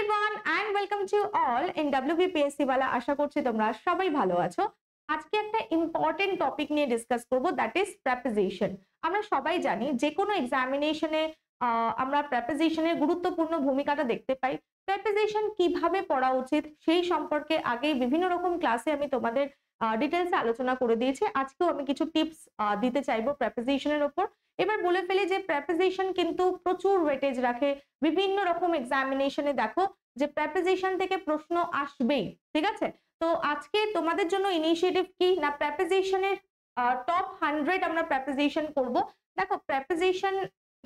everyone and welcome to all in WBPSC ওয়ালা আশা করছি তোমরা সবাই ভালো আছো। আজকে একটা ইম্পর্টেন্ট টপিক নিয়ে ডিসকাস করব, দ্যাট ইজ প্রেপোজিশন। আমরা সবাই জানি যে কোনো এক্সামিনেশনে আমরা প্রেপোজিশনের গুরুত্বপূর্ণ ভূমিকাটা দেখতে পাই। প্রেপোজিশন কিভাবে পড়া উচিত সেই সম্পর্কে আগেই বিভিন্ন রকম ক্লাসে আমি তোমাদের ডিটেলসে আলোচনা করে দিয়েছি। আজকেও আমি কিছু টিপস দিতে চাইবো প্রেপোজিশনের উপর। এবার বলে ফেলি যে প্রেপোজিশন কিন্তু প্রচুর ওয়েটেজ রাখে। বিভিন্ন রকম এক্সামিনেশনে দেখো যে প্রেপোজিশন থেকে প্রশ্ন আসবেই, ঠিক আছে? তো আজকে তোমাদের জন্য ইনিশিয়েটিভ কি না, প্রেপোজিশনের টপ 100 আমরা প্রেপোজিশন করব। দেখো প্রেপোজিশন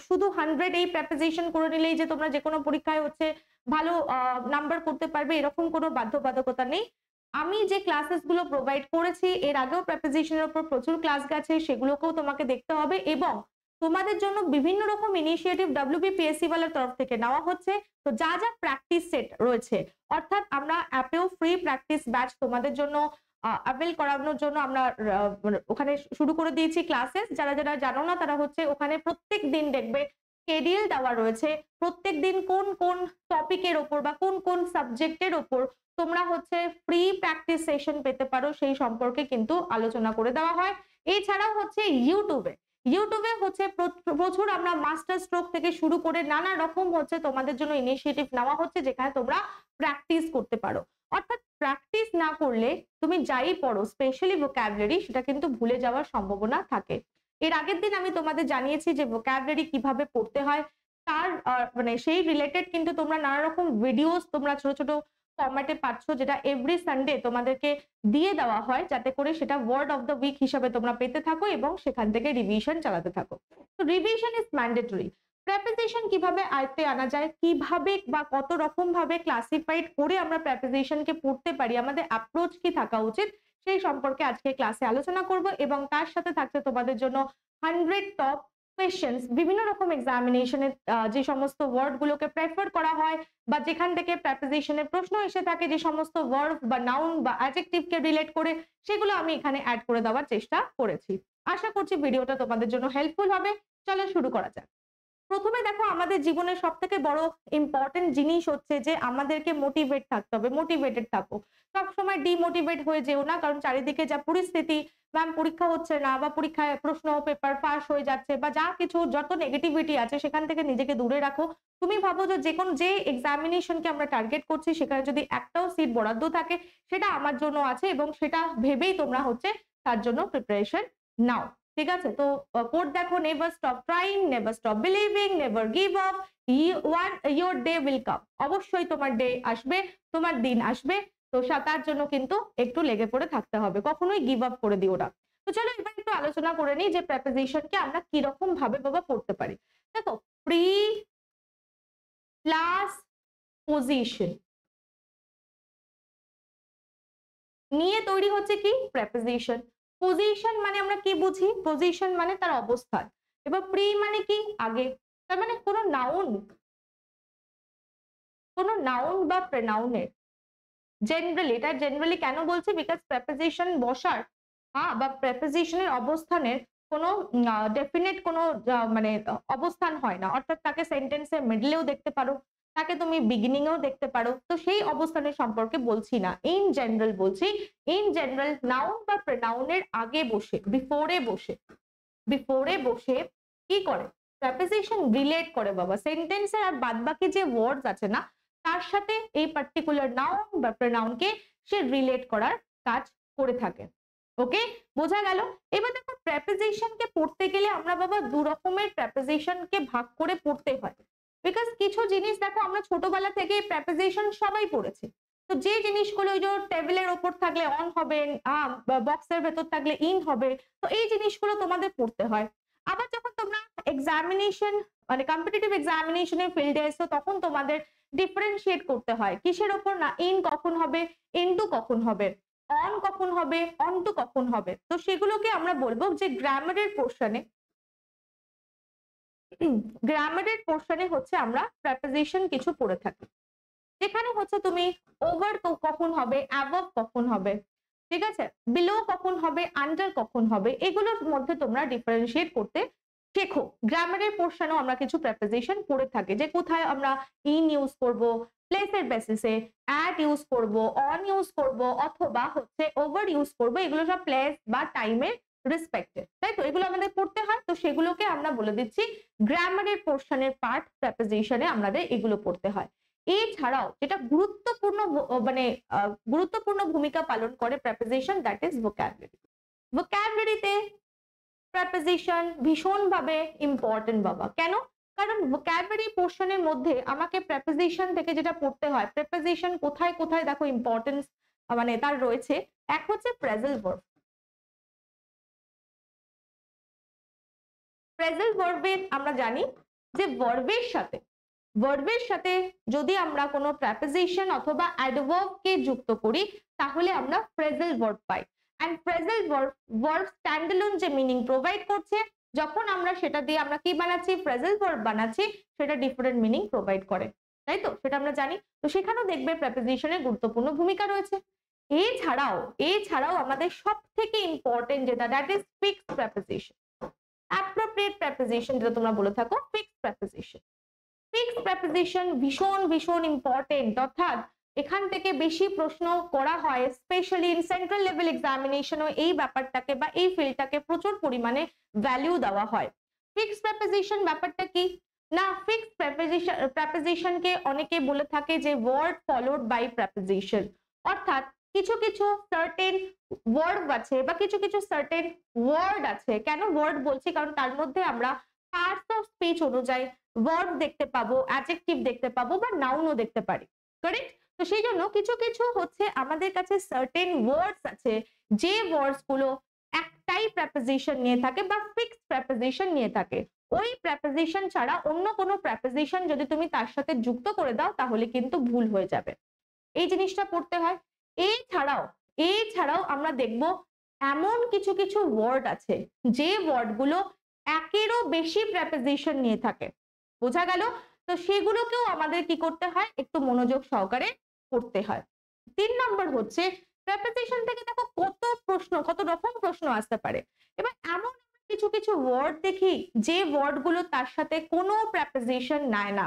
শুধু 100 এই প্রেপোজিশন করে নিলেই যে তোমরা যে কোনো পরীক্ষায় হচ্ছে ভালো নাম্বার করতে পারবে এরকম কোনো বাধ্যবাধকতা নেই। আমি যে ক্লাসেস গুলো প্রোভাইড করেছি এর আগেও প্রেপোজিশনের উপর প্রচুর ক্লাস গেছে, সেগুলোকেও তোমাকে দেখতে হবে এবং তোমাদের জন্য বিভিন্ন রকম ইনিশিয়েটিভ WBPSC ওয়ালার তরফ থেকে নেওয়া হচ্ছে। তো যা যা প্র্যাকটিস সেট রয়েছে, অর্থাৎ আমরা অ্যাপেও ফ্রি প্র্যাকটিস ব্যাচ তোমাদের জন্য অ্যাভেল করানোর জন্য আমরা ওখানে শুরু করে দিয়েছি ক্লাসেস। যারা যারা জানো না তারা হচ্ছে ওখানে প্রত্যেক দিন দেখবে শিডিউল দেওয়া রয়েছে, প্রত্যেক দিন কোন কোন টপিকের ওপর বা কোন কোন সাবজেক্টের ওপর তোমরা হচ্ছে ফ্রি প্র্যাকটিস সেশন পেতে পারো সেই সম্পর্কে কিন্তু আলোচনা করে দেওয়া হয়। এছাড়াও হচ্ছে ইউটিউবে হচ্ছে প্রচুর আমরা মাস্টার স্ট্রোক থেকে শুরু করে নানা রকম হচ্ছে তোমাদের জন্য ইনিশিয়েটিভ নেওয়া হচ্ছে যেখানে তোমরা প্র্যাকটিস করতে পারো। অর্থাৎ প্র্যাকটিস না করলে তুমি যাই পড়ো, স্পেশালি ভোকাবুলারি, সেটা কিন্তু ভুলে যাওয়ার সম্ভাবনা থাকে। এর আগের দিন আমি তোমাদের জানিয়েছি যে ভোকাবুলারি কিভাবে পড়তে হয়, তার মানে সেই রিলেটেড কিন্তু তোমরা নানা রকম ভিডিওস তোমরা ছোট ছোট ফরম্যাটে পাচ্ছ, যেটা এভরি সানডে তোমাদেরকে দিয়ে দেওয়া হয় যাতে করে সেটা ওয়ার্ড অফ দ্য উইক হিসাবে তোমরা পেতে থাকো এবং সেখান থেকে রিভিশন চালাতে থাকো। তো রিভিশন ইজ ম্যান্ডেটরি। প্রেপোজিশন কিভাবে আয়ত্তে আনা যায়, কিভাবে বা কত রকম ভাবে ক্লাসিফাইড করে আমরা প্রেপোজিশনকে পড়তে পারি, আমাদের অ্যাপ্রোচ কি থাকা উচিত সেই সম্পর্কে আজকে ক্লাসে আলোচনা করব এবং তার সাথে থাকছে তোমাদের জন্য 100 টপ কোয়েশ্চেন্স। বিভিন্ন রকম এক্সামিনেশনে যে সমস্ত ওয়ার্ড গুলোকে প্রেফার করা হয় বা যেখান থেকে প্রেপোজিশনের প্রশ্ন এসে থাকে, যে সমস্ত ভার্ব বা নাউন বা অ্যাডজেক্টিভকে রিলেট করে, সেগুলো আমি এখানে অ্যাড করে দেওয়ার চেষ্টা করেছি। আশা করছি ভিডিওটা তোমাদের জন্য হেল্পফুল হবে। চলো শুরু করা যাক। প্রথমে দেখো, আমাদের জীবনের সব থেকে বড় ইম্পর্টেন্ট জিনিস হচ্ছে যে আমাদেরকে মোটিভেট থাকতে হবে। মোটিভেটেড থাকো, সবসময় ডিমোটিভেট হয়ে যেও না, কারণ চারিদিকে যা পরিস্থিতি, ম্যাম পরীক্ষা হচ্ছে না বা পরীক্ষায় প্রশ্ন পেপার ফাঁস হয়ে যাচ্ছে বা যা কিছু যত নেগেটিভিটি আছে সেখান থেকে নিজেকে দূরে রাখো। তুমি ভাবো যে কোন যে এক্সামিনেশনকে আমরা টার্গেট করছি সেখানে যদি একটাও সিট বরাদ্দ থাকে সেটা আমার জন্য আছে এবং সেটা ভেবেই তোমরা হচ্ছে তার জন্য প্রিপারেশন নাও, ঠিক আছে? তো কোড দেখো, never stop trying, never stop believing, never give up, your day will come. অবশ্যই তোমার ডে আসবে, তোমার দিন আসবে। তো তার জন্য কিন্তু একটু লেগে পড়ে থাকতে হবে, কখনোই গিভ আপ করে দিও না। তো চলো এবার একটু আলোচনা করে নিই যে প্রেপোজিশনকে আমরা কিরকম ভাবে বাবা পড়তে পারি। দেখো, প্রি প্লাস পজিশন নিয়ে তৈরি হচ্ছে কি প্রেপোজিশন। পজিশন মানে আমরা কি বুঝি? পজিশন মানে তার অবস্থান। এবার প্রি মানে কি? আগে। তার মানে কোনো নাউন বা প্রোনাউনের জেনারেলি, এটা জেনারেলি কেন বলছি, বিকজ প্রেপোজিশন বসার বা প্রেপোজিশনের অবস্থানের কোনো ডেফিনেট কোনো মানে অবস্থান হয় না। অর্থাৎ তাকে সেন্টেন্সের মিডলেও দেখতে পারো, তাকে তুমি বিগিনিং এও দেখতে পারো। তো সেই অবস্থানের সম্পর্কে বলছি না, ইন জেনারেল বলছি। ইন জেনারেল নাউন বা প্রোনাউনের আগে বসে, বিফোরে বসে কি করে? প্রেপোজিশন রিলেট করে বাবা সেন্টেন্সের আর বাদবাকি যে ওয়ার্ডস আছে না তার সাথে এই পার্টিকুলার নাউন বা প্রোনাউনকে সে রিলেট করার কাজ করে থাকে। ওকে, বোঝা গেল? এবার দেখো, প্রেপোজিশনকে পড়তে গেলে আমরা বাবা দু রকমের প্রেপোজিশনকে ভাগ করে পড়তে হয়। বিকজ কিছু জিনিস দেখো আমরা ছোটবেলা থেকে প্রেপোজিশন সবাই পড়েছি। তো যে জিনিসগুলো ওই যে টেবিলের ওপর থাকলে অন হবে, বক্সের ভেতর থাকলে ইন হবে, তো এই জিনিসগুলো তোমাদের পড়তে হয়। আবার যখন তোমরা এক্সামিনেশন মানে কম্পিটিটিভ এক্সামিনেশনের ফিল্ডে এসো তখন তোমাদের ডিফারেন্সিয়েট করতে হয় কিসের ওপর না, ইন কখন হবে, ইনটু কখন হবে, অন কখন হবে, অনটু কখন হবে। তো সেগুলোকে আমরা বলবো যে গ্রামারের পোর্শনে হচ্ছে আমরা প্রেপোজিশন কিছু পড়ে থাকি, যেখানে হচ্ছে তুমি ওভার কখন হবে, অ্যাবভ কখন হবে, ঠিক আছে, বিলো কখন হবে, আন্ডার কখন হবে, এগুলোর মধ্যে তোমরা ডিফারেন্সিয়েট করতে শেখো। গ্রামারের পোর্শনেও আমরা কিছু প্রেপোজিশন পড়ে থাকি, যে কোথায় আমরা ইন ইউজ করব, প্লেসের বেসিসে অ্যাট ইউজ করব, অন ইউজ করব, অথবা হচ্ছে ওভার ইউজ করব, এগুলো সব প্লেস বা টাইমের রেসপেক্টে, তাই তো এগুলো আমাদের পড়তে হয়। তো সেগুলোকে আমরা বলে দিচ্ছি গ্রামারের পোর্শনের পার্ট, প্রেপোজিশনে আমাদের এগুলো পড়তে হয়। এছাড়াও যেটা গুরুত্বপূর্ণ মানে গুরুত্বপূর্ণ ভূমিকা পালন করে প্রেপোজিশন, দ্যাট ইজ ভোকাবুলারি। ভোকাবুলারিতে প্রেপোজিশন ভীষণভাবে ইম্পর্টেন্ট বাবা। কেন? কারণ ভোকাবুলারি পোর্শনের মধ্যে আমাকে প্রেপোজিশন থেকে যেটা পড়তে হয়, প্রেপোজিশন কোথায় কোথায় দেখো ইম্পর্টেন্স মানে তার রয়েছে। এক হচ্ছে প্রেজেন্ট ভার্ব। প্রেজেন্ট ভার্বে আমরা জানি যে ভার্বের সাথে যদি আমরা কোনো প্রেপোজিশন অথবা অ্যাডভার্ব কে যুক্ত করি তাহলে আমরা প্রেজেন্ট ভার্ব পাই। এন্ড প্রেজেন্ট ভার্ব স্ট্যান্ডঅ্যালোন যে মিনিং প্রোভাইড করছে, যখন আমরা সেটা দিয়ে আমরা কি বানাচ্ছি, প্রেজেন্ট ভার্ব বানাচ্ছি, সেটা ডিফারেন্ট মিনিং প্রোভাইড করে, তাই তো সেটা আমরা জানি। তো সেখানেও দেখবে প্রেপোজিশনের গুরুত্বপূর্ণ ভূমিকা রয়েছে। এছাড়াও আমাদের সব থেকে ইম্পর্টেন্ট যেটা, that is fixed preposition. Appropriate preposition যেটা তোমরা বলে থাকো ফিক্সড প্রেপোজিশন। ফিক্সড প্রেপোজিশন ভীষণ ইম্পর্টেন্ট, অর্থাৎ এখান থেকে বেশি প্রশ্ন করা হয়, স্পেশালি ইন সেন্ট্রাল লেভেল এক্সামিনেশনও এই ব্যাপারটাকে বা এই ফিল্ডটাকে প্রচুর পরিমাণে ভ্যালু দেওয়া হয়। ফিক্সড প্রেপোজিশন ব্যাপারটা কি না, ফিক্সড প্রেপোজিশনকে অনেকে বলে থাকে যে ওয়ার্ড ফলোড বাই প্রেপোজিশন, অর্থাৎ কিছু কিছু সার্টেন ওয়ার্ড আছে বা কিছু কিছু সার্টেন ওয়ার্ড আছে। কেন ওয়ার্ড বলছি, কারণ তার মধ্যে আমরা পার্টস অফ স্পিচ অনুযায়ী ভার্ব দেখতে পাবো, অ্যাডজেক্টিভ দেখতে পাবো বা নাউনও দেখতে পারি, কারেক্ট? তো সেই জন্য কিছু কিছু হচ্ছে আমাদের কাছে সার্টেন ওয়ার্ডস আছে, যে ওয়ার্ডস গুলো একটাই প্রেপোজিশন নিয়ে থাকে বা ফিক্সড প্রেপোজিশন নিয়ে থাকে। ওই প্রেপোজিশন ছাড়া অন্য কোনো প্রেপোজিশন যদি তুমি তার সাথে যুক্ত করে দাও তাহলে কিন্তু ভুল হয়ে যাবে, এই জিনিসটা পড়তে হয়। এছাড়াও আমরা দেখব এমন কিছু কিছু ওয়ার্ড আছে যে ওয়ার্ড গুলো একেরও বেশি প্রেপোজিশন নিয়ে থাকে, বোঝা গেল? তো সেগুলোকেও আমাদের কি করতে হয়, একটু মনোযোগ সহকারে পড়তে হয়। 3 নম্বর হচ্ছে প্রেপোজিশন থেকে দেখো কত রকম প্রশ্ন আসতে পারে। এবার এমন কিছু কিছু ওয়ার্ড দেখি যে ওয়ার্ড গুলো তার সাথে কোনো প্রেপোজিশন নেয় না,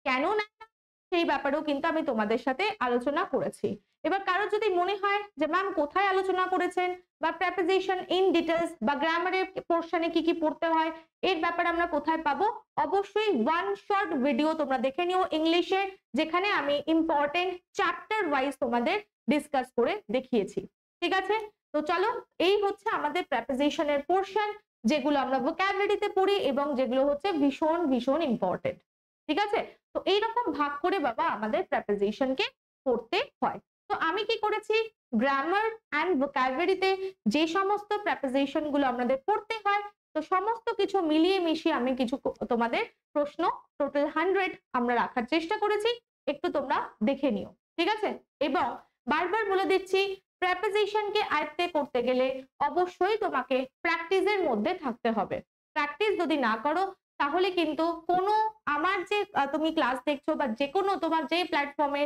কেন নেয় না সেই ব্যাপারেও কিন্তু আমি তোমাদের সাথে আলোচনা করেছি। এবার কারো যদি মনে হয় যে ম্যাম কোথায় আলোচনা করেছেন বা প্রেপোজিশন ইন ডিটেলস বা গ্রামারের পোর্শনে কি কি পড়তে হয় এর ব্যাপারে আমরা কোথায় পাবো, অবশ্যই ওয়ান শর্ট ভিডিও তোমরা দেখে নিও ইংলিশে, যেখানে আমি ইম্পর্টেন্ট চ্যাপ্টার ওয়াইজ তোমাদের ডিসকাস করে দেখিয়েছি, ঠিক আছে? তো চলো, এই হচ্ছে আমাদের প্রেপোজিশনের পোর্শন, যেগুলো আমরা ভোকাবুলারিতে পড়ি এবং যেগুলো হচ্ছে ভীষণ ইম্পর্টেন্ট, ঠিক আছে? তো এইরকম ভাগ করে বাবা আমাদের প্রেপোজিশনকে পড়তে হয়। তো আমি কি করেছি, গ্রামার এন্ড ভোকাবুলারিতে যে সমস্ত প্রেপোজিশন গুলো আমাদের পড়তে হয়, তো সমস্ত কিছু মিলিয়ে মিশিয়ে আমি কিছু তোমাদের প্রশ্ন টোটাল 100 আমরা রাখার চেষ্টা করেছি, একটু তোমরা দেখে নিও, ঠিক আছে? এবং বারবার বলে দিচ্ছি, প্রেপোজিশনকে আয়ত্তে করতে গেলে অবশ্যই তোমাকে প্র্যাকটিসের মধ্যে থাকতে হবে। প্র্যাকটিস যদি না করো তাহলে কিন্তু কোনো আমার যে তুমি ক্লাস দেখছো বা যে কোনো তোমার যে প্ল্যাটফর্মে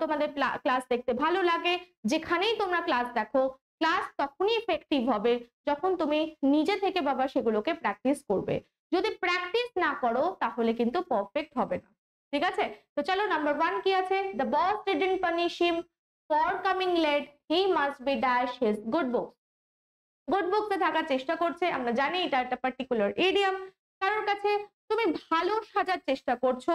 তোমাদের ক্লাস দেখতে ভালো লাগে, যেখানেই তোমরা ক্লাস দেখো, ক্লাস তখনই ইফেক্টিভ হবে যখন তুমি নিজে থেকে বাবা সেগুলোকে প্র্যাকটিস করবে। যদি প্র্যাকটিস না করো তাহলে কিন্তু পারফেক্ট হবে না, ঠিক আছে? তো চলো, নাম্বার 1 কি আছে, the boss didn't punish him for coming late, he must be dash his good books. Good বুকসে থাকার চেষ্টা করছে, আমরা জানি এটা একটা পার্টিকুলার ইডিয়াম। কারোর কাছে তুমি ভালো সাজার চেষ্টা করছো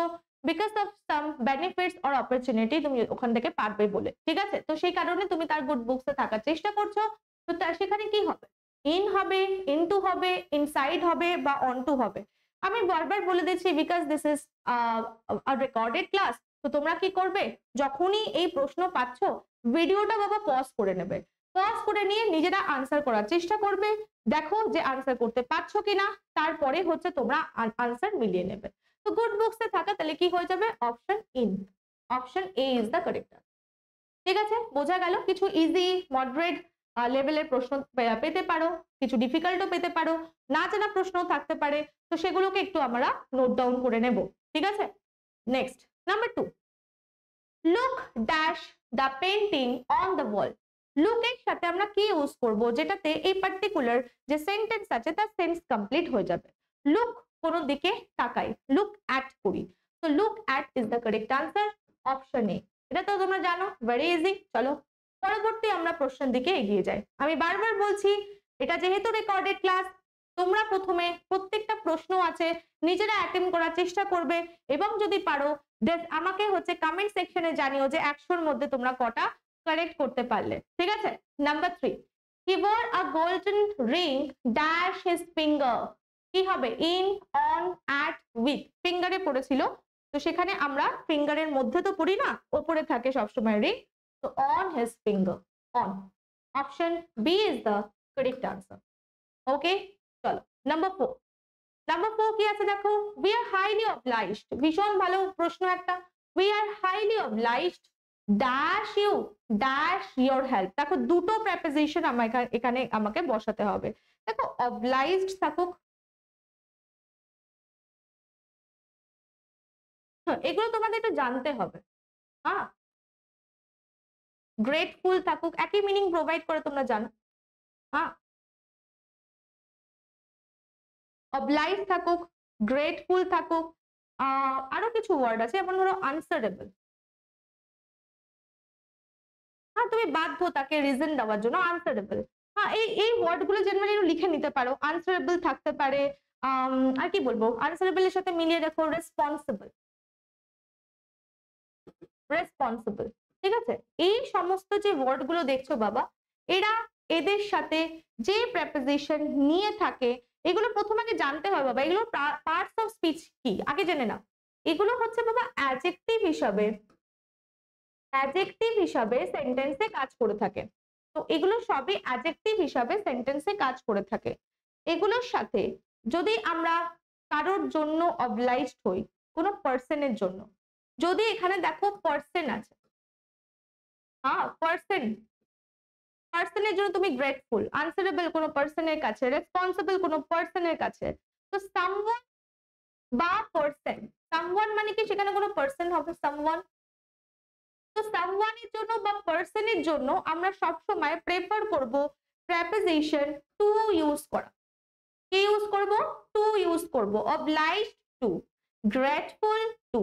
because of some benefits or opportunity, তুমি ওখান থেকে পারবে বলে, ঠিক আছে? তো সেই কারণে তুমি তার গুড বুকসে থাকার চেষ্টা করছো। তো তার সেখানে কি হবে, ইন হবে, ইনটু হবে, ইনসাইড হবে বা অনটু হবে। আমি বারবার বলে দিচ্ছি because this is a recorded class. তো তোমরা কি করবে, যখনই এই প্রশ্ন পাচ্ছ ভিডিওটা বাবা পজ করে নেবে, পজ করে নিয়ে নিজেরা আনসার করার চেষ্টা করবে, দেখো যে আনসার করতে পারছো কিনা, তারপরে হচ্ছে তোমরা আনসার মিলিয়ে নেবে। তো গুড বুকসে থাকা তাহলে কি হয়ে যাবে, option in, option A is the correct, ঠিক আছে? বোঝা গেল? কিছু ইজি মডারেট লেভেলের প্রশ্ন পেতে পারো, কিছু ডিফিকাল্টও পেতে পারো, না জানা প্রশ্নও থাকতে পারে, তো সেগুলোকে একটু আমরা নোট ডাউন করে নেব, ঠিক আছে? Next, number 2, look dash the painting on the wall. লুকের সাথে আমরা কি ইউজ করব যেটাতে এই পার্টিকুলার যে সেন্টেন্স আছে তার সেন্স কমপ্লিট হয়ে যাবে। লুক, কোন দিকে তাকাই, লুক অ্যাট করি, তো look at is the correct answer. Option A. এটা তো তোমরা জানো, ভেরি ইজি। চলো পরবর্তী আমরা প্রশ্নের দিকে এগিয়ে যাই। আমি বারবার বলছি এটা যেহেতু রেকর্ডেড ক্লাস, তোমরা প্রথমে প্রত্যেকটা প্রশ্ন আছে নিজেরা অ্যাটেন্ড করার চেষ্টা করবে এবং যদি পারো আমাকে হচ্ছে কমেন্ট সেকশনে জানিও যে 100-র মধ্যে তোমরা কটা কারেক্ট করতে পারলে, ঠিক আছে। Number 3, he wore a golden ring dash his finger, কি হবে? ইন, অন, অ্যাট, উইথ, ফিঙ্গারে পড়েছিল, তো সেখানে আমরা ফিঙ্গারের মধ্যে তো পড়ি না, ওপরে থাকে সবসময় রিং, তো on his finger, on. Option B is the correct answer. Okay, চলো নাম্বার 4। নাম্বার 4 কি আছে দেখো, উই আর হাইলি অবলাইজড, ভীষণ ভালো প্রশ্ন একটা। We are highly obliged dash you dash your help. দেখো দুটো প্রেপোজিশন আমার এখানে আমাকে বসাতে হবে। দেখো অবলাইজড থাকুক, এগুলো তোমাদের একটু জানতে হবে। হ্যাঁ, গ্রেটফুল থাকুক, একই মিনিং প্রোভাইড করে, তোমরা জানো। হ্যাঁ, অবলাইজ থাকুক, গ্রেটফুল থাকুক, আরো কিছু ওয়ার্ড আছে, যেমন ধরো আনসারেবল। হ্যাঁ, তুমি বাধ্য তাকে রিজন দেওয়ার জন্য, আনসারেবল। হ্যাঁ, এই ওয়ার্ড গুলো জেনারেলি লিখে নিতে পারো। আনসারেবল থাকতে পারে, আর কি বলবো, আনসারেবল এর সাথে মিলিয়ে দেখো রেসপন্সিবল, রেসপন্সিবল, ঠিক আছে। এই সমস্ত যে ওয়ার্ড গুলো দেখছো বাবা, এরা এদের সাথে যে প্রেপোজিশন নিয়ে থাকে, এগুলো প্রথম আগে জানতে হয় বাবা। এগুলো পার্টস অফ স্পিচ কি আগে জেনে নাও। এগুলো হচ্ছে বাবা অ্যাডজেক্টিভ হিসাবে, অ্যাডজেক্টিভ হিসাবে সেন্টেন্সে কাজ করে থাকে। তো এগুলো সবই অ্যাডজেক্টিভ হিসাবে সেন্টেন্সে কাজ করে থাকে। এগুলোর সাথে যদি আমরা কারোর জন্য অবলাইজড হই, কোনো পার্সনের জন্য, যদি এখানে দেখো পার্সন আছে, হ্যাঁ পার্সন, পার্সনের জন্য তুমি গ্রেটফুল, আনসারেবল কোনো পার্সনের কাছে, রেসপন্সিবল কোনো পার্সনের কাছে, তো সামওয়ান বা পার্সন, সামওয়ান মানে কি সেখানে কোনো পার্সন হবে, সামওয়ান। তো সামওয়ানের জন্য বা পার্সনের জন্য আমরা সব সময় প্রেফার করব প্রেপোজিশন টু ইউজ করা। কি ইউজ করব? টু ইউজ করব। Obliged to, grateful to,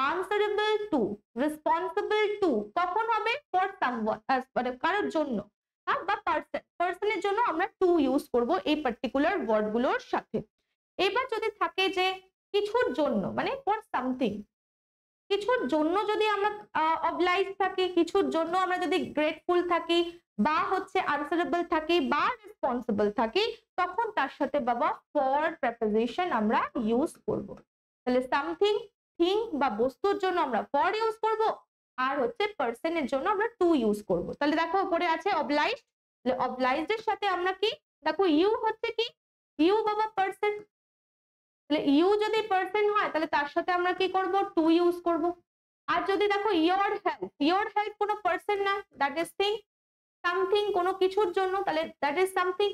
answerable two, responsible to. কখন হবে? ফর সামওয়ান, মানে কারোর জন্য, হ্যাঁ, বা পার্সন, পার্সনের জন্য আমরা টু ইউজ করব এই পার্টিকুলার ওয়ার্ড গুলোর সাথে। এবার যদি থাকে যে কিছুর জন্য, মানে ফর সামথিং, কিছুর জন্য যদি আমরা অবলাইজ থাকি, কিছুর জন্য আমরা যদি গ্রেটফুল থাকি, বা হচ্ছে আনসারেবল থাকি, বা রেসপন্সিবল থাকি, তখন তার সাথে বাবা ফর প্রেপোজিশন আমরা ইউজ করব। তাহলে সামথিং, থিং বা বস্তুর জন্য আমরা ফর ইউজ করব, আর হচ্ছে পার্সনের জন্য আমরা টু ইউজ করব। তাহলে দেখো উপরে আছে অবলাইজড, অবলাইজড এর সাথে আমরা কি দেখো, ইউ হচ্ছে কি, ইউ বাবা পার্সন, তাহলে ইউ যদি পার্সন হয় তাহলে তার সাথে আমরা কি করব? টু ইউজ করব। আর যদি দেখো ইয়োর হেল্প, ইয়োর হেল্প কোনো পার্সন না, দ্যাট ইজ থিং। সামথিং কোনো কিছুর জন্য, তাহলে দ্যাট ইজ সামথিং।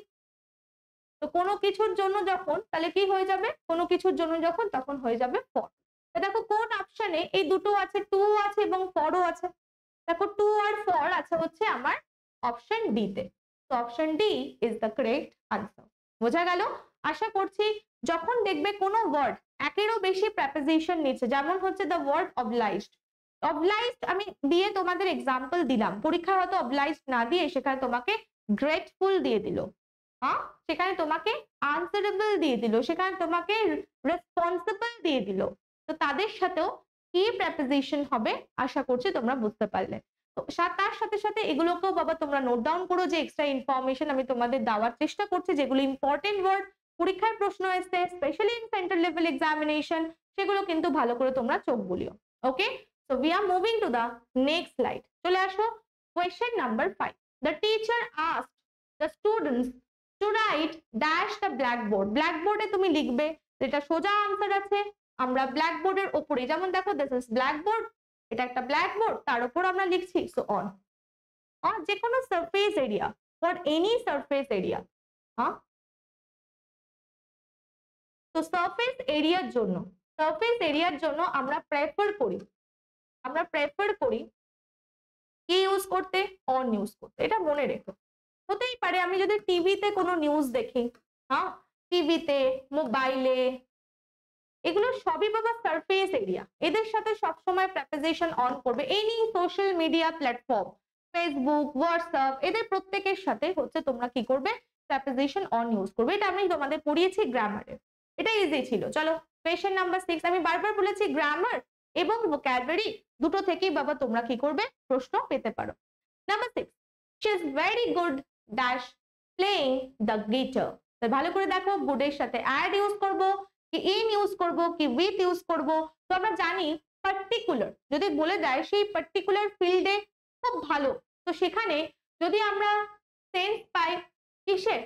তো কোনো কিছুর জন্য যখন, তাহলে কি হয়ে যাবে? কোনো কিছুর জন্য যখন, তখন হয়ে যাবে ফর। দেখো কোন অপশনে এই দুটো আছে, টু আছে এবং ফরও আছে। দেখো টু আর ফর আছে হচ্ছে আমার অপশন ডি তে। তো option D is the correct answer. বোঝা গেল? আশা করছি যখন দেখবে কোনো ওয়ার্ড একেরও বেশি প্রেপোজিশন নিচ্ছে, যেমন হচ্ছে দ্য ওয়ার্ড অবলাইজড, অবলাইজড আমি দিয়ে তোমাদের এক্সাম্পল দিলাম, পরীক্ষায় হয়তো অবলাইজড না দিয়ে সেখানে তোমাকে গ্রেটফুল দিয়ে দিল, হ্যাঁ, সেখানে তোমাকে আনসারেবল দিয়ে দিল, সেখানে তোমাকে রেসপন্সিবল দিয়ে দিল, তো তাদের সাথেও কি প্রেপোজিশন হবে আশা করছি তোমরা বুঝতে পারলে। তো তার সাথে সাথে এগুলোকেও বাবা তোমরা নোট ডাউন করো, যে এক্সট্রা ইনফরমেশন আমি তোমাদের দেওয়ার চেষ্টা করছি, যেগুলো ইম্পর্টেন্ট ওয়ার্ড পরীক্ষায় প্রশ্ন এসছে, specially in central level examination, সেগুলো কিন্তু ভালো করে তোমরা চোখ বুলিও। Okay, so we are moving to the next slide. চলে আসো question number 5। The teacher asked the students to write dash the blackboard. ব্ল্যাকবোর্ডে তুমি লিখবে, যেটা সোজা আনসার আছে আমরা ব্ল্যাকবোর্ডের উপরে, যেমন দেখো দিস ইজ ব্ল্যাকবোর্ড, এটা একটা ব্ল্যাকবোর্ড, তার উপর আমরা লিখছি সো অন। আর যে কোনো surface area, for any surface area, হ্যাঁ, তো সারফেস এরিয়ার জন্য, সারফেস এরিয়ার জন্য আমরা প্রেফার করি, আমরা প্রেফার করি কি ইউজ করতে? অন ইউজ করতে। এটা মনে রেখো। হতেই পারে আমি যদি টিভিতে কোনো নিউজ দেখি, হ্যাঁ, টিভিতে, মোবাইলে, এগুলো সবই বাবা সারফেস এরিয়া, এদের সাথে সবসময় প্রেপোজিশন অন করবে। Any social media platform, Facebook, WhatsApp, এদের প্রত্যেকের সাথে হচ্ছে তোমরা কি করবে, প্রেপোজিশন অন ইউজ করবে। এটা আমি তোমাদের পড়িয়েছি গ্রামারে, এটা ইজি ছিল। চলো কোয়েশ্চেন নাম্বার 6, আমি বারবার বলেছি গ্রামার এবং ভোকাবুলারি দুটো থেকেই বাবা তোমরা কি করবে, প্রশ্ন পেতে পারো। Number 6, she is very good dash playing the guitar। তো ভালো করে দেখো, good এর সাথে add ইউজ করব কি in ইউজ করব কি with ইউজ করব। তো আমরা জানি পার্টিকুলার যদি বলে দেয় সেই পার্টিকুলার ফিল্ডে খুব ভালো, তো সেখানে যদি আমরা সেন্স পাই কিসের,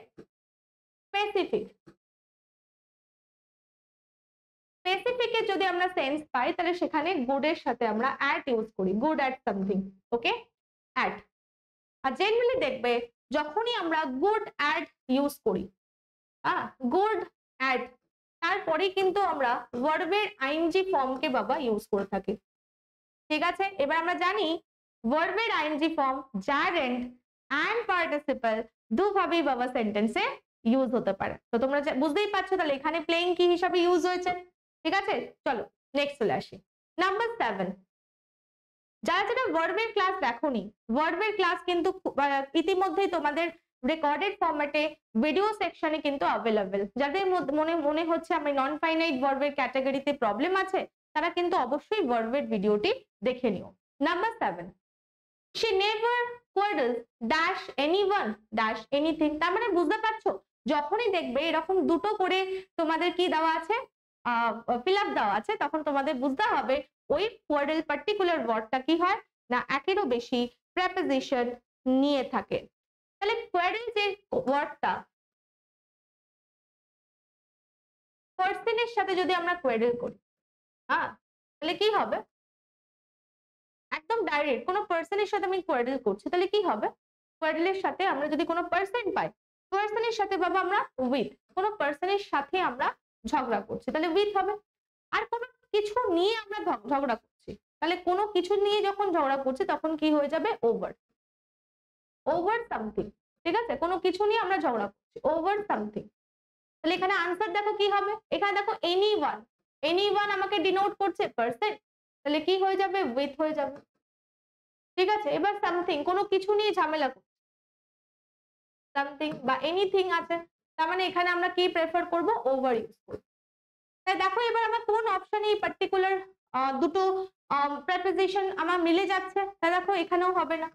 স্পেসিফিক, স্পেসিফিকের যদি আমরা সেন্স পাই তাহলে সেখানে গুড এর সাথে আমরা অ্যাট ইউজ করি, good at something, okay, at. আর জেনারেলি দেখবে যখনই আমরা গুড অ্যাট ইউজ করি, গুড অ্যাট, তারপরে কিন্তু আমরা ভার্বের আইএনজি ফর্মকে বাবা ইউজ করে থাকি, ঠিক আছে। এবার আমরা জানি ভার্বের আইএনজি ফর্ম জারেন্ট এন্ড পার্টিসিপল দুভাবেই বাবা সেন্টেন্সে ইউজ হতে পারে। তো তোমরা বুঝতেই পারছো তাহলে এখানে প্লেইং কি হিসাবে ইউজ হয়েছে, ঠিক আছে। চলো নেক্সট চলে আসি, নাম্বার 7। যারা যারা ভার্বের ক্লাস দেখোনি, ভার্বের ক্লাস কিন্তু ইতিমধ্যেই তোমাদের রেকর্ডেড ফরম্যাটে ভিডিও সেকশনে কিন্তু অ্যাভেলেবেল। যাদের মনে হচ্ছে আমি নন ফাইনাইট ভার্বের ক্যাটাগরিতে প্রবলেম আছে, তারা কিন্তু অবশ্যই ভার্বের ভিডিওটি দেখে নিও। Number 7, she never quarrels dash anyone dash anything। তার মানে বুঝতে পারছো, যখনই দেখবে এরকম দুটো করে তোমাদের কি দেওয়া আছে, ফিল আপ দেওয়া আছে, তখন তোমাদের বুঝতে হবে ওই কোয়ারেল পার্টিকুলার ওয়ার্ডটা কি হয় না, একেরও বেশি প্রেপোজিশন নিয়ে থাকে। তাহলে কোয়ারেল যে ওয়ার্ডটা, পার্সনের সাথে যদি আমরা কোয়ারেল করি, তাহলে কি হবে, একদম ডাইরেক্ট কোনো পার্সনের সাথে আমি কোয়ারেল করছি, তাহলে কি হবে, কোয়ারেলের সাথে আমরা যদি কোনো পার্সন পাই, পার্সনের সাথে বাবা আমরা উইথ, কোনো পার্সনের সাথে আমরা ঝগড়া করছি তাহলে উইথ হবে। আর কোনো কিছু নিয়ে আমরা ঝগড়া করছি, তাহলে কোনো কিছু নিয়ে যখন ঝগড়া করছি তখন কি হয়ে যাবে, ওভার, ওভার সামথিং, ঠিক আছে। কোনো কিছু নিয়ে আমরা ঝগড়া করছি, ওভার সামথিং। তাহলে এখানে আনসার দেখো কি হবে, এখানে দেখো এনিওয়ান, এনিওয়ান আমাকে ডিনোট করছে পার্সন, তাহলে কি হয়ে যাবে, উইথ হয়ে যাবে, ঠিক আছে। এবার সামথিং, কোনো কিছু নিয়ে ঝামেলা করছে, সামথিং বা এনিথিং আছে, তার মানে এখানে আমরা কি প্রেফার করব, ওভার ইউজ করব। তাই দেখো এবার আমার কোন অপশনে এই পার্টিকুলার দুটো প্রেপোজিশন আমার মিলে যাচ্ছে, তাই দেখো এখানেও হবে না।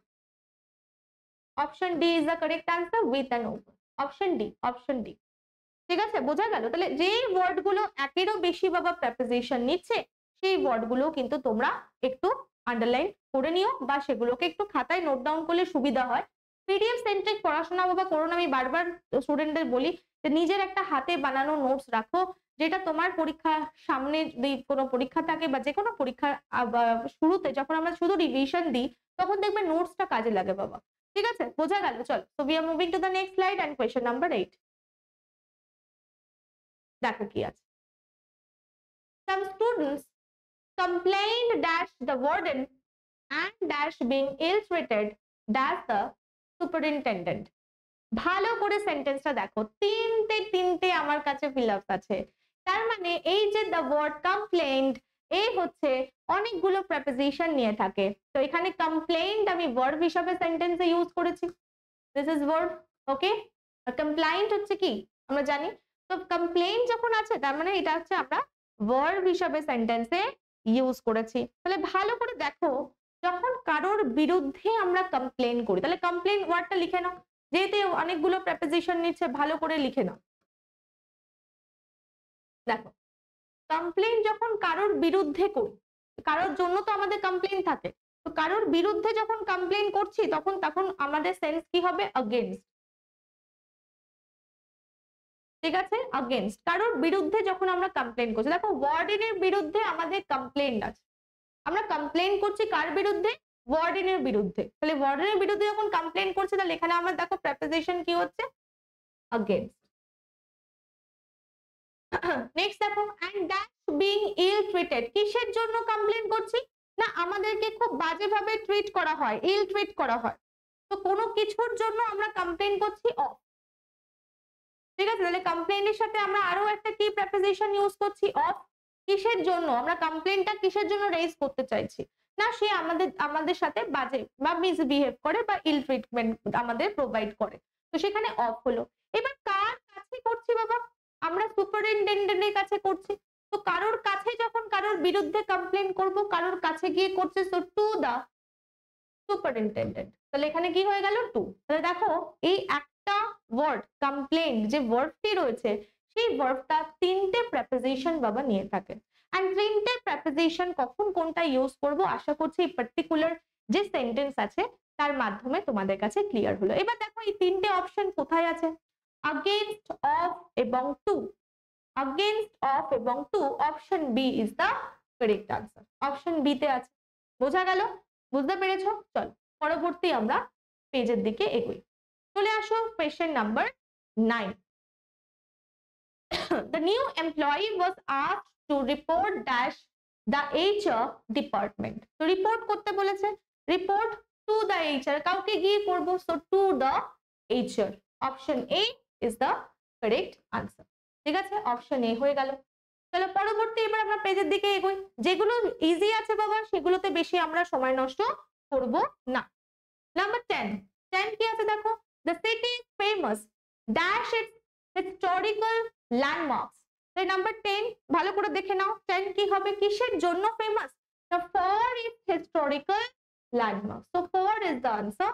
Option D is the correct answer, with and over, option D, option D, ঠিক আছে, বোঝা গেল। তাহলে যেই ওয়ার্ড গুলো একেরও বেশি বাবা প্রেপোজিশন নিচ্ছে সেই ওয়ার্ড গুলো কিন্তু তোমরা একটু আন্ডারলাইন করে নিও বা সেগুলোকে একটু খাতায় নোট ডাউন করলে সুবিধা হয়। পিডিএফ সেন্ট্রিক পড়াশোনা বাবা করো না, আমি বারবার স্টুডেন্টদের বলি যে নিজের একটা হাতে বানানো নোটস রাখো, যেটা তোমার পরীক্ষা সামনে যদি কোনো পরীক্ষা থাকে বা যে কোনো পরীক্ষার শুরুতে যখন আমরা শুধু রিভিশন দিই তখন দেখবে নোটসটা কাজে লাগে বাবা, ঠিক আছে, বোঝা গেল। চলো, so we are moving to the next slide and question number 8। দেখো কি আছে, some students complained dash the warden and dash being ill treated dash the superintendent। ভালো করে সেন্টেন্সটা দেখো, তিনটে আমার কাছে ফিল আপ আছে। তার মানে এই যে দ্য ওয়ার্ড কমপ্লেইন্ড, এই হচ্ছে অনেকগুলো প্রেপোজিশন নিয়ে থাকে। তো এখানে কমপ্লেইন্ড আমি ভার্ব হিসাবে সেন্টেন্সে ইউজ করেছি, দিস ইজ ভার্ব, ওকে। আর কমপ্লেইন্ট হচ্ছে কি আমরা জানি, তো কমপ্লেইন যখন আছে তার মানে এটা হচ্ছে আমরা ভার্ব হিসাবে সেন্টেন্সে ইউজ করেছি। তাহলে ভালো করে দেখো, যখন কারোর বিরুদ্ধে আমরা কমপ্লেইন করি, তাহলে কমপ্লেইন ওয়ার্ডটা লিখে নাও, যেহেতু অনেকগুলো প্রেপোজিশন নিচ্ছে ভালো করে লিখে নাও। দেখো কমপ্লেইন যখন কারোর বিরুদ্ধে করি, কারোর জন্য তো আমাদের কমপ্লেইন থাকে, তো কারোর বিরুদ্ধে যখন কমপ্লেইন করছি তখন আমাদের সেন্স কি হবে, अगेंस्ट, ঠিক আছে, अगेंस्ट, কারোর বিরুদ্ধে যখন আমরা কমপ্লেইন করছি। দেখো ওয়ার্ডেনের বিরুদ্ধে আমাদের কমপ্লেইন আছে, আমরা কমপ্লেইন করছি কার বিরুদ্ধে, ওয়ার্ডেনের বিরুদ্ধে। তাহলে ওয়ার্ডেনের বিরুদ্ধে যখন কমপ্লেইন করছি তাহলে এখানে আমার দেখো প্রেপোজিশন কি হচ্ছে, अगेंस्ट। নেক্সট দেখো and dash being ill treated, কিসের জন্য কমপ্লেইন করছি না, আমাদেরকে খুব বাজেভাবে ট্রিট করা হয়, ইল ট্রিট করা হয়, তো কোনো কিছুর জন্য আমরা কমপ্লেইন করছি অফ, ঠিক আছে। তাহলে কমপ্লেইনের সাথে আমরা আরো একটা কি প্রেপোজিশন ইউজ করছি, অফ। কিসের জন্য আমরা কমপ্লেনটা কিসের জন্য রেজ করতে চাইছি, না সে আমাদের সাথে বাজে বা মিসবিহেভ করে বা ইল ট্রিটমেন্ট আমাদের প্রোভাইড করে, তো সেখানে অফ হলো। এবার কার কাছে করছি বাবা, আমরা সুপারিনটেন্ডেন্টের কাছে করছি, তো কারোর কাছে যখন কারোর বিরুদ্ধে কমপ্লেন করব, কারোর কাছে গিয়ে করছে, সো টু দা সুপারিনটেন্ডেন্ট, তাহলে এখানে কি হয়ে গেল টু। তাহলে দেখো এই একটা ওয়ার্ড কমপ্লেন যে ভার্বটি রয়েছে সেই ভার্বটা তিনটে প্রেপোজিশন বাবা নিয়ে থাকে। এন্ড তিনটে প্রেপোজিশন কখন কোনটা ইউজ করব আশা করছি এই পার্টিকুলার যে সেন্টেন্স আছে তার মাধ্যমে তোমাদের কাছে ক্লিয়ার হলো। এবার দেখো এই তিনটে অপশন কোথায় আছে, against, of এবং to। against, of এবং to, option B is the correct answer, option B তে আছে। বোঝা গেল, বুঝতে পেরেছো? চলো পরবর্তী আমরা পেজের দিকে এগোই। চলে আসো question number 9। The new employee was asked to report dash the HR department। তো রিপোর্ট করতে বলেছে, রিপোর্ট টু the HR, কাউকে গিয়ে করব, so to the HR, option A is the correct answer. ঠিক আছে, অপশন এ হয়ে গেল। চলো পরবর্তী এবার আমরা পেজের দিকে এগোই। যেগুলো ইজি আছে বাবা সেগুলোতে বেশি আমরা সময় নষ্ট করব না। নাম্বার 10 কি আছে দেখো, the city is famous dash its historical landmarks। তো নাম্বার 10 ভালো করে দেখে নাও, 10 কি হবে, কিসের জন্য famous, the for its historical landmarks, so for is the answer,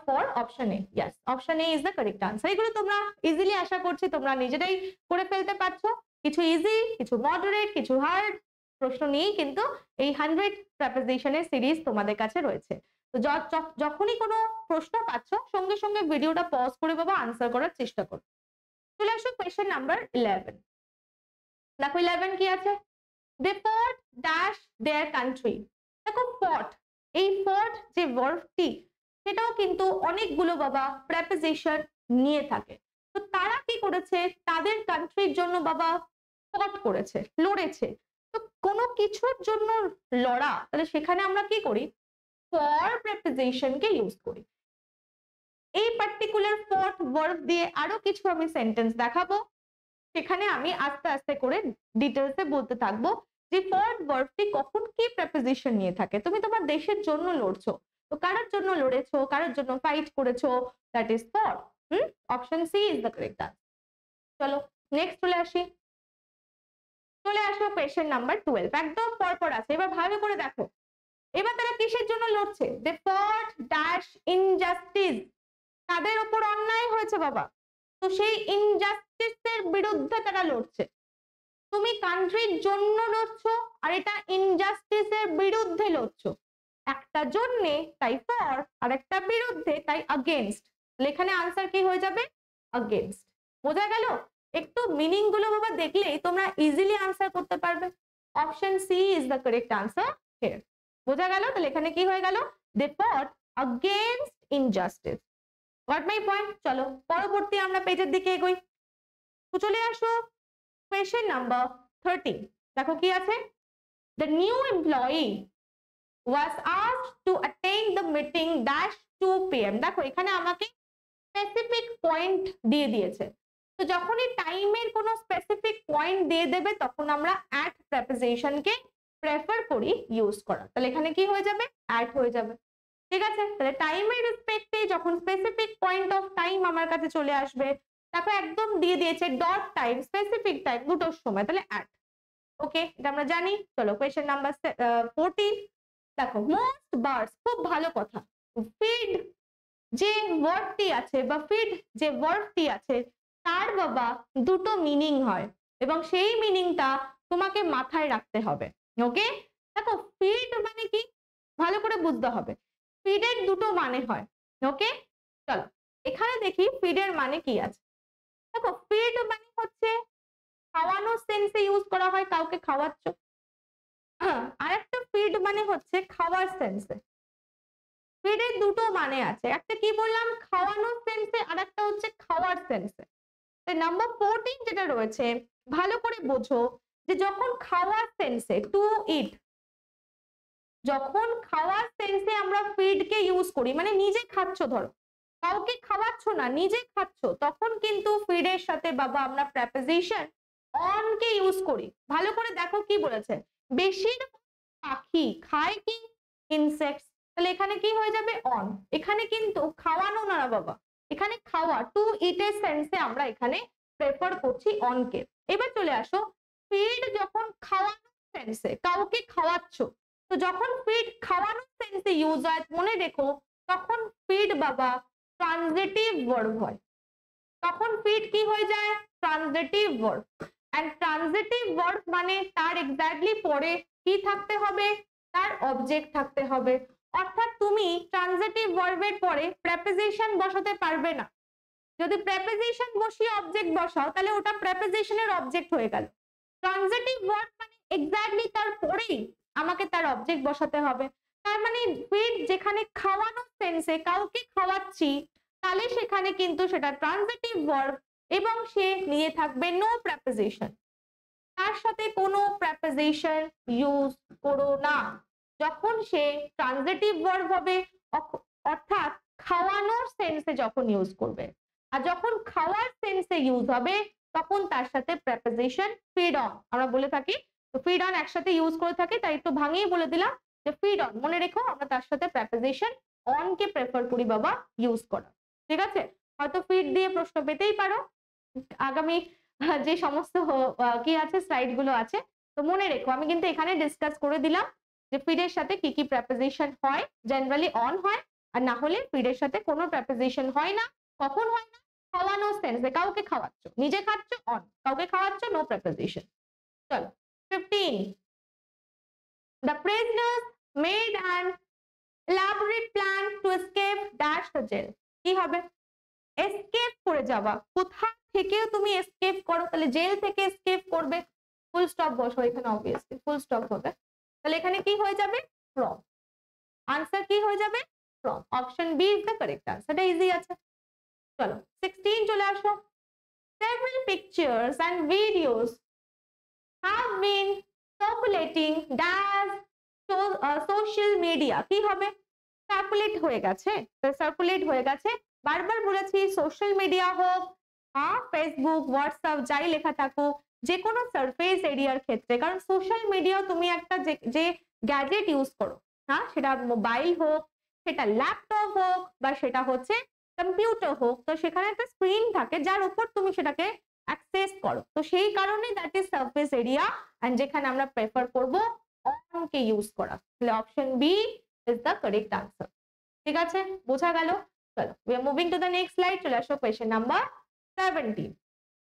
for option A, yes option A is the correct answer। এগুলো তোমরা ইজিলি আশা করছি তোমরা নিজেরাই করে ফেলতে পারছো, কিছু ইজি কিছু মডারেট কিছু হার্ড প্রশ্ন নিয়েই কিন্তু এই 100 প্রেপোজিশনের সিরিজ তোমাদের কাছে রয়েছে। তো যখনই কোনো প্রশ্ন পাচ্ছ সঙ্গে সঙ্গে ভিডিওটা পজ করে বাবা আনসার করার চেষ্টা করো। চলে আসো কোয়েশ্চেন নাম্বার 11। দেখো 11 কি আছে, they fought dash their country। দেখো fought, এই fought যে ভার্বটি সেটাও কিন্তু অনেকগুলো বাবা প্রেপোজিশন নিয়ে থাকে। তো তারা কি করেছে, তাদের কান্ট্রির জন্য বাবা ফট করেছে, লড়েছে। তো কোনো কিছুর জন্য লড়া, তাহলে সেখানে আমরা কি করি, ফর প্রেপোজিশন কে ইউজ করি। এই পার্টিকুলার ফট ভার্ব দিয়ে আরো কিছু আমি সেন্টেন্স দেখাবো, সেখানে আমি আস্তে আস্তে করে ডিটেলসে বলতে থাকবো যে ফট ভার্বটি কখন কি প্রেপোজিশন নিয়ে থাকে। তুমি তোমার দেশের জন্য লড়ছো, তো কারোর জন্য লড়েছো, কারোর জন্য ফাইট করেছো, that is for. Option C is the correct answer. চলো নেক্সট চলে আসি, চলে আসো কোয়েশ্চেন নাম্বার 12। একদম পরপর আছে, এবার ভালো করে দেখো। এবার তারা কিসের জন্য লড়ছে, দে ফট ড্যাশ ইনজাস্টিস, তাদের উপর অন্যায় হয়েছে বাবা, তো সেই ইনজাস্টিসের বিরুদ্ধে তারা লড়ছে। তুমি কান্ট্রির জন্য লড়ছো আর এটা ইনজাস্টিসের বিরুদ্ধে লড়ছো, একটা জন্যে তাই ফর আর একটা বিরুদ্ধে তাই अगेंस्ट, এখানে আনসার কি হয়ে যাবে, अगेंस्ट। বোঝা গেল? একটু মিনিং গুলো বাবা দেখলেই তোমরা ইজিলি আনসার করতে পারবে। Option C is the correct answer here. বোঝা গেল? তাহলে এখানে কি হয়ে গেল, they fought against injustice. Got my point? চলো পরবর্তী আমরা পেজের দিকে এগোই। তো চলে আসো কোয়েশ্চেন নাম্বার 13। দেখো কি আছে, the new employee was asked to attend the meeting dash 2 PM। দেখো এখানে আমাকে স্পেসিফিক পয়েন্ট দিয়ে দিয়েছে, তো যখনই টাইমের কোনো স্পেসিফিক পয়েন্ট দিয়ে দেবে তখন আমরা অ্যাট প্রেপোজিশনকে প্রেফার করি ইউজ করা। তাহলে এখানে কি হয়ে যাবে, অ্যাট হয়ে যাবে। ঠিক আছে, তাহলে টাইমের রেসপেক্টে যখন স্পেসিফিক পয়েন্ট অফ টাইম আমার কাছে চলে আসবে, তারপর একদম দিয়ে দিয়েছে ডট টাইম, স্পেসিফিক টাইম, দুটোর সময়, তাহলে অ্যাট। ওকে, এটা আমরা জানি। চলো কোয়েশ্চেন নাম্বার 14। দেখো মোস্ট বার্ডস, খুব ভালো কথা, ফিড যে ওয়ার্ডটি আছে বা ফিড যে ভার্বটি আছে তার বাবা দুটো মিনিং হয় এবং সেই মিনিংটা তোমাকে মাথায় রাখতে হবে। ওকে, দেখো ফিড মানে কি ভালো করে বুঝতে হবে, ফিডের দুটো মানে হয়। ওকে, চলো এখানে দেখি ফিডের মানে কি আছে। দেখো ফিড মানে হচ্ছে খাওয়ানোর সেন্সে ইউজ করা হয়, কাউকে খাওয়াচ্ছ। আর একটা ফিড মানে হচ্ছে খাওয়ার সেন্সে। ফিডের দুটো মানে আছে, একটা কি বললাম খাওয়ানোর সেন্সে, আর একটা হচ্ছে খাওয়ার সেন্সে। নাম্বার 14 যেটা রয়েছে ভালো করে বোঝো যে যখন খাওয়ার সেন্সে টু ইট, যখন খাওয়ার সেন্সে আমরা ফিড কে ইউজ করি, মানে নিজে খাচ্ছ, ধরো কাউকে খাওয়াচ্ছ না নিজে খাচ্ছ, তখন কিন্তু ফিডের সাথে বাবা আমরা প্রেপোজিশন অন কে ইউজ করি। ভালো করে দেখো কি বলেছে, বেশিরভাগ পাখি খায় কি ইনসেক্টস, তাহলে এখানে কি হয়ে যাবে অন। এখানে কিন্তু খাওয়ানো না বাবা, এখানে খাওয়া টু ইট এর সেন্সে আমরা এখানে প্রেফার করছি অন কে। এবার চলে আসো ফিড যখন খাওয়ানো সেন্সে, কাউকে খাওয়াচ্ছ, তো যখন ফিড খাওয়ানো সেন্সে ইউজ হয় মনে রেখো তখন ফিড বাবা ট্রানজিটিভ ভার্ব হয়। তখন ফিড কি হয়ে যায় transitive verb. And transitive verb মানে তার এক্স্যাক্টলি পরে কি থাকতে হবে, তার অবজেক্ট থাকতে হবে। অর্থাৎ তুমি ট্রানজিটিভ ভার্বের পরে প্রেপোজিশন বসাতে পারবে না। যদি প্রেপোজিশন বসিয়ে অবজেক্ট বসাও তাহলে ওটা প্রেপোজিশনের অবজেক্ট হয়ে গেল। ট্রানজিটিভ ভার্ব মানে এক্স্যাক্টলি তার পরেই আমাকে তার অবজেক্ট বসাতে হবে। তার মানে ফিড যেখানে খাওয়ানো সেন্সে কাউকে খাওয়াচ্ছি তাহলে সেখানে কিন্তু সেটা ট্রানজিটিভ ভার্ব এবং সে নিয়ে থাকবে নো প্রেপোজিশন। তার সাথে কোনো প্রেপোজিশন ইউজ করো না যখন সে ট্রানজিটিভ ভার্ব হবে, অর্থাৎ খাওয়ানোর সেন্সে যখন ইউজ করবে। আর যখন খাওয়ার সেন্সে ইউজ হবে তখন তার সাথে প্রেপোজিশন ফিড অন আমরা বলে থাকি। তো ফিড অন একসাথে ইউজ করে থাকি তাই একটু ভাঙিয়ে বলে দিলাম যে ফিড অন, মনে রেখো আমরা তার সাথে প্রেপোজিশন অন কে প্রেফার করি বাবা ইউজ করা। ঠিক আছে, হয়তো ফিড দিয়ে প্রশ্ন পেতেই পারো আগামী যে সমস্ত কি আছে স্লাইড গুলো আছে। তো মনে রেখো আমি কিন্তু এখানে ডিসকাস করে দিলাম যে ফিডের সাথে কি কি প্রেপোজিশন হয়, জেনারেলি অন হয়, আর না হলে ফিডের সাথে কোনো প্রেপোজিশন হয় না। কখন হয় না, খাওয়ানো সেন্সে, কাউকে খাওয়াচ্ছ, নিজে খাচ্ছ অন, কাউকে খাওয়াচ্ছ নো প্রেপোজিশন। চলো 15, the prisoners made an elaborate plan to escape dash the jail। কি হবে, এসকেপ করে যাওয়া, কোথা থেকে তুমি এসকেপ করো, তাহলে জেল থেকে এসকেপ করবে, ফুল স্টপ বসো এখানে, অবভিয়াসলি ফুল স্টপ হবে, তাহলে এখানে কি হয়ে যাবে ফ্রম। আনসার কি হয়ে যাবে from. Option B is the correct answer, এটা ইজি আছে। চলো 16 চলে আসো। several pictures and videos have been circulating dash social media। কি হবে, সার্কুলেট হয়ে গেছে, সার্কুলেট হয়ে গেছে, বারবার বলেছি সোশ্যাল মিডিয়া হোক, হ্যাঁ ফেসবুক হোয়াটসঅ্যাপ যাই লেখা থাকুক, যে কোনো সারফেস এরিয়ার ক্ষেত্রে, কারণ সোশ্যাল মিডিয়া তুমি একটা যে গ্যাজেট ইউজ করো, হ্যাঁ সেটা মোবাইল হোক, সেটা ল্যাপটপ হোক, বা সেটা হচ্ছে কম্পিউটার হোক, তো সেখানে একটা স্ক্রিন থাকে যার উপর তুমি সেটাকে অ্যাক্সেস করো, তো সেই কারণে that is surface area. And যেখানে আমরা প্রেফার করব অন কে ইউজ করা, তাহলে option B is the correct answer. ঠিক আছে, বোঝা গেল। চলো we are moving to the next slide, চলে আসো question number 17,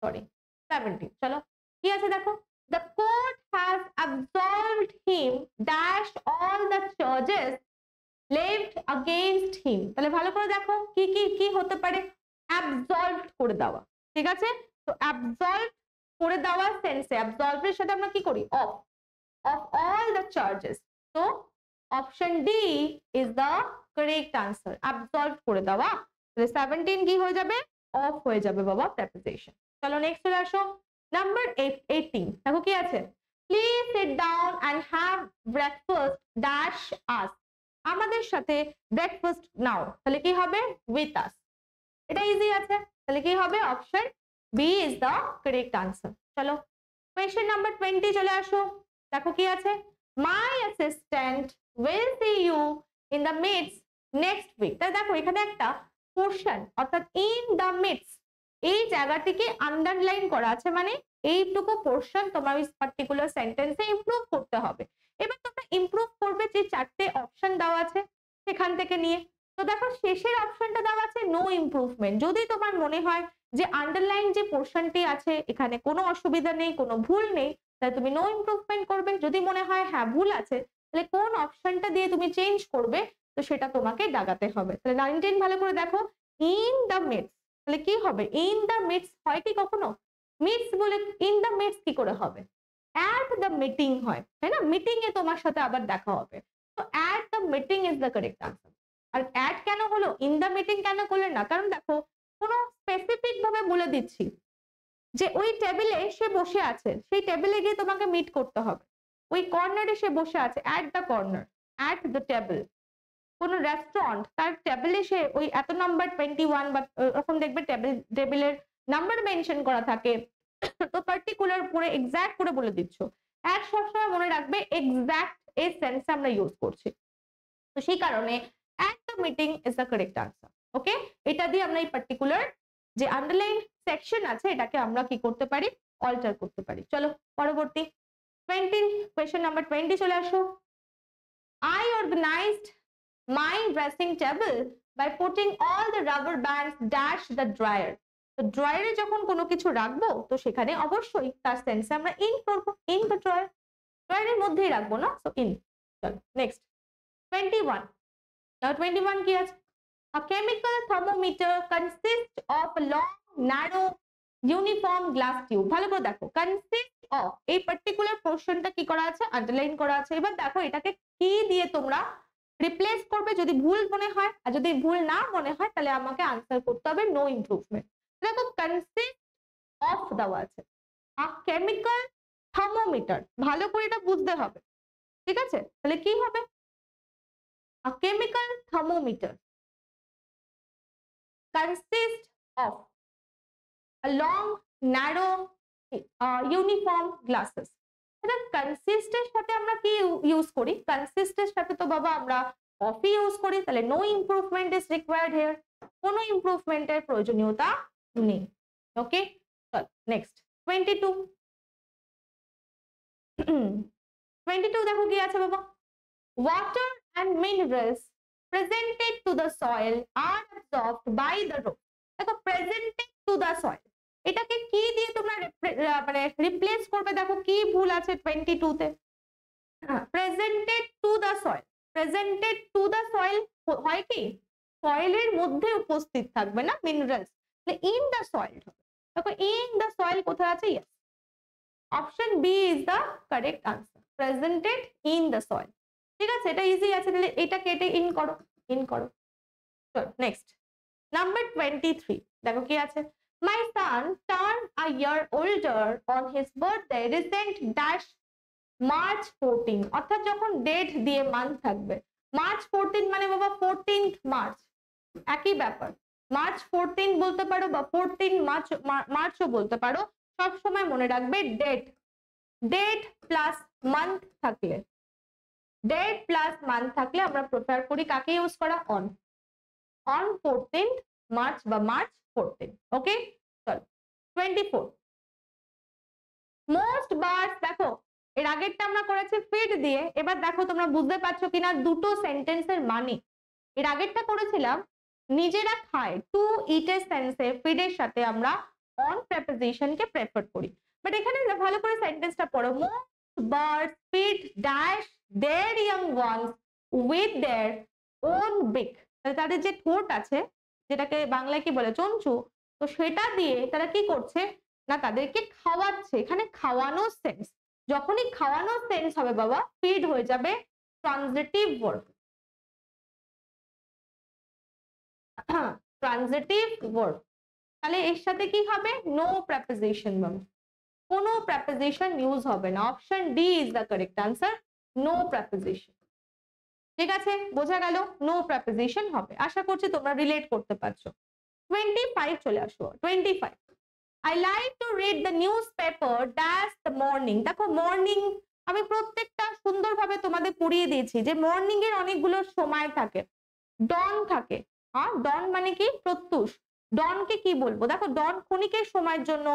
সরি 17। চলো কি আছে দেখো, the court has absolved him dash all the charges laid against him। তাহলে ভালো করে দেখো কি কি কি হতে পারে, absolved করে দেওয়া। ঠিক আছে, তো absolved করে দেওয়া সেন্সে absolved এর সাথে আমরা কি করি of all the charges, তো option D is the correct answer, absolve করে দেওয়া। তাহলে 17 কি হয়ে যাবে অফ হয়ে যাবে বাবা প্রেপোজিশন। চলো নেক্সট চলে আসো নাম্বার 18। দেখো কি আছে, please sit down and have breakfast dash us. আমাদের সাথে ব্রেকফাস্ট নাও, তাহলে কি হবে উইথ আস, এটা ইজি আছে, তাহলে কি হবে option B is the correct answer. চলো কোয়েশ্চেন নাম্বার 20 চলে আসো। দেখো কি আছে, my assistant will see you in the midst next week। তাই দেখো এখানে একটা পোরশন অর্থাৎ in the midst এই জায়গাটিকে আন্ডারলাইন করা আছে, মানে এইটুকু পোরশন তোমার ওই পার্টিকুলার সেন্টেন্সে ইমপ্রুভ করতে হবে। এবার তোমরা ইমপ্রুভ করবে যে চারটে অপশন দেওয়া আছে সেখান থেকে নিয়ে। তো দেখো শেষের অপশনটা দেওয়া আছে নো ইমপ্রুভমেন্ট। যদি তোমার মনে হয় যে আন্ডারলাইন যে পোরশনটি আছে এখানে কোনো অসুবিধা নেই, কোনো ভুল নেই, তাহলে তুমি নো ইমপ্রুভমেন্ট করবে। যদি মনে হয় হ্যাঁ ভুল আছে, তাহলে কোন অপশনটা দিয়ে তুমি চেঞ্জ করবে তো সেটা তোমাকে দাগাতে হবে। তাহলে 19 ভালো করে দেখো, ইন দ্য মিডস, তাহলে কি হবে ইন দ্য মিডস হয় কি কখনো, মিডস বলে ইন দ্য মিডস কি করে হবে, অ্যাট দ্য মিটিং হয়, তাই না, মিটিং এ তোমার সাথে আবার দেখা হবে, তো at the meeting is the correct answer. আর অ্যাট কেন হলো, ইন দ্য মিটিং কেন করলেন না, কারণ দেখো কোনো স্পেসিফিক ভাবে বলে দিচ্ছি যে ওই টেবিলে সে বসে আছে, সেই টেবিলে গিয়ে তোমাকে মিট করতে হবে, ওই কর্নারে সে বসে আছে, at the corner, at the table. কোন রেস্টুরেন্ট তার টেবিলে সে ওই এত নাম্বার 21 বা ওরকম দেখবে টেবিলের নাম্বার মেনশন করা থাকে, তো পার্টিকুলার পুরো এক্সাক্ট করে বলে দিচ্ছ, এক সবসময় মনে রাখবে এক্সাক্ট এই সেন্স আমরা ইউজ করছি, তো সেই কারণে at the meeting is the correct answer. ওকে, এটা দিয়ে আমরা এই পার্টিকুলার যে আন্ডারলাইন সেকশন আছে এটাকে আমরা কি করতে পারি, অল্টার করতে পারি। চলো পরবর্তী 20 কোয়েশ্চেন নাম্বার 20 চলে আসো। I organized my dressing table by putting all the rubber bands dash the dryer. তো ড্রয়ারে যখন কোনো কিছু রাখবো তো সেখানে অবশ্যই তার সেন্সে আমরা ইন করব, ইন দ্য ড্রয়ার, ড্রয়ারের মধ্যেই রাখবো না, সো ইন। চলো নেক্সট 21। Now 21 কি আছে? A chemical thermometer consists of a long, narrow, uniform glass tube. ভালো করে দেখো, consists of এই পার্টিকুলার পোরশনটা কি করা আছে, আন্ডারলাইন করা আছে। এবার দেখো এটাকে কি দিয়ে তোমরা রিপ্লেস করবে যদি ভুল মনে হয়, আর যদি ভুল না মনে হয় তাহলে আমাকে আনসার করতে হবে নো ইমপ্রুভমেন্ট। দেখো কনসিস্ট অফ দেওয়া আছে, আ কেমিক্যাল থার্মোমিটার, ভালো করে এটা বুঝতে হবে, ঠিক আছে? তাহলে কি হবে? A chemical thermometer consists of a long, narrow, uniform glasses. এটা consist এর সাথে আমরা কি ইউজ করি? consist এর সাথে তো বাবা আমরা of ইউজ করি, তাহলে no improvement is required here, কোনো ইমপ্রুভমেন্টের প্রয়োজনীয়তা নেই। ওকে, চল নেক্সট 22। 22 দেখো কি আছে বাবা, water and minerals presented to the soil are absorbed by the root. দেখো presented to the soil, এটাকে কি দিয়ে তোমরা মানে রিপ্লেস করবে? দেখো কি ভুল আছে 22 তে, presented to the soil, presented to the soil হয় কি সয়েলের মধ্যে উপস্থিত থাকবে না মিনারেলস, তাহলে in the soil হবে। দেখো in the soil কোথায় আছে? yes, option B is the correct answer, presented in the soil। ঠিক আছে, এটা ইজি আছে, তাহলে এটা কেটে ইন করো, ইন করো। চলো নেক্সট নাম্বার 23 দেখো কি আছে, my son turned a year older on his birthday recent dash March 14। অর্থাৎ যখন ডেট দিয়ে মান্থ থাকবে, মার্চ 14 মানে বাবা 14th মার্চ, একই ব্যাপার, মার্চ 14 বলতে পারো বা 14 মার্চও বলতে পারো, সব সময় মনে রাখবে ডেট, ডেট প্লাস মান্থ থাকলে, ডেট প্লাস মান্থ থাকলে আমরা প্রেফার করি কাকে ইউজ করা, অন, অন 14th মার্চ বা মার্চ 14। ওকে চলো 24। মোস্ট বার্ডস, দেখো এর আগেরটা আমরা করেছি ফিড দিয়ে, এবার দেখো তোমরা বুঝতে পারছো কিনা দুটো সেন্টেন্সের মানে। এর আগেরটা করেছিলাম নিজেরা খায়, টু ইটের সেন্সে ফিডের সাথে আমরা অন প্রেপোজিশনকে প্রেফার করি, বাট এখানে ভালো করে সেন্টেন্সটা পড়ো, most birds feed dash their young ones with their own beak. তাদের যে ঠোঁট আছে, যেটাকে বাংলায় কি বলে চঞ্চু, তো সেটা দিয়ে তারা কি করছে না তাদেরকে খাওয়াচ্ছে, এখানে খাওয়ানো সেন্স, যখনই খাওয়ানো সেন্স হবে বাবা ফিড হয়ে যাবে ট্রানজিটিভ ভার্ব, ট্রানজিটিভ ভার্ব, তাহলে এর সাথে কি হবে নো প্রেপোজিশন বাবা, কোনো প্রেপোজিশন ইউজ হবে না, option D is the correct answer, no preposition. ঠিক আছে, বোঝা গেল, নো প্রেপোজিশন হবে। আশা করছি তোমরা রিলেট করতে পারছো। 25 চলে আসো, 25। I like to read the newspaper dash the morning। দেখো মর্নিং আমি প্রত্যেকটা সুন্দরভাবে তোমাদের পড়িয়ে দিয়েছি যে মর্নিং এর অনেকগুলো সময় থাকে, ডন থাকে, হ্যাঁ ডন মানে কি প্রত্যুষ, ডনকে কি বলবো, দেখো ডন ক্ষণিকের সময়ের জন্য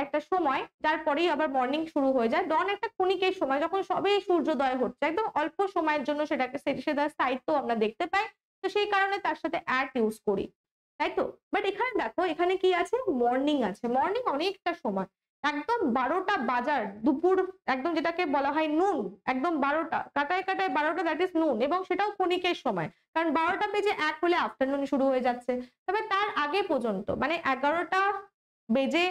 একটা সময়, তারপরেই আবার মর্নিং শুরু হয়ে যায়, ডন একটা ক্ষণিকের সময় যখন সবে সূর্যোদয় হচ্ছে, একদম অল্প সময়ের জন্য সেটাকে সেটার স্থায়িত্ব আমরা দেখতে পাই, তো সেই কারণে তার সাথে অ্যাট ইউজ করি, তাই তো। বাট এখানে দেখো এখানে কি আছে, মর্নিং আছে, মর্নিং অনেকটা সময়, একদম 12টা বাজার, দুপুর একদম যেটাকে বলা হয় নুন, একদম 12টা কাটায় কাটায় 12টা, দ্যাট ইজ নুন, এবং সেটাও ক্ষণিকের সময়, কারণ 12টা বেজে 1 হলে আফটারনুন শুরু হয়ে যাচ্ছে। তবে তার আগে পর্যন্ত মানে 11টা বেজে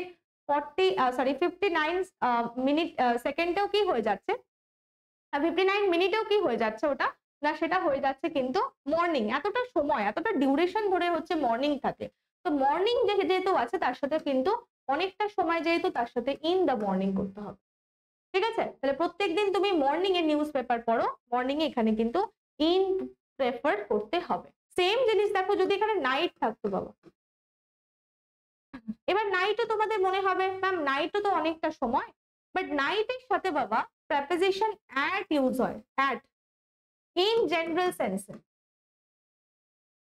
59 মিনিট সেকেন্ডেও কি হয়ে যাচ্ছে, 59 মিনিটেও কি হয়ে যাচ্ছে ওটা না, সেটা হয়ে যাচ্ছে কিন্তু মর্নিং, এতটা সময় এতটা ডিউরেশন ধরে হচ্ছে মর্নিং থাকে। তো মর্নিং যেহেতু আছে তার সাথে কিন্তু অনেকটা সময় যেহেতু তার সাথে ইন দ্য মর্নিং করতে হবে, ঠিক আছে। তাহলে প্রত্যেকদিন তুমি মর্নিং এর নিউজ পেপার পড়ো, মর্নিং এ এখানে কিন্তু ইন প্রেফার করতে হবে। সেম জিনিস দেখো যদি এখানে নাইট থাকতো বাবা, এবার নাইটও তোমাদের মনে হবে ম্যাম নাইটও তো অনেকটা সময়, বাট নাইটের সাথে বাবা প্রেপোজিশন অ্যাট ইউজ হয়, অ্যাট, ইন জেনারেল সেন্সে,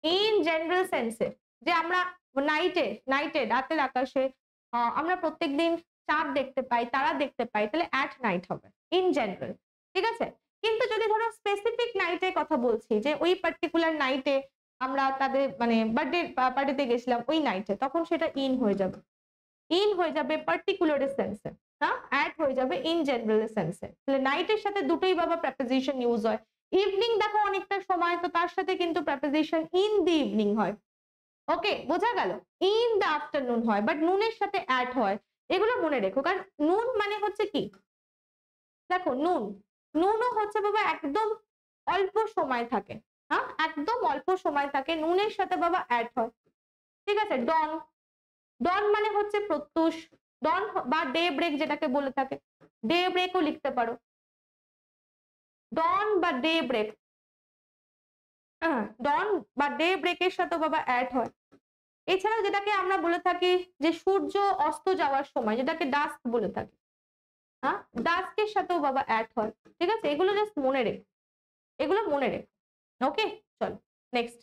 ইন জেনারেল সেন্সে, যে আমরা নাইটে নাইটে রাতের আকাশে আমরা প্রত্যেকদিন চাঁদ দেখতে পাই, তারা দেখতে পাই, তাহলে অ্যাট নাইট হবে ইন জেনারেল, ঠিক আছে। কিন্তু যদি ধরো স্পেসিফিক নাইটের কথা বলছি, যে ওই পার্টিকুলার নাইটে আমরা তাদের মানে বার্থডে পার্টিতে গেছিলাম ওই নাইটে, তখন সেটা ইন হয়ে যাবে, ইন হয়ে যাবে পার্টিকুলার সেন্সে, হ্যাঁ, অ্যাট হয়ে যাবে ইন জেনারেল সেন্সে। তাহলে নাইটের সাথে দুটোই বাবা প্রেপোজিশন ইউজ হয়। ইভিনিং দেখো অনেকটা সময়, তো তার সাথে কিন্তু প্রেপোজিশন ইন দি ইভিনিং হয়, ওকে, বোঝা গেল। ইন দ্য আফটারনুন হয়, বাট নুনের সাথে অ্যাট হয়, এগুলো মনে রেখো। কারণ নুন মানে হচ্ছে কি, দেখো নুন, নুনও হচ্ছে বাবা একদম অল্প সময় থাকে, হ্যাঁ একদম অল্প সময় থাকে, নুনের সাথে বাবা অ্যাট হয়, ঠিক আছে। ডন, ডন মানে হচ্ছে প্রত্যুষ, ডন বা ডে ব্রেক যেটাকে বলে থাকে, ডে ব্রেকও লিখতে পারো, ডন বা ডে ব্রেক, ডন বা ডে ব্রেকের সাথে বাবা অ্যাড হয়। এছাড়াও যেটাকে আমরা বলে থাকি যে সূর্য অস্ত যাওয়ার সময়, যেটাকে ডাস্ক বলে থাকি, হ্যাঁ ডাস্কের সাথেও বাবা অ্যাড হয়, ঠিক আছে। এগুলো জাস্ট মনে রেখো, এগুলো মনে রেখো, ওকে। চলো নেক্সট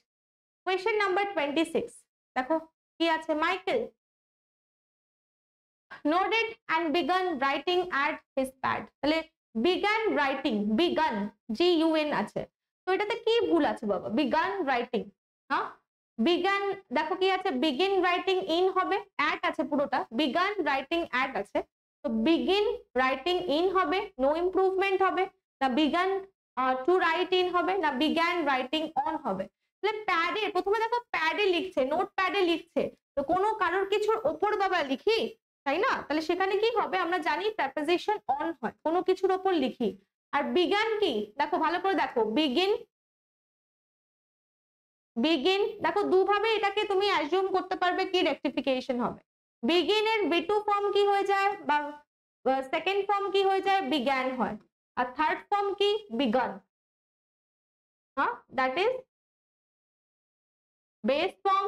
কোয়েশ্চেন নাম্বার 26, দেখো কি আছে। Michael nodded and began writing at his pad, তাহলে began writing, begun GUN আছে, তো এটাতে কি ভুল আছে বাবা, began writing, হ্যাঁ began, দেখো কি আছে, begin writing in হবে, at আছে পুরোটা, began writing at আছে, তো begin writing in হবে, no improvement হবে না, began to write in হবে না, began writing on হবে। তাহলে প্যাডে, প্রথমে দেখো প্যাডে লিখছে, নোট প্যাডে লিখছে, তো কোনো কারোর কিছুর ওপর বাবা লিখি, তাই না, তাহলে সেখানে কি হবে, আমরা জানি প্রেপোজিশন অন হয়, কোনো কিছুর ওপর লিখি। আর বিগান কি, দেখো ভালো করে দেখো, বিগিন, বিগিন দেখো দুভাবে এটাকে তুমি অ্যাজিউম করতে পারবে কি রেকটিফিকেশন হবে। বিগিন এর B2 ফর্ম কি হয়ে যায়, বা সেকেন্ড ফর্ম কি হয়ে যায়, বিজ্ঞান হয়, আর থার্ড ফর্ম কি, বিগান, হ্যাঁ that is base form,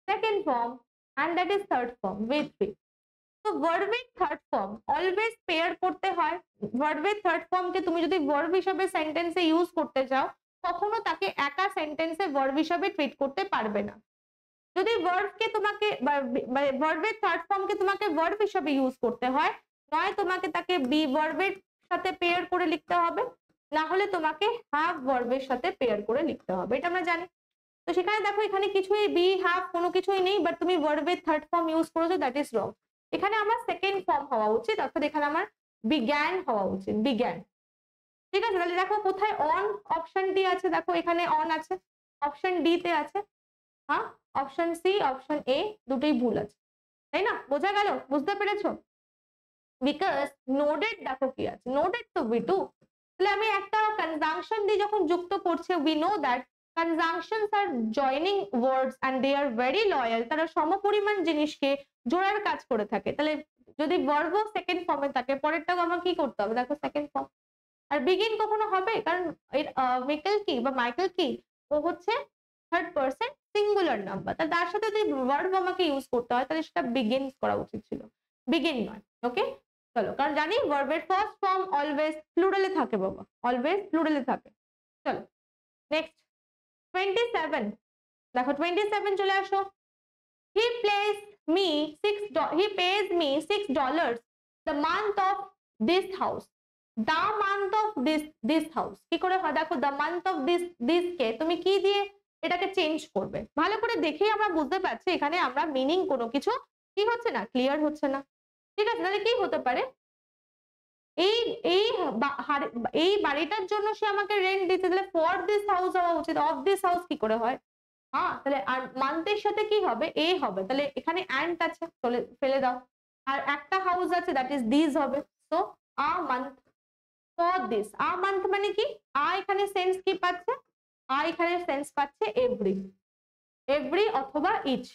second form, and that is third form V3। তো ভার্বের থার্ড ফর্ম অলওয়েজ পেয়ার করতে হয়, ভার্বের থার্ড ফর্মকে তুমি যদি ভার্ব হিসেবে সেন্টেন্সে ইউজ করতে চাও, কখনো তাকে একা সেন্টেন্সে ভার্ব হিসেবে ট্রিট করতে পারবে না। যদি ভার্বকে তোমাকে ভার্বের থার্ড ফর্মকে তোমাকে ভার্ব হিসেবে ইউজ করতে হয়, নয় তোমাকে তাকে বি ভার্বের সাথে পেয়ার করে লিখতে হবে, না হলে তোমাকে হ্যাভ ভার্বের সাথে পেয়ার করে লিখতে হবে, এটা আমরা জানি। তো সেখানে দেখো এখানে কিছুই বি হ্যাভ কোনো কিছুই নেই, বাট তুমি ভার্বের থার্ড ফর্ম ইউজ করেছো, দ্যাট ইজ রং। এখানে আমার সেকেন্ড ফর্ম হওয়া উচিত, অর্থাৎ এখানে আমার বিজ্ঞান হওয়া উচিত, বিজ্ঞান, ঠিক আছে। তাহলে দেখো কোথায় অন অপশন ডি আছে, দেখো এখানে অন আছে, অপশন ডি তে আছে, হ্যাঁ অপশন সি অপশন এ দুটোই ভুল আছে, তাই না, বোঝা গেল, বুঝতে পেরেছো। বিকজ নোডেড দেখো কি আছে, নোডেড তো V2, তাহলে আমি একটা কনজাংশন দিয়ে যখন যুক্ত করছে, we know that conjunctions are joining words and they are very loyal, তারা সমপরিমাণ জিনিসকে জোড়ার কাজ করে থাকে। তাহলে যদি ভার্ব সেকেন্ড ফর্মে থাকে, পরেরটাও আমার কি করতে হবে, দেখো সেকেন্ড ফর্ম। আর বিগিন কখনো হবে, কারণ মিকেল কি বা মাইকেল কি, ও হচ্ছে থার্ড পারসন সিঙ্গুলার নাম্বার, তার সাথে যদি ভার্ব আমাকে ইউজ করতে হয়, তাহলে সেটা বিগিন করা উচিত ছিল, বিগিন নয়, ওকে। চলো, কারণ জানি ভার্বের ফার্স্ট ফর্ম অলওয়েজ প্লুরালে থাকে বাবা, অলওয়েজ প্লুরালে থাকে। চলো নেক্সট 27, দেখো 27 চলে আসো। he pays me $6 the month of this house, the month of this house কি করে হয়, দেখো the month of this কে তুমি কি দিয়ে এটাকে চেঞ্জ করবে, ভালো করে দেখেই আমরা বুঝতে পারছি এখানে আমরা মিনিং কোনো কিছু কি হচ্ছে না, ক্লিয়ার হচ্ছে না, ঠিক আছে। তাহলে কি হতে পারে, এই এই এই বাড়িটার জন্য সে আমাকে রেন্ট দিতে, তাহলে ফর দিস হাউস হওয়া উচিত, অফ দিস হাউস কি করে হয়, হ্যাঁ তাহলে আর মান্থের সাথে কি হবে, এ হবে, তাহলে এখানে অ্যান্ড আছে, চলে ফেলে দাও, আর একটা হাউস আছে দ্যাট ইজ দিস হবে, so a month for this, a month মানে কি, আ এখানে সেন্স কি পাচ্ছে, আ এখানে সেন্স পাচ্ছে এভরি, এভরি অথবা ইচ,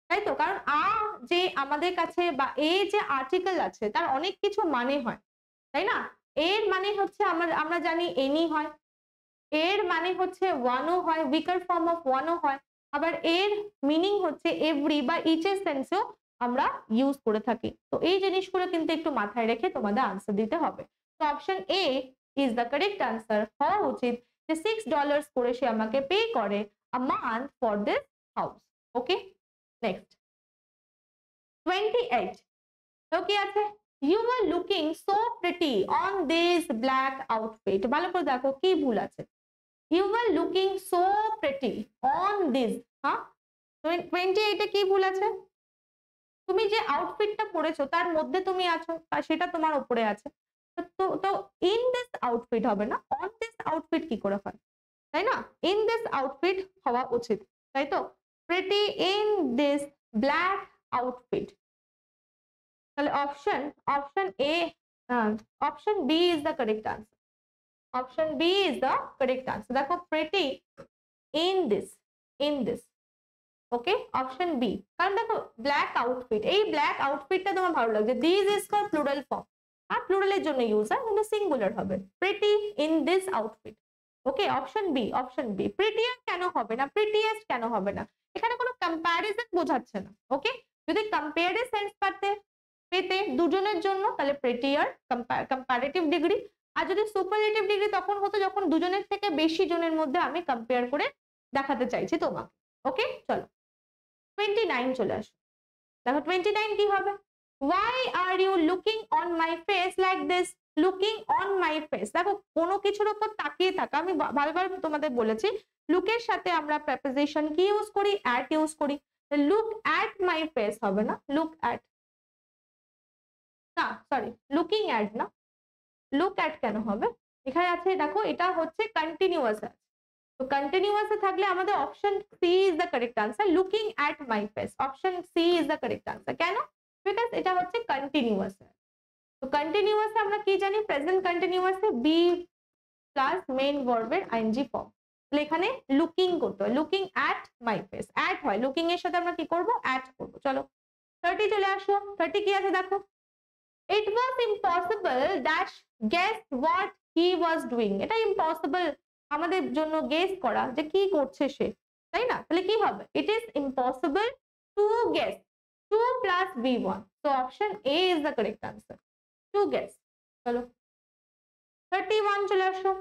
তাই তো। কারণ আ যে আমাদের কাছে বা এ যে আর্টিকেল আছে তার অনেক কিছু মানে হয়, তাই না। এর মানে হচ্ছে আমরা জানি এনি হয়, এর মানে হচ্ছে ওয়ানও হয়, উইকার ফর্ম অফ ওয়ানও হয়, আবার এর মিনিং হচ্ছে এভরি বা ইচ এর সেন্সেও আমরা ইউজ করে থাকি। তো এই জিনিসগুলো কিন্তু একটু মাথায় রেখে তোমাদের আনসার দিতে হবে। তো option A is the correct answer হওয়া উচিত যে $6 করে সে আমাকে পে করে a month for this house. Okay, next 28 তো কি আছে, you are looking so pretty on this black outfit. ভালো করে দেখো কি ভুল আছে। You are looking so pretty on this, হ্যাঁ 28 এ কি ভুল আছে? তুমি যে আউটফিটটা পরেছো তার মধ্যে তুমি আছো, সেটা তোমার উপরে আছে। তো ইন দিস আউটফিট হবে না, অন দিস আউটফিট কি করে হয়, তাই না? ইন দিস আউটফিট হওয়া উচিত, তাই তো? Pretty in this black outfit. তাহলে option A, option B is the correct answer. Option B is the correct answer. দেখো pretty in this okay, option B. কারণ দেখো ব্ল্যাক আউটফিট, এই ব্ল্যাক আউটফিটটা তোমার ভালো লাগছে, this is for plural form, আর প্লুরালের জন্য ইউজ হয়, কিন্তু সিঙ্গুলার হবে pretty in this outfit. Okay, option B, option B. Prettier কেন হবে না, প্রিটিয়েস্ট কেন হবে না? এখানে কোনো কম্প্যারিজন বোঝাচ্ছে না। ওকে, যদি কম্পেয়ারের সেন্স পেতে দুজনের জন্য তাহলে প্রিটিয়ার কম্পারেটিভ ডিগ্রি, আর যদি সুপারলেটিভ ডিগ্রি তখন হতো যখন দুজনের থেকে বেশি জনের মধ্যে আমি কম্পেয়ার করে দেখাতে চাইছি তোমাকে। ওকে, চলো 29 চলে আসো। দেখো 29 কি হবে, why are you looking on my face like this? looking on my face, দেখো কোনো কিছুর উপর তাকিয়ে থাকা। আমি বারবার তোমাদের বলেছি লুকের সাথে আমরা প্রেপোজিশন কি ইউজ করি, at ইউজ করি। লুক at my face হবে না, লুক at, না সরি লুকিং অ্যাট না, লুক অ্যাট কেন হবে? এখানে আছে দেখো এটা হচ্ছে কন্টিনিউয়াস আছে, তো কন্টিনিউয়াস থাকলে আমাদের option C is the correct answer, looking at my face. Option C is the correct answer. কেন? বিকজ এটা হচ্ছে কন্টিনিউয়াস। তো কন্টিনিউয়াস আমরা কি জানি, present continuous A B plus main ভার্বের আইএনজি ফর্ম। তাহলে এখানে লুকিং করতে হয়, looking at my face, at হয়, লুকিং এর সাথে আমরা কি করব, অ্যাট করব। চলো 30 চলে আসো। 30 কি আছে দেখো, it was impossible dash guess what he was doing। এটা ইম্পসিবল আমাদের জন্য গেস করা যে কি করছে সে, তাই না? তাহলে কি হবে, it is impossible to guess 2 plus b1, so option a is the correct answer, to guess। চলো 31 চলে আসো।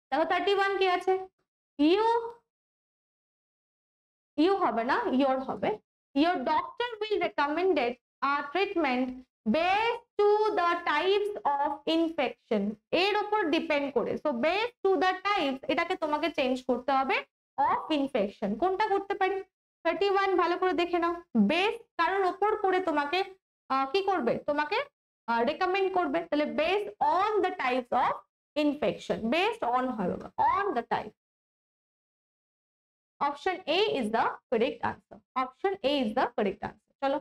দেখো 31 কি আছে, you হবে না, your হবে, your doctor will recommended a treatment based to the types of infection, এর উপর ডিপেন্ড করে। So based to the types এটাকে তোমাকে চেঞ্জ করতে হবে of infection। কোনটা করতে পারি, 31 ভালো করে দেখে নাও, বেস্ট কারোর উপর করে তোমাকে কি করবে, তোমাকে রেকমেন্ড করবে, তাহলে based on the types of infection, based on হবে on the type। Option A is the correct answer. Option A is the correct answer. চলো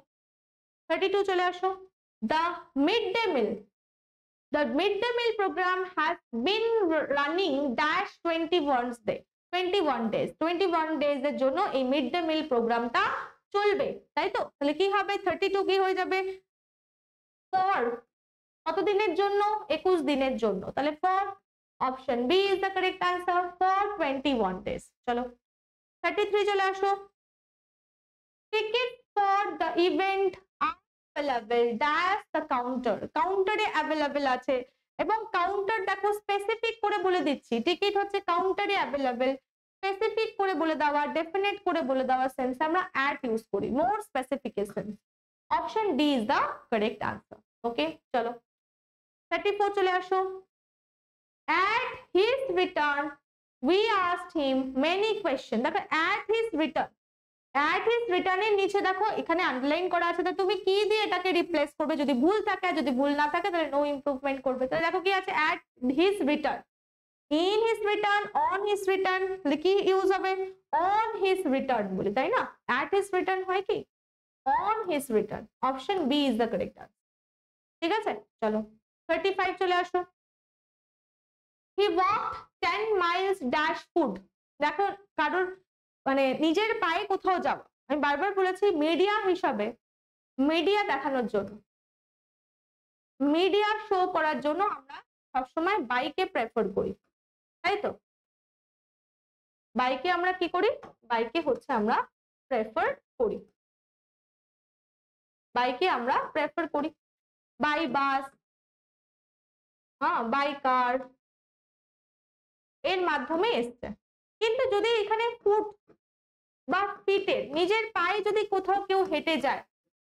32 চলে আসো। The midday meal program has been running dash 21 days 21 days এর জন্য এই mid day meal প্রোগ্রামটা চলবে, তাই তো? তাহলে কি হবে, 32 কি হয়ে যাবে, ফর কতদিনের জন্য, 21 দিনের জন্য, তাহলে for option B is the correct answer, for 21 days। চলো 33 চলে আসো। Ticket for the event available dash the counter, কাউন্টারে অ্যাভেলেবল আছে, এবং কাউন্টার দেখো স্পেসিফিক করে বলে দিচ্ছি, টিকিট হচ্ছে কাউন্টারে অ্যাভেলেবল, স্পেসিফিক করে বলে দেওয়া, ডেফিনেট করে বলে দেওয়া সেন্স আমরা অ্যাট ইউজ করি, more specification. Option D is the correct answer. Okay, চলো 34 চলে আসো। At his return we asked him many questions, দেখো at his return, at his return এর নিচে দেখো এখানে আন্ডারলাইন করা আছে, তো তুমি কি দিয়ে এটাকে রিপ্লেস করবে, যদি ভুল থাকে, যদি ভুল না থাকে তাহলে নো ইমপ্রুভমেন্ট করবে। তাহলে দেখো কি আছে, at his return, in his return, on his return, তাহলে কি ইউজ হবে, on his return বলি, তাই না? at his return হয় কি, on his return। Option B is the correct answer. ঠিক আছে, চলো 35 চলে আসো। He walked 10 miles dash foot, দেখো কারোর মানে নিজের পায়ে কোথাও যাওয়া, আমি বারবার বলেছি মিডিয়া হিসাবে, মিডিয়া দেখানোর জন্য, মিডিয়া শো করার জন্য আমরা সবসময় বাইকে প্রেফার করি, তাই তো? বাইকে আমরা কি করি, বাইকে হচ্ছে আমরা প্রেফার করি, বাইকে আমরা প্রেফার করি, বাই বাস, হ্যাঁ বাই কার, এর মাধ্যমে এসছে। কিন্তু যদি এখানে ফুট বা ফিটের, নিজের পায়ে যদি কোথাও কেউ হেঁটে যায়,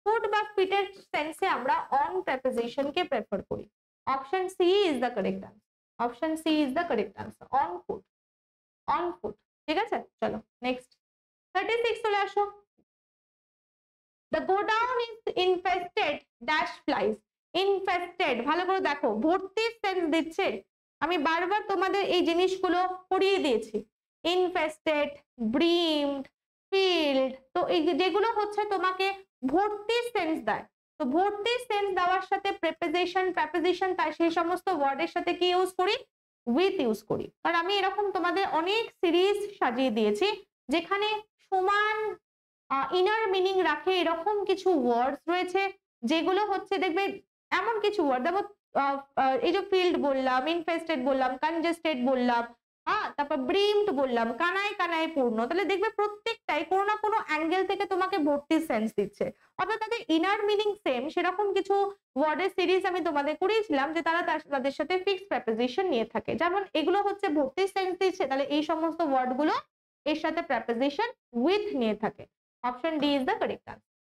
ফুট বা ফিটের সেন্সে আমরা অন প্রেপোজিশন কে প্রেফার করি। Option C is the correct answer, option C is the correct answer, on foot, on foot. ঠিক আছে, চলো নেক্সট 36 চলে আসো। The godown is infested dash flies. Infested ভালো করে দেখো, ভর্তির সেন্স দিচ্ছে। আমি বারবার তোমাদের এই জিনিসগুলো পড়িয়ে দিয়েছি। Infested, breamed, filled, তো এই যেগুলো হচ্ছে তোমাকে ভর্তির সেন্স দেয়। তো ভর্তির সেন্স দেওয়ার সাথে প্রেপোজিশন তাই সেই সমস্ত ওয়ার্ডের সাথে কি ইউজ করি, উইথ ইউজ করি। কারণ আমি এরকম তোমাদের অনেক সিরিজ সাজিয়ে দিয়েছি যেখানে সমান ইনার মিনিং রাখে এরকম কিছু ওয়ার্ডস রয়েছে, যেগুলো হচ্ছে দেখবে এমন কিছু ওয়ার্ড, দেখো এই যে ফিল্ড বললাম, ইনফেস্টেড বললাম, কনজেস্টেড বললাম, হ্যাঁ তারপর ব্রিমড বললাম, কানায় কানায় পূর্ণ, তাহলে দেখবে প্রত্যেকটাই কোনো না কোনো অ্যাঙ্গেল থেকে তোমাকে ভর্তির সেন্স দিচ্ছে। অর্থাৎ তাদের ইনার মিনিং সেম, সেরকম কিছু ওয়ার্ডের সিরিজ আমি তোমাদের করিয়েছিলাম যে তারা তাদের সাথে ফিক্সড প্রেপোজিশন নিয়ে থাকে। যেমন এগুলো হচ্ছে ভর্তির সেন্স দিচ্ছে, তাহলে এই সমস্ত ওয়ার্ড গুলো এর সাথে প্রেপোজিশন উইথ নিয়ে থাকে। Option D is the correct answer.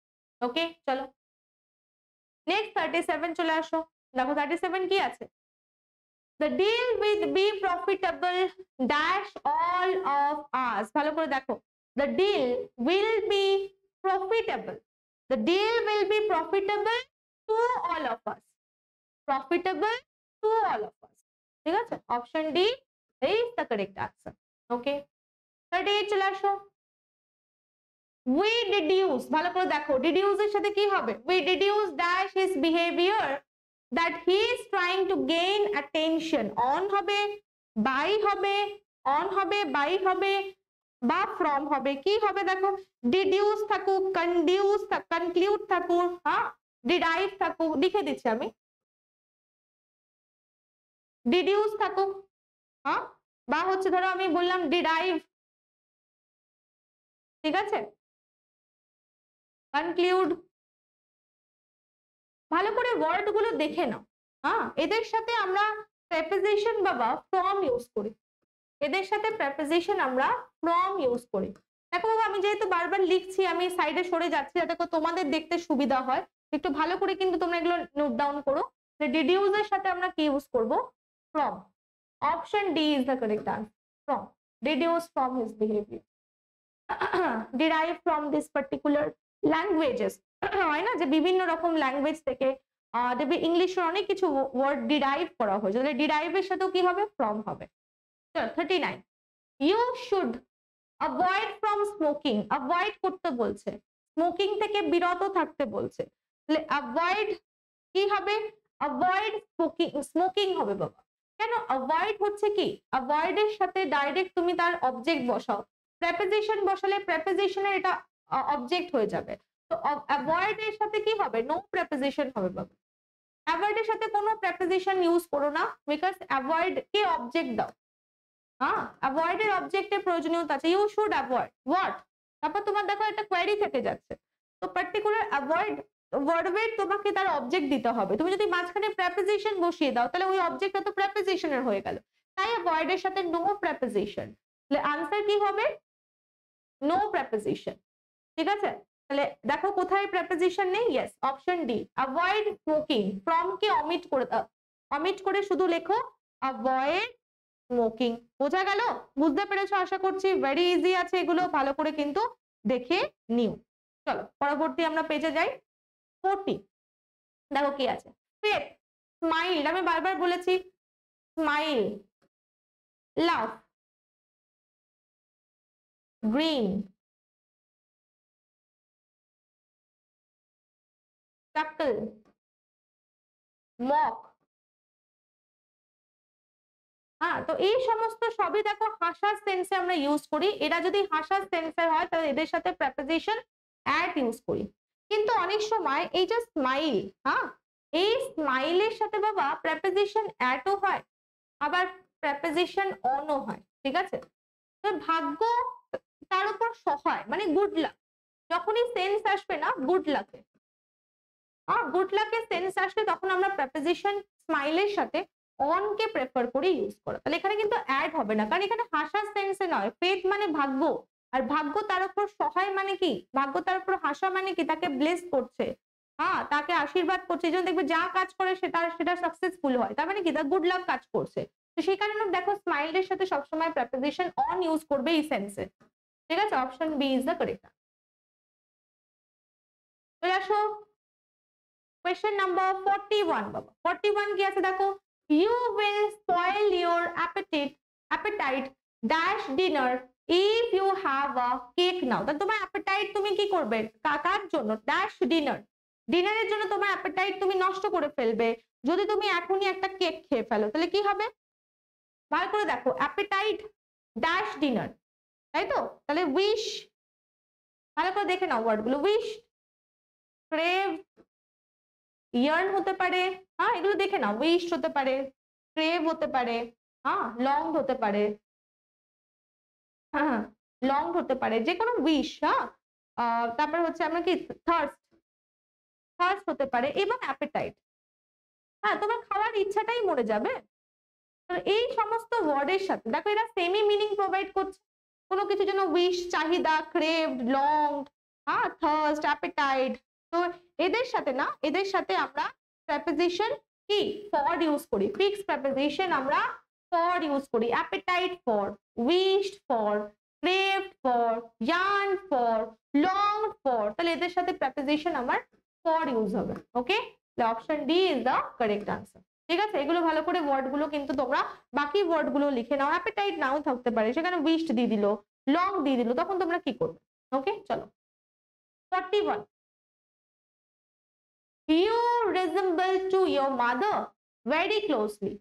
Okay চলো নেক্সট 37 চলে আসো। দেখো 37 কি আছে, the deal will be profitable dash all of us। ভালো করে দেখো, the deal will be profitable, the deal will be profitable to all of us, profitable to all of us। ঠিক আছে, option D is the correct answer. Okay 38 চলে আসো। We deduce, ভালো করে দেখো, deduce এর সাথে কি হবে, we deduce dash his behavior that he is trying to gain attention। on হবে, by হবে, on হবে, by হবে, বা from হবে, কি হবে দেখো, deduce থাকুক, conclude থাকুক, হ্যাঁ derive থাকুক, লিখে দিচ্ছি আমি, deduce থাকুক, হ্যাঁ বা হচ্ছে ধরো আমি বললাম derive, ঠিক আছে, কনক্লুড। ভালো করে ওয়ার্ড গুলো দেখে নাও, হ্যাঁ এদের সাথে আমরা প্রেপোজিশন বা ফ্রম ইউজ করি, এদের সাথে প্রেপোজিশন আমরা ফ্রম ইউজ করি। দেখো বাবা আমি যেহেতু বারবার লিখছি আমি সাইডে সরে যাচ্ছি যাতে তোমাদের দেখতে সুবিধা হয়, একটু ভালো করে কিন্তু তোমরা এগুলো নোট ডাউন করো। ডিডিউস এর সাথে আমরা কি ইউজ করব, from. Option D is the correct answer, from, deduce from his behaviour, derive from this particular languages, হয় না যে বিভিন্ন রকম ল্যাঙ্গুয়েজ থেকে দেখবে ইংলিশের অনেক কিছু ওয়ার্ড ডিরাইভ করা হয়েছে, তাহলে ডিরাইভের সাথেও কি হবে, ফ্রম হবে। 39 you should avoid from smoking, avoid করতে বলছে, স্মোকিং থেকে বিরত থাকতে বলছে, তাহলে অ্যাভয়েড কি হবে, অ্যাভয়েড স্মোকিং হবে বাবা। কেন অ্যাভয়েড হচ্ছে কি, অ্যাভয়েড এর সাথে ডাইরেক্ট তুমি তার অবজেক্ট বসাও, প্রেপোজিশন বসালে প্রেপোজিশনের এটা অবজেক্ট হয়ে যাবে। তো অ্যাভয়েড এর সাথে কি হবে, নো প্রেপোজিশন হবে বাবা। অ্যাভয়েড এর সাথে কোনো প্রেপোজিশন ইউজ করো না, বিকজ অ্যাভয়েড কে অবজেক্ট দাও, হ্যাঁ অ্যাভয়েড এর অবজেক্টের প্রয়োজনীয়তা আছে, ইউ শুড অ্যাভয়েড হোয়াট, তারপর তোমার দেখো একটা কোয়েরি থেকে যাচ্ছে, তো পার্টিকুলার অ্যাভয়েড ওয়ার্ডওয়েট তোমাকে তার অবজেক্ট দিতে হবে। তুমি যদি মাঝখানে প্রেপোজিশন বসিয়ে দাও তাহলে ওই অবজেক্টটা তো প্রেপোজিশনের হয়ে গেল, তাই অ্যাভয়েড এর সাথে নো প্রেপোজিশন, তাহলে আনসার কি হবে, নো প্রেপোজিশন। ঠিক আছে, তাহলে দেখো কোথায় প্রেপোজিশন নেই, yes option D, avoid smoking, from K omit করে দাও, অমিট করে শুধু লেখো অ্যাভয়েড স্মোকিং। বোঝা গেল, বুঝতে পেরেছো আশা করছি, ভেরি ইজি আছে এগুলো, ভালো করে কিন্তু দেখে নিও। চলো পরবর্তী আমরা পেজে যাই। 40 দেখো কি আছে, ফেথ, স্মাইল, আমি বারবার বলেছি স্মাইল, লাভ, গ্রিন, টাকল, মক, হ্যাঁ তো এই সমস্ত সবই দেখো হাসার সেন্সে আমরা ইউজ করি, এরা যদি হাসার সেন্সে হয় তাহলে এদের সাথে প্রেপোজিশন অ্যাট ইউজ করি। কিন্তু অনেক সময় এই যে স্মাইল, হ্যাঁ এই স্মাইলের সাথে বাবা প্রেপোজিশন অ্যাটও হয়, আবার প্রেপোজিশন অনও হয়, ঠিক আছে। তো তো ভাগ্য তার উপর সহায় মানে গুড লাক, যখনই সেন্স আসবে না গুড লাকে, গুড লাকের সেন্স আসলে তখন আমরা প্রেপোজিশন স্মাইলের সাথে অন কে প্রেফার করে ইউজ করা। তাহলে এখানে কিন্তু অ্যাড হবে না, কারণ এখানে হাসার সেন্সে নয়। ফেথ মানে ভাগ্য, আর ভাগ্য তার উপর সহায় মানে কি, ভাগ্য তার উপর হাসা মানে কি তাকে ব্লেস করছে, তাকে আশীর্বাদ করছে, এই জন্য দেখবে যা কাজ করে সেটা সাকসেসফুল হয়, তার মানে কি তার গুড লাক কাজ করছে। তো সেই কারণে দেখো স্মাইলের সাথে সবসময় প্রেপোজিশন অন ইউজ করবে এই সেন্সে। ঠিক আছে, option B is the correct. চলে আসো question number 41 বাবা। 41 কি আছে দেখো, you will spoil your appetite dash dinner if you have a cake now। তাহলে তোমার appetite তুমি কি করবে, কার জন্য, dash dinner, ডিনারের জন্য তোমার appetite তুমি নষ্ট করে ফেলবে যদি তুমি এখনই একটা কেক খেয়ে ফেলো। তাহলে কি হবে, ভালো করে দেখো, appetite dash dinner, তাই তো। তাহলে wish, ভালো করে দেখে নাও ওয়ার্ড গুলো, wish, crave, ইয়ার্ন হতে পারে, এগুলো দেখে নাও, উইশ হতে পারে, ক্রেভ হতে পারে, লং হতে পারে, লং হতে পারে, যে কোনো উইশ। তারপর হচ্ছে আমরা কি থার্স্ট হতে পারে, এবং অ্যাপেটাইট, তোমার খাওয়ার ইচ্ছাটাই মরে যাবে। এই সমস্ত ওয়ার্ডের সাথে দেখো এরা সেমি মিনিং প্রোভাইড করছে, কোনো কিছু যেন উইশ, চাহিদা, ক্রেভড, লং, থার্স্ট, অ্যাপেটাইট। তো এদের সাথে না, এদের সাথে আমরা প্রেপোজিশন কি ফর ইউজ করি, ফিক্স প্রেপোজিশন আমরা ফর ইউজ করি, appetite for, wished for, craved for, yearn for, long for. তাহলে এদের সাথে প্রেপোজিশন আমার ফর ইউজ হবে। Okay, option D is the correct answer. ঠিক আছে, এগুলো ভালো করে ওয়ার্ড গুলো কিন্তু তোমরা বাকি ওয়ার্ড গুলো লিখে নাও, অ্যাপেটাইট নাও থাকতে পারে, সেখানে উইশড দিয়ে দিল, লং দিয়ে দিল, তখন তোমরা কি করবে। ওকে, চলো 41, you resemble to your mother very closely।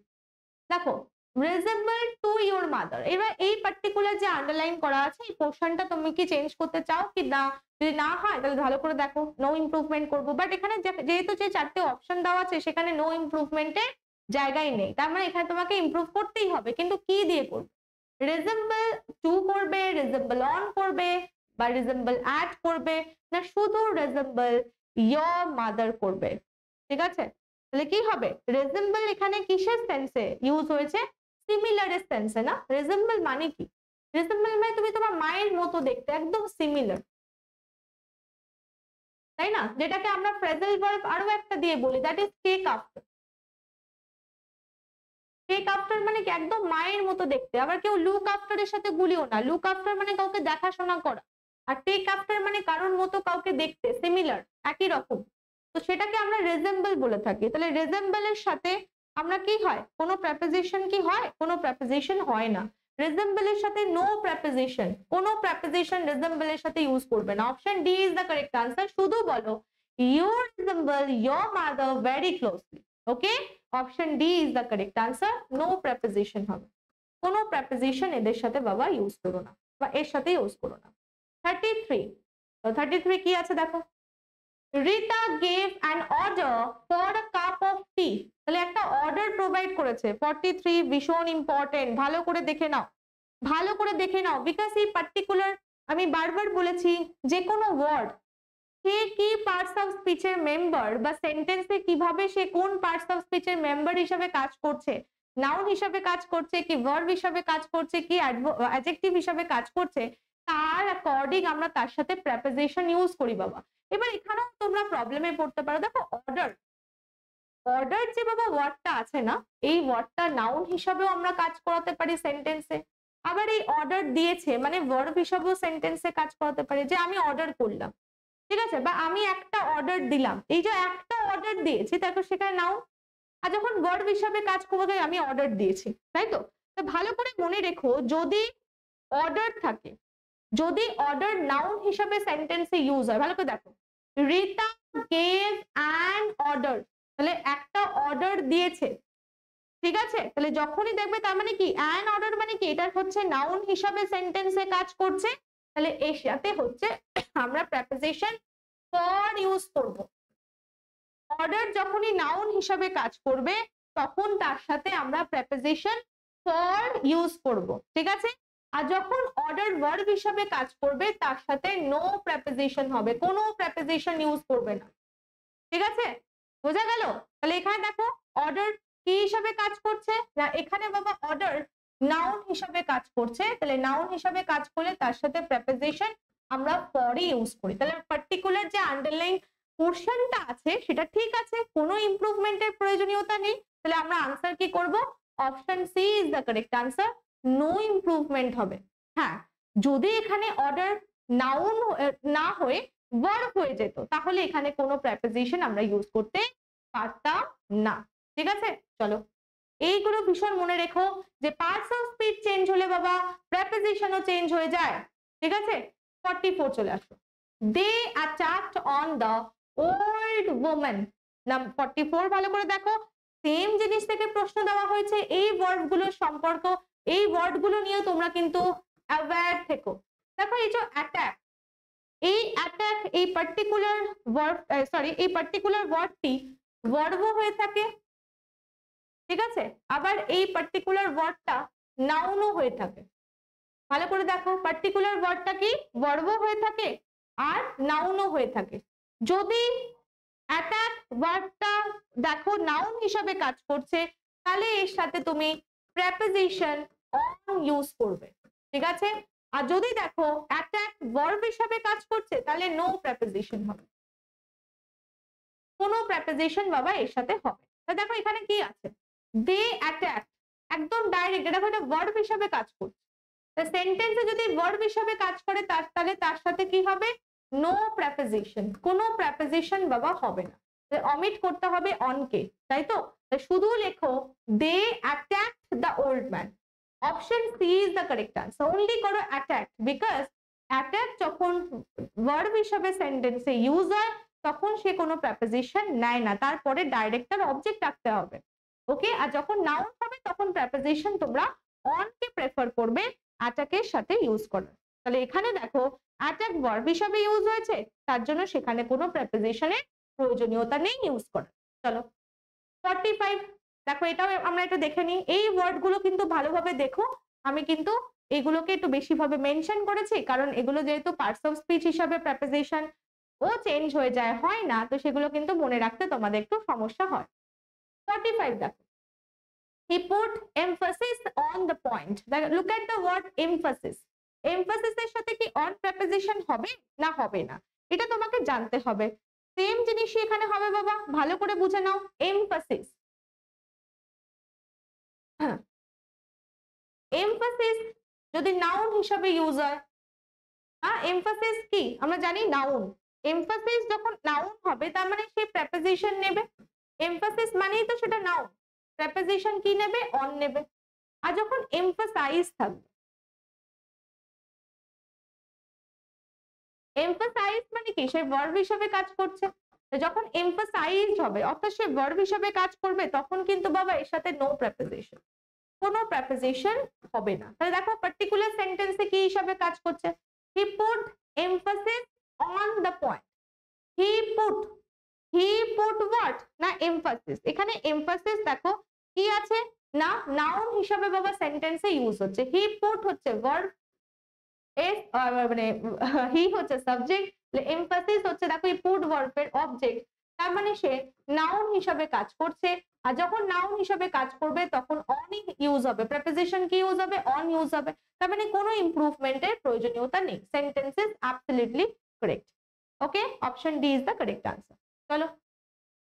দেখো resemble to your mother, এবার এই পার্টিকুলার যে আন্ডারলাইন করা আছে এই পোর্শনটা তুমি কি চেঞ্জ করতে চাও কি না, যদি না হয় তাহলে ভালো করে দেখো, নো ইমপ্রুভমেন্ট করবো। বাট এখানে যেহেতু যে চারটে অপশন দেওয়া আছে সেখানে নো ইমপ্রুভমেন্টের জায়গায় নেই, তার মানে এখানে তোমাকে ইমপ্রুভ করতেই হবে, কিন্তু কি দিয়ে করবে, resemble to করবে, resemble on করবে, বা resemble at করবে, না শুধু resemble your mother করবে। ঠিক আছে, তাহলে কি হবে, resemble এখানে কিসের সেন্সে ইউজ হয়েছে, সিমিলারের সেন্সে না। resemble মানে কি, resemble মানে তুমি তোমার মায়ের মতো দেখতে, একদম সিমিলার, তাই না, যেটাকে আমরা ফ্রেজাল ভার্ব আরো একটা দিয়ে বলি, that is take after. Take after মানে কি একদম মায়ের মতো দেখতে। আবার কেউ লুক আফটার এর সাথে গুলিও না, লুক আফটার মানে কাউকে দেখাশোনা করা, আর টেক আফটার মানে কারোর মতো কাউকে দেখতে, সিমিলার, একই রকম। তো সেটাকে আমরা রেজেম্বল বলে থাকি। তাহলে রেজেম্বল এর সাথে আমরা কি হয়, কোনো প্রেপোজিশন কি হয়, কোনো প্রেপোজিশন হয় না। রেজেম্বল এর সাথে নো প্রেপোজিশন, কোনো প্রেপোজিশন রেজেম্বল এর সাথে ইউজ করবে না। Option D is the correct answer. শুধু বলো you resemble your mother very closely. Okay, option D is the correct answer. No preposition হবে, কোনো প্রেপোজিশন এদের সাথে বাবা ইউজ করো না, বা এর সাথে ইউজ করো না। 33, 33 কি আছে দেখো, Rita gave an order for a cup of tea. তাহলে একটা অর্ডার প্রোভাইড করেছে। 43 ভীষণ ইম্পর্টেন্ট, ভালো করে দেখে নাও, ভালো করে দেখে নাও, বিকজ এই পার্টিকুলার আমি বারবার বলেছি যে কোনো ওয়ার্ড কে কি পার্টস অফ স্পিচের মেম্বার, বা সেন্টেন্সে কিভাবে সে কোন পার্টস অফ স্পিচের মেম্বার হিসাবে কাজ করছে, নাউন হিসাবে কাজ করছে কি ভার্ব হিসাবে কাজ করছে কি অ্যাডজেক্টিভ হিসাবে কাজ করছে, তার অ্যাকর্ডিং আমরা তার সাথে প্রেপোজিশন ইউজ করি বাবা। এবার এখানেও তোমরা প্রবলেমে পড়তে পারো। দেখো অর্ডার, অর্ডার যে বাবা ওয়ার্ডটা আছে না, এই ওয়ার্ডটা নাউন হিসাবেও আমরা কাজ করাতে পারি সেন্টেন্সে, আবার এই অর্ডার দিয়েছে মানে ভার্ব হিসাবেও সেন্টেন্সে কাজ করাতে পারি, যে আমি অর্ডার করলাম, ঠিক আছে, বা আমি একটা অর্ডার দিলাম, এই যে একটা অর্ডার দিয়েছি দেখো সেখানে নাউন, আর যখন ভার্ব হিসাবে কাজ করবে আমি অর্ডার দিয়েছি, তাই তো। তো ভালো করে মনে রেখো, যদি অর্ডার থাকে, যদি অর্ডার নাউন হিসাবে সেন্টেন্সে ইউজ হয়, ভালো করে দেখো, রিতা গেভ অ্যান অর্ডার, তাহলে একটা অর্ডার দিয়েছে, ঠিক আছে, তাহলে যখনই দেখবে তার মানে কি অ্যান অর্ডার মানে কি, এটা হচ্ছে নাউন হিসাবে সেন্টেন্সে কাজ করছে, তাহলে এর সাথে হচ্ছে আমরা প্রেপোজিশন ফর ইউজ করব। অর্ডার যখনই নাউন হিসাবে কাজ করবে তখন তার সাথে আমরা প্রেপোজিশন ফর ইউজ করব, ঠিক আছে। আর যখন অর্ডার ভার্ব হিসাবে কাজ করবে তার সাথে নো প্রেপোজিশন হবে, কোনো প্রেপোজিশন ইউজ করবে না। ঠিক আছে, বোঝা গেল? তাহলে এখানে দেখো অর্ডার কি হিসাবে কাজ করছে না, এখানে বাবা অর্ডার নাউন হিসাবে কাজ করছে। তাহলে নাউন হিসাবে কাজ করলে তার সাথে প্রেপোজিশন আমরা পরে ইউজ করি। তাহলে পার্টিকুলার যে আন্ডারলাইন পোর্শনটা আছে সেটা ঠিক আছে, কোনো ইমপ্রুভমেন্টের প্রয়োজনীয়তা নেই। তাহলে আমরা আনসার কি করব? Option C is the correct answer, no improvement হবে। হ্যাঁ, যদি এখানে অর্ডার নাউন না হয়ে ভার্ব হয়ে যেত তাহলে এখানে কোনো প্রেপোজিশন আমরা ইউজ করতে পারতাম না। ঠিক আছে, চলো এইগুলো ভীষণ মনে রেখো যে পার্টস অফ স্পিচ চেঞ্জ হলে বাবা প্রেপোজিশনও চেঞ্জ হয়ে যায়। ঠিক আছে, 44 চলে আসো। They attacked on the old woman. না 44 ভালো করে দেখো, সেম জিনিস থেকে প্রশ্ন দেওয়া হয়েছে। এই ওয়ার্ডগুলোর সম্পর্ক, এই ওয়ার্ডগুলো নিয়ে তোমরা কিন্তু অ্যাওয়্যার থেকো। দেখো এই যে অ্যাটাক, এই অ্যাটাক এই পার্টিকুলার ভার্ব এই পার্টিকুলার ওয়ার্ডটি ভার্বও হয়ে থাকে। ঠিক আছে, আবার এই পার্টিকুলার ওয়ার্ডটা নাউনও হয়ে থাকে। ভালো করে দেখো, পার্টিকুলার ওয়ার্ডটা কি ভার্বও হয়ে থাকে আর নাউনও হয়ে থাকে। যদি অ্যাটাক ভার্বটা দেখো নাউন হিসাবে কাজ করছে তাহলে এর সাথে তুমি প্রেপোজিশন অন ইউজ করবে। ঠিক আছে, আর যদি দেখো অ্যাটাক ভার্ব হিসাবে কাজ করছে তাহলে নো প্রেপোজিশন হবে, কোনো প্রেপোজিশন বাবা এর সাথে হবে। দেখো এখানে কি আছে, দে অ্যাটাক, একদম ডাইরেক্ট, দেখো এটা ভার্ব হিসাবে কাজ করছে। সেন্টেন্সে যদি ভার্ব হিসাবে কাজ করে তাহলে তার সাথে কি হবে? নো প্রেপোজিশন, কোনো প্রেপোজিশন বাবা হবে না, অমিট করতে হবে অন কে, তাই তো? শুধু লেখো they attacked the old man. Option C is the correct answer, only করো অ্যাটাক, বিকজ অ্যাটাক যখন ভার্ব হিসাবে সেন্টেন্সে ইউজ হয় তখন সে কোনো প্রেপোজিশন নেয় না, তারপরে ডাইরেক্টর অবজেক্ট রাখতে হবে। ওকে, আর যখন নাউন হবে তখন প্রেপোজিশন তোমরা অন কে প্রেফার করবে অ্যাটাকের সাথে ইউজ করার। তাহলে এখানে দেখো অ্যাটাক ভার্ব হিসাবে ইউজ হয়েছে, তার জন্য সেখানে কোনো প্রেপোজিশনের প্রয়োজনীয়তা নেই ইউজ করার। চলো 45 দেখো, এটাও আমরা একটু দেখে নিই। এই ওয়ার্ড গুলো কিন্তু ভালোভাবে দেখো, আমি কিন্তু এগুলোকে একটু বেশি ভাবে মেনশন করেছি কারণ এগুলো যেহেতু পার্টস অফ স্পিচ হিসাবে প্রেপোজিশন ও চেঞ্জ হয়ে যায়, হয় না, তো সেগুলো কিন্তু মনে রাখতে তোমাদের একটু সমস্যা হয়। 45 দেখো, he put emphasis on the point. Look at the word emphasis. emphasis এর সাথে কি on preposition হবে না হবে না, এটা তোমাকে জানতে হবে। সেম জিনিসই এখানে হবে বাবা, ভালো করে বুঝে নাও। emphasis, emphasis যদি নাউন হিসাবে ইউজ হয়, হ্যাঁ emphasis কি আমরা জানি নাউন। emphasis যখন নাউন হবে তার মানে সে preposition নেবে, emphasis মানেই তো সেটা নাউন, প্রেপোজিশন কি নেবে? অন নেবে। আর যখন এমফাসাইজ থাকবে, এমফাসাইজ মানে কি সে ভার্ব হিসেবে কাজ করছে, যখন এমফাসাইজ হবে অর্থাৎ সে ভার্ব হিসেবে কাজ করবে তখন কিন্তু বাবা এর সাথে নো প্রেপোজিশন, কোনো প্রেপোজিশন হবে না। তাহলে দেখো পার্টিকুলার সেন্টেন্সে কি হিসাবে কাজ করছে, he put emphasis on the point. He put what না এমফাসিস, এখানে এমফাসিস দেখো কি আছে না নাউন হিসাবে বাবা সেন্টেন্সে ইউজ হচ্ছে। হি পুট হচ্ছে ভার্ব, এস মানে হি হচ্ছে সাবজেক্ট, এমফাসিস হচ্ছে দেখো এই পুট ভার্বের অবজেক্ট, তার মানে সে নাউন হিসাবে কাজ করছে। আর যখন নাউন হিসাবে কাজ করবে তখন অন ইউজ হবে, প্রেপোজিশন কি ইউজ হবে? অন ইউজ হবে, তার মানে কোনো ইমপ্রুভমেন্টের প্রয়োজনীয়তা নেই। Sentence is absolutely correct. Okay, option D is the correct answer. চলো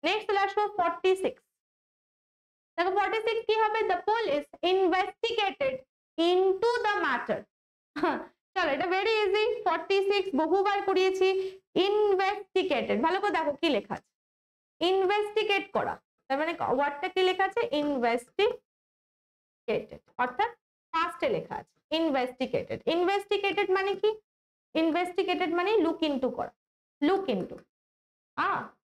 নেক্সট চলে আসবো 46। দেখো 46 কি হবে? The police investigated into the matter. চলো এটা ভেরি ইজি, 46 বহুবার করিয়েছি। ইনভেস্টিগেটেড ভালো করে দেখো কি লেখা আছে, ইনভেস্টিগেট করা, তার মানে ওয়ার্ডটা কি লেখা আছে? ইনভেস্টিগেটেড, অর্থাৎ ফার্স্টে লেখা আছে ইনভেস্টিগেটেড। ইনভেস্টিগেটেড মানে কি? ইনভেস্টিগেটেড মানে লুক ইনটু করা, look into.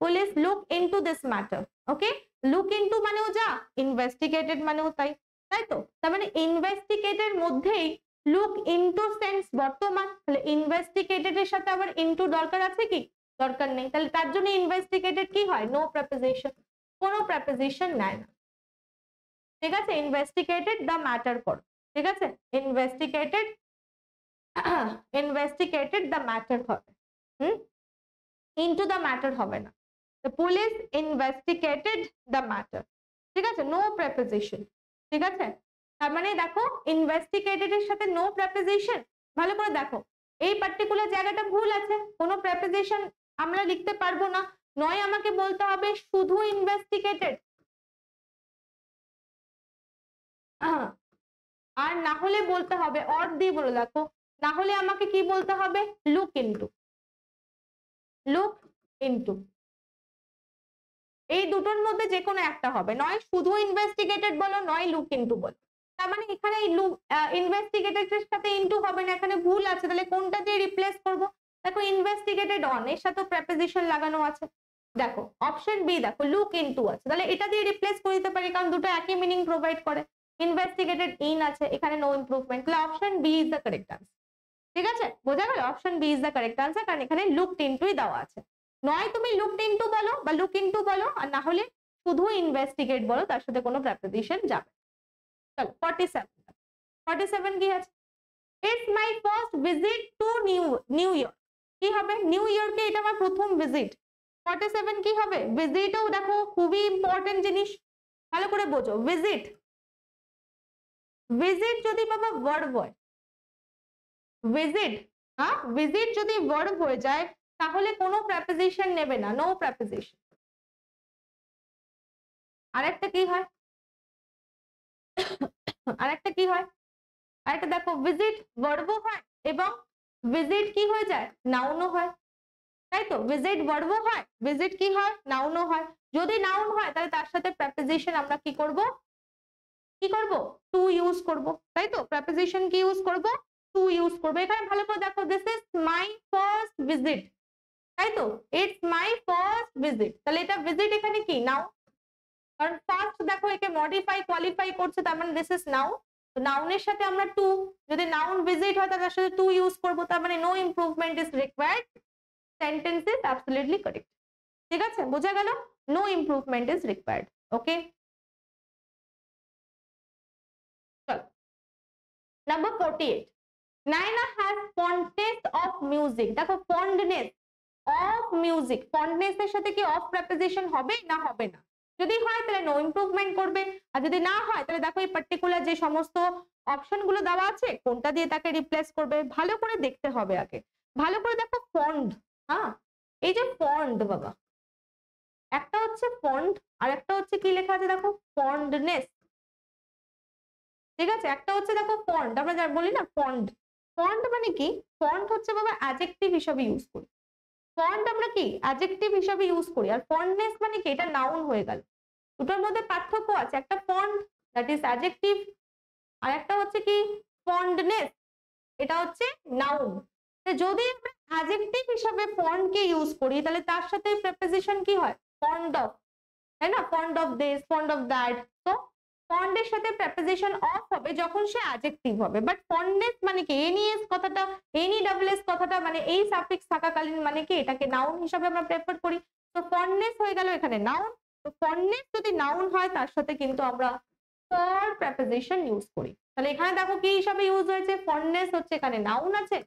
Police look into this matter. Okay, look into মানেও যা, ইনভেস্টিগেটেড মানেও তাই, তাই তো? তার মানে ইনভেস্টিগেটেড মধ্যেই লুক ইনটু সেন্স বর্তমান, তাহলে ইনভেস্টিগেটেড এর সাথে আবার ইনটু দরকার আছে কি? দরকার নেই। তাহলে তার জন্য ইনভেস্টিগেটেড কি হয়? নো প্রেপোজিশন, কোনো প্রেপোজিশন নেয় না। ঠিক আছে, ইনভেস্টিগেটেড দ্য ম্যাটার করো। ঠিক আছে, ইনভেস্টিগেটেড ইনভেস্টিগেটেড দ্য ম্যাটার হবে, ইনটু দ্য ম্যাটার হবে না। The police investigated the matter, ঠিক আছে, নো প্রেপোজিশন, ঠিক আছে। তার মানে দেখো ইনভেস্টিগেটেড এর সাথে নো প্রেপোজিশন, ভালো করে দেখো এই পার্টিকুলার জায়গাটা ভুল আছে, কোনো প্রেপোজিশন আমরা লিখতে পারবো না, নয় আমাকে বলতে হবে শুধু ইনভেস্টিগেটেড, আর না হলে বলতে হবে অর দিয়ে বলে দেখো, না হলে আমাকে কি বলতে হবে লুক ইনটু, লুক ইনটু, এই দুটোর মধ্যে যে কোনো একটা হবে, নয় শুধু ইনভেস্টিগেটেড বলো নয় লুক ইনটু বলো। তার মানে এখানে ইনভেস্টিগেটেড এর সাথে ইনটু হবে না, এখানে ভুল আছে, তাহলে কোনটা দিয়ে রিপ্লেস করব? দেখো ইনভেস্টিগেটেড অন এর সাথে প্রেপোজিশন লাগানো আছে, দেখো অপশন বি দেখো লুক ইনটু আছে, তাহলে এটা দিয়ে রিপ্লেস করে দিতে পারি কারণ দুটো একই মিনিং প্রোভাইড করে। ইনভেস্টিগেটেড ইন আছে, এখানে নো ইমপ্রুভমেন্ট, তাহলে option B is the correct answer, ঠিক আছে, বোঝা গেল? Option B is the correct answer, কারণ এখানে লুকড ইনটুই দেওয়া আছে, নয় তুমি লুকড ইনটু বলো বা লুক ইনটু বলো, আর না হলে শুধু ইনভেস্টিগেট বলো, তার সাথে কোনো প্রেপোজিশন যাবে। চলো 47 কি আছে? It's my first visit to new York, কি হবে? নিউ ইয়র্কে এটা আমার প্রথম ভিজিট। 47 কি হবে? ভিজিটও দেখো খুবই ইম্পর্টেন্ট জিনিস, ভালো করে বোঝো। ভিজিট, ভিজিট যদি বাবা ভার্ব হয়, ভিজিট, হ্যাঁ ভিজিট যদি ভার্ব হয়ে যায় তাহলে কোনো প্রেপোজিশন নেবে না, নো প্রেপোজিশন। আরেকটা কি হয়? আরেকটা কি হয়? আরেকটা দেখো ভিজিট ভার্বও হয় এবং ভিজিট কি হয়ে যায় নাউনও হয়, তাই তো? ভিজিট ভার্বও হয়, ভিজিট কি হয় নাউনও হয়। যদি নাউন হয় তাহলে তার সাথে প্রেপোজিশন আমরা কি করব? কি করব? টু ইউজ করব, তাই তো? প্রেপোজিশন কি ইউজ করব? টু ইউজ করব। এখানে ভালো করে দেখো, this is my first visit, তাই তো? ইটস মাই ফার্স্ট ভিজিট, তাহলে এটা ভিজিট এখানে কি নাউন, কারণ ফার্স্ট দেখো একে মডিফাই কোয়ালিফাই করছে, তার মানে দিস ইজ নাউন, তো নাউনের সাথে আমরা টু, যদি নাউন ভিজিট হয় তার সাথে টু ইউজ করব, তার মানে no improvement is required, sentence is absolutely correct, ঠিক আছে, বোঝা গেল? No improvement is required, okay. চলো number 48, Naina has fondness of music, দেখো ফন্ডনেস অফ মিউজিক, ফন্ডনেস এর সাথে কি অফ প্রেপোজিশন হবে না হবে না? যদি হয় তাহলে নো ইমপ্রুভমেন্ট করবে, আর যদি না হয় তাহলে দেখো এই পার্টিকুলার যে সমস্ত অপশন গুলো দেওয়া আছে কোনটা দিয়ে তাকে রিপ্লেস করবে ভালো করে দেখতে হবে আগে, ভালো করে দেখো। ফন্ড, হ্যাঁ এই যে ফন্ড বাবা, একটা হচ্ছে ফন্ড আর একটা হচ্ছে কি লেখা আছে দেখো ফন্ডনেস, ঠিক আছে, একটা হচ্ছে দেখো ফন্ড, আমরা যা বলি না ফন্ড, ফন্ড মানে কি? ফন্ড হচ্ছে বাবা অ্যাডজেক্টিভ হিসাবে ইউজ করি, ফন্ট আমরা কি অ্যাডজেক্টিভ হিসাবে ইউজ করি, আর ফন্ডনেস মানে কি এটা নাউন হয়ে গেল। দুটোর মধ্যে পার্থক্য আছে, একটা ফন্ট দ্যাট ইজ অ্যাডজেক্টিভ আর একটা হচ্ছে কি ফন্ডনেস, এটা হচ্ছে নাউন। যদি আমরা অ্যাডজেক্টিভ হিসাবে ফন্ট কে ইউজ করি তাহলে তার সাথে প্রিপোজিশন কি হয় ফন্ড অফ, তাই না? Fond of this, fond of that, তো ফন্ড এর সাথে প্রিপোজিশন অফ হবে যখন সে অ্যাডজেক্টিভ হবে, বাট ফন্ডনেস মানে কি এনইএস কথাটা, এনইডব্লিউএস কথাটা মানে এই সাফিক্স থাকাকালীন মানে কি এটাকে নাউন হিসাবে আমরা প্রেফার করি, তো ফন্ডনেস হয়ে গেল এখানে নাউন। তো ফন্ডনেস যদি নাউন হয় তার সাথে কিন্তু আমরা ফর প্রিপোজিশন ইউজ করি, তাহলে এখানে দেখো কি হিসাবে ইউজ হয়েছে, ফন্ডনেস হচ্ছে এখানে নাউন আছে,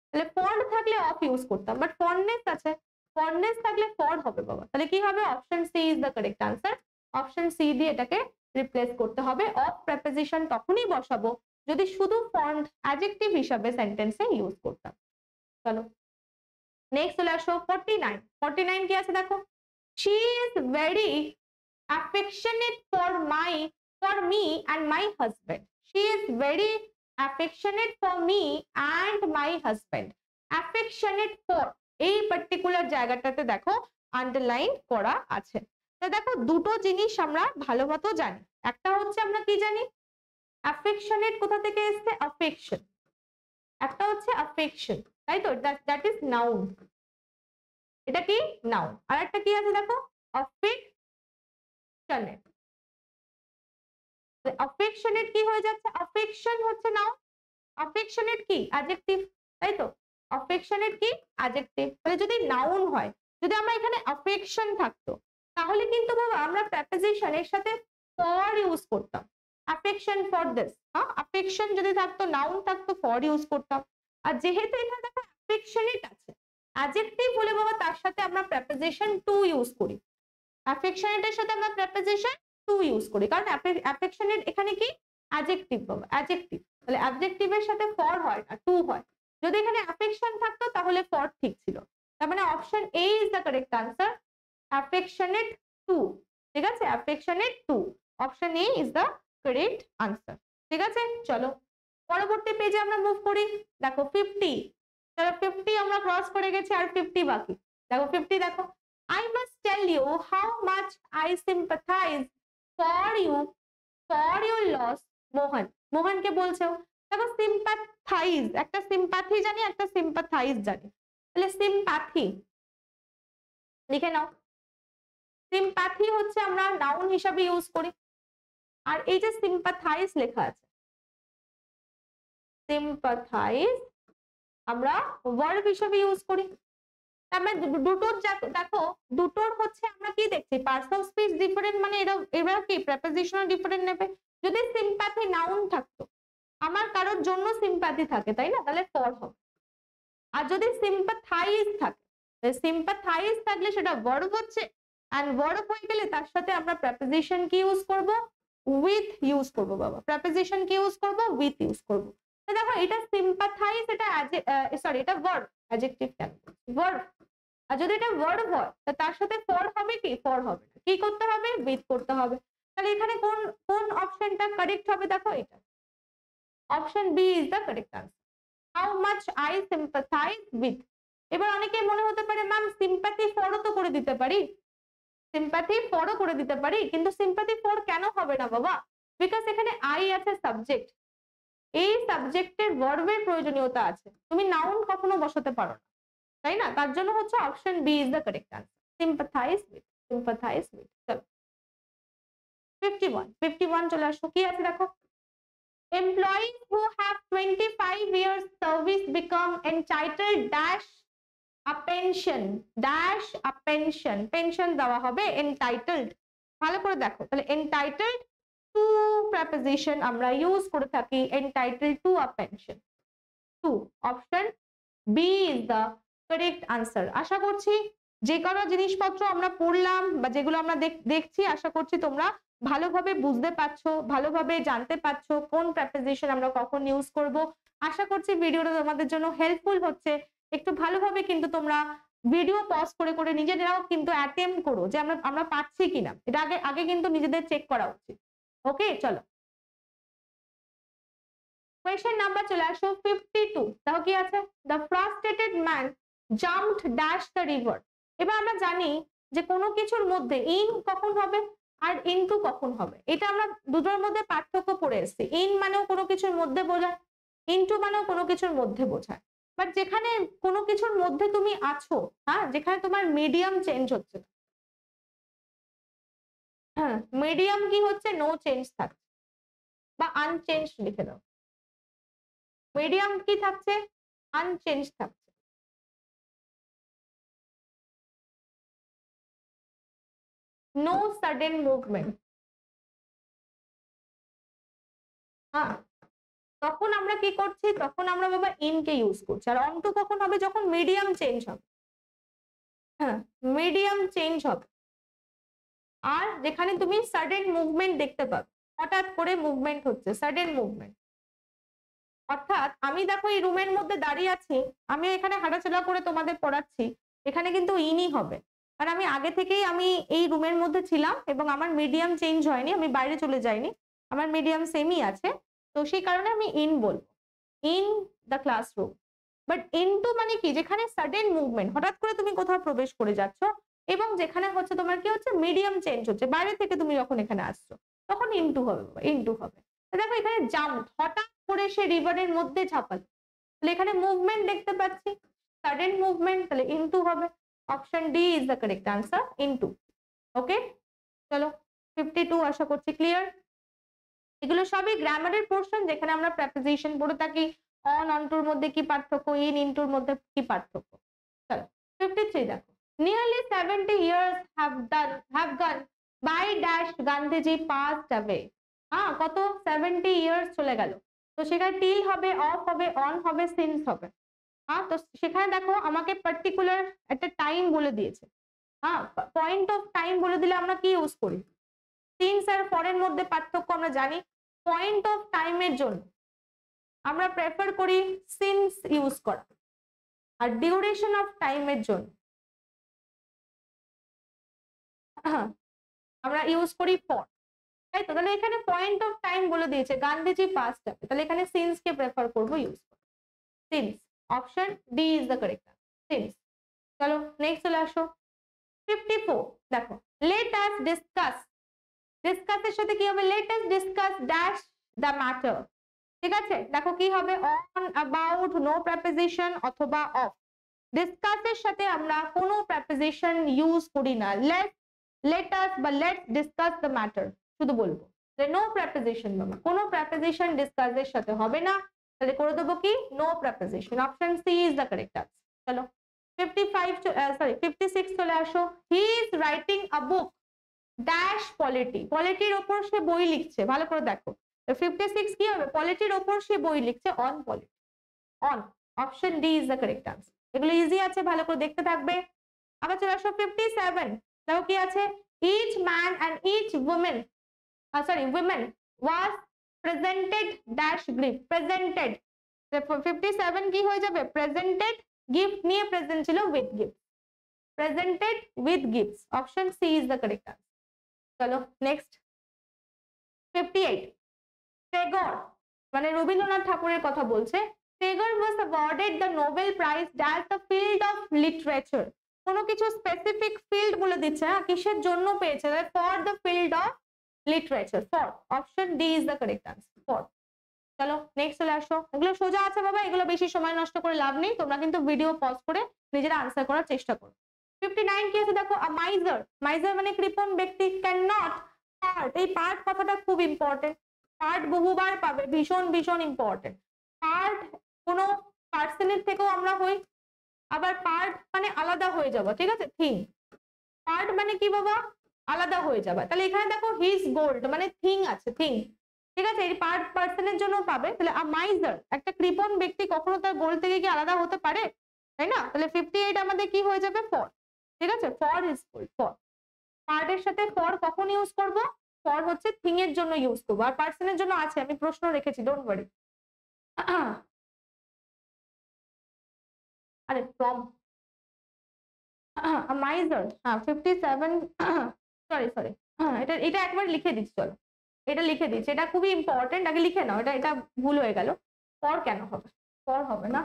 তাহলে ফন্ড থাকলে অফ ইউজ করতাম, বাট ফন্ডনেস আছে, ফন্ডনেস থাকলে ফর হবে বাবা, তাহলে কি হবে? Option C is the correct answer, option C দিয়ে এটাকে রিপ্লেস করতে হবে। অফ প্রিপোজিশন তখনই বসাবো যদি শুধু ফন্ড অ্যাডজেক্টিভ হিসাবে সেন্টেন্সে ইউজ করতাম। চলো নেক্সট চলে আসো 49, 49 কি আছে দেখো, she is very affectionate for me and my husband, she is very affectionate for me and my husband, affectionate for এই পার্টিকুলার জায়গাটাতে দেখো আন্ডারলাইন করা আছে, তো দেখো দুটো জিনিস আমরা ভালো মতো জানি, একটা হচ্ছে আমরা কি জানি অ্যাফেকশনেট কোথা থেকে এসছে অ্যাফেকশন, একটা হচ্ছে অ্যাফেকশন, তাই তো দ্যাট ইজ নাউন, এটা কি নাউন, আর একটা কি আছে দেখো অ্যাফেকশনেট, অ্যাফেকশনেট কি হয়ে যাচ্ছে, অ্যাফেকশন হচ্ছে নাউন, অ্যাফেকশনেট কি অ্যাডজেক্টিভ, তাই তো অ্যাফেকশনেট কি অ্যাডজেক্টিভ, তাহলে যদি নাউন হয়, যদি আমরা এখানে অ্যাফেকশন থাকতো তাহলে কিন্তু বাবা আমরা প্রেপোজিশন এর সাথে ফর ইউজ করতাম, অ্যাফেকশন ফর দিস, হ্যাঁ অ্যাফেকশন যদি থাকতো নাউন থাকতো ফর ইউজ করতাম। আর যেহেতু এখানে দেখো অ্যাফেকশনেট আছে, অ্যাডজেক্টিভ বলে বাবা তার সাথে আমরা প্রেপোজিশন টু ইউজ করি। অ্যাফেকশনেটের সাথে আমরা প্রেপোজিশন টু ইউজ করি, কারণ অ্যাফেকশনেট এখানে কি অ্যাডজেক্টিভ বাবা, অ্যাডজেক্টিভ, তাহলে অ্যাডজেক্টিভের সাথে ফর হয় না, টু হয়। যদি এখানে অ্যাফেকশন থাকতো তাহলে ফর ঠিক ছিল। তার মানে option A is the correct answer, affectionate to. ঠিক আছে, affectionate to, option A is the correct answer. ঠিক আছে, চলো পরবর্তী পেজে আমরা মুভ করি। দেখো 50, চলো 50 আমরা ক্রস করে গেছি, আর 50 বাকি। দেখো 50 দেখো, I must tell you how much I sympathize for you for your loss, মোহন। মোহনকে বলছো, দেখো sympathize, একটা sympathy জানি, একটা sympathize জানি, তাহলে sympathy লিখে নাও। sympathy হচ্ছে আমরা নাউন হিসাবে ইউজ করি, আর এই যে sympathize লেখা আছে, sympathize আমরা ভার্ব হিসাবে ইউজ করি। তারপরে দুটোর দেখো, দুটোর হচ্ছে আমরা কি দেখছি, পার্টস অফ স্পিচ ডিফারেন্ট, মানে এরা কি প্রেপোজিশনাল ডিফারেন্ট নেবে। যদি সিম্প্যাথি নাউন থাকতো, আমার কারোর জন্য সিম্প্যাথি থাকে তাই না, তাহলে ফর হবে। আর যদি সিম্প্যাথাইজ থাকে, সিম্প্যাথাইজ থাকলে সেটা ভার্ব হচ্ছে, এন্ড ভার্ব হয়ে গেলে তার সাথে আমরা প্রেপোজিশন কি ইউজ করব, উইথ ইউজ করব বাবা। প্রেপোজিশন কি ইউজ করব, উইথ ইউজ করব। তো দেখো এটা সিম্প্যাথাইজ, এটা সরি এটা ভার্ব, অ্যাডজেক্টিভ কেন, ভার্ব। আর যদি এটা ভার্ব হয় তার সাথে ফর হবে কি, ফর হবে না, কি করতে হবে, উইথ করতে হবে। তাহলে এখানে কোন কোন অপশনটা কারেক্ট হবে, দেখো এটা option B is the correct answer, how much I sympathise with. এবার অনেকে মনে হতে পারে ম্যাম সিম্প্যাথি ফরও তো করে দিতে পারি, সিম্প্যাথি ফরও করে দিতে পারি, কিন্তু সিম্প্যাথি ফর কেন হবে না বাবা, বিকজ এখানে আই আছে সাবজেক্ট, এই সাবজেক্টের ভার্বের প্রয়োজনীয়তা আছে, তুমি নাউন কখনো বসাতে পারো না, তাই না, তার জন্য হচ্ছে option B is the correct answer, sympathise with, sympathise with. চলো 51 চলে আসো, কি আছে দেখো, employees who have 25 years service become entitled dash a pension, dash a pension, pension দেওয়া হবে, entitled, ভালো করে দেখো, তাহলে entitled to preposition আমরা ইউজ করে থাকি, entitled to a pension, to, option B is the correct answer। আশা করছি যে কোনো জিনিসপত্র আমরা পড়লাম বা যেগুলো আমরা দেখছি, আশা করছি তোমরা ভালোভাবে বুঝতে পারছো, ভালোভাবে জানতে পারছো কোন প্রেপোজিশন আমরা কখন ইউজ করব। আশা করছি ভিডিওটা তোমাদের জন্য হেল্পফুল হচ্ছে। একটু ভালোভাবে কিন্তু তোমরা ভিডিও পজ করে করে নিজেরাও কিন্তু অ্যাটেম্প্ট করো যে আমরা পাচ্ছি কিনা, এটা আগে কিন্তু নিজেদের চেক করা উচিত। ওকে, চলো কোয়েশ্চেন নাম্বার চলে আসো 52। তাও কি আছে, the frustrated man jumped dash the river. এবার আমরা জানি যে কোনো কিছুর মধ্যে ইন কখন হবে আর ইনটু কখন হবে, এটা আমরা দুটোর মধ্যে পার্থক্য পড়ে এসেছি। ইন মানেও কোনো কিছুর মধ্যে বোঝায়, ইনটু মানেও কোনো কিছুর মধ্যে বোঝায়, বাট যেখানে কোনো কিছুর মধ্যে তুমি আছো, হ্যাঁ, যেখানে তোমার মিডিয়াম চেঞ্জ হচ্ছে না, হ্যাঁ মিডিয়াম কি হচ্ছে, নো চেঞ্জ থাকছে বা আনচেঞ্জ লিখে দাও, মিডিয়াম কি থাকছে, আনচেঞ্জ থাকছে। নো সাডেন মুভমেন্ট, হ্যাঁ তখন আমরা কি করছি, তখন আমরা বাবা ইন কে ইউজ করছি। আর অন টু কখন হবে, যখন মিডিয়াম চেঞ্জ হবে, হ্যাঁ মিডিয়াম চেঞ্জ হবে, আর যেখানে তুমি সাডেন মুভমেন্ট দেখতে পাবে, হঠাৎ করে মুভমেন্ট হচ্ছে, সাডেন মুভমেন্ট। অর্থাৎ আমি দেখো এই রুমের মধ্যে দাঁড়িয়ে আছি, আমি এখানে হাঁটাচলা করে তোমাদের পড়াচ্ছি, এখানে কিন্তু ইনই হবে, কারণ আমি আগে থেকেই আমি এই রুমের মধ্যে ছিলাম এবং আমার মিডিয়াম চেঞ্জ হয়নি, আমি বাইরে চলে যাইনি, আমার মিডিয়াম সেমই আছে, তো সেই কারণে আমি ইন বলবো, in the classroom. But into মানে কি, যেখানে সাডেন মুভমেন্ট, হঠাৎ করে তুমি কোথাও প্রবেশ করে যাচ্ছ এবং যেখানে হচ্ছে তোমার কি হচ্ছে, মিডিয়াম চেঞ্জ হচ্ছে, বাইরে থেকে তুমি যখন এখানে আসছো তখন ইনটু হবে, ইনটু হবে। দেখো এখানে জাম্প, হঠাৎ করে সে রিভারের মধ্যে ঝাঁপালো, তাহলে এখানে মুভমেন্ট দেখতে পাচ্ছি, সাডেন মুভমেন্ট, তাহলে ইনটু হবে, option D is the correct answer, into. Okay, চলো 52 আশা করছি ক্লিয়ার। এগুলো সবই গ্রামারের পোর্শন, যেখানে আমরা প্রেপোজিশন পড়ে থাকি, অন অনটুর মধ্যে কি পার্থক্য, ইন ইনটুর মধ্যে কি পার্থক্য। চলো 53 দেখো, nearly 70 years have gone by dash Gandhiji passed away, হ্যাঁ কত 70 ইয়ার্স চলে গেল, তো সেখানে টিল হবে, অফ হবে, অন হবে, সিন্স হবে। হ্যাঁ তো সেখানে দেখো আমাকে পার্টিকুলার একটা টাইম বলে দিয়েছে। হ্যাঁ পয়েন্ট অফ টাইম বলে দিলে আমরা কি ইউজ করি? সিন্স আর ফরের মধ্যে পার্থক্য আমরা জানি। পয়েন্ট অফ টাইমের জন্য আমরা প্রেফার করি সিন্স ইউজ করা, আর ডিউরেশন অফ টাইমের জন্য আমরা ইউজ করি ফর, তাই তো? তাহলে এখানে পয়েন্ট অফ টাইম বলে দিয়েছে, গান্ধীজি পাস্ট হবে, তাহলে এখানে সিন্স কে প্রেফার করবো, ইউজ করবো since. Option D is the correct since. চলো নেক্সট চলে আসো 54। দেখো লেট আস ডিসকাস, ডিসকাসের সাথে কি হবে? Let us discuss dash the matter. ঠিক আছে, দেখো কি হবে? অন, অ্যাবাউট, নো প্রেপোজিশন অথবা অফ। ডিসকাসের সাথে আমরা কোনো প্রেপোজিশন ইউজ করি না। লেট আস বা লেটস ডিসকাস দ্য ম্যাটার শুধু বলবো, নো প্রেপোজিশন বাবা, কোনো প্রেপোজিশন ডিসকাসের সাথে হবে না, তাহলে করে দেবো কি? No preposition. Option C is the correct answer. চলো 56 চলে আসো। He is writing a book dash polity, পলিটির ওপর সে বই লিখছে, ভালো করে দেখো। 56 কি হবে? পলিটির ওপর সে বই লিখছে, on polity, on. Option D is the correct answer. এগুলো ইজি আছে, ভালো করে দেখতে থাকবে। আবার চলে আসো 57। দেখো কি আছে? Each man and each women, women was presented dash gift, presented। 57 কি হয়ে যাবে? presented gift নিয়ে প্রেজেন্ট ছিল with gift, presented with gifts। Option C is the correct answer. চলো নেক্সট 58। টেগর মানে রবীন্দ্রনাথ ঠাকুরের কথা বলছে। Tagore was awarded the Nobel Prize dash the field of literature। কোনো কিছু স্পেসিফিক ফিল্ড বলে দিচ্ছে, হ্যাঁ কিসের জন্য পেয়েছে? For the field of literature, for. Option D is the correct answer, for. চলো নেক্সট চলে আসো। এগুলো সোজা আছে বাবা, এগুলো বেশি সময় নষ্ট করে লাভ নেই, তোমরা কিন্তু ভিডিও পজ করে নিজেরা আনসার করার চেষ্টা করো। 59 কি আছে দেখো? মাইজার, মাইজার মানে কৃপণ ব্যক্তি। ক্যান নট, পার্ট, এই পার্ট কথাটা খুব ইম্পর্টেন্ট, পার্ট বহুবার পাবে, ভীষণ ভীষণ ইম্পর্টেন্ট। পার্ট কোনো পার্সনের থেকেও আমরা হই, আবার পার্ট মানে আলাদা হয়ে যাবো, ঠিক আছে? থিং, পার্ট মানে কি বাবা? আলাদা হয়ে যাবে। তাহলে এখানে দেখো হিজ গোল্ড মানে থিং আছে, থিং, ঠিক আছে? এই পার্ট পার্সনের জন্য পাবে। তাহলে মাইজার একটা কৃপণ ব্যক্তি কখনো তার গোল্ড থেকে কি আলাদা হতে পারে? তাই না? তাহলে 58 আমাদের কি হয়ে যাবে? ফর। ঠিক আছে, ফর ইজ গোল্ড, ফর। পার্টের সাথে ফর কখন ইউজ করব? ফর হচ্ছে থিং এর জন্য ইউজ করবো, আর পার্সনের জন্য আছে, আমি প্রশ্ন রেখেছি, ডোন্ট ওয়ারি। আরে ফ্রম, মাইজার, হ্যাঁ 57, সরি এটা এটা একবার লিখে দিচ্ছি, চলো এটা লিখে দিচ্ছি, এটা খুবই ইম্পর্টেন্ট, আগে লিখে নাও। এটা এটা ভুল হয়ে গেল, ফর কেন হবে? ফর হবে না,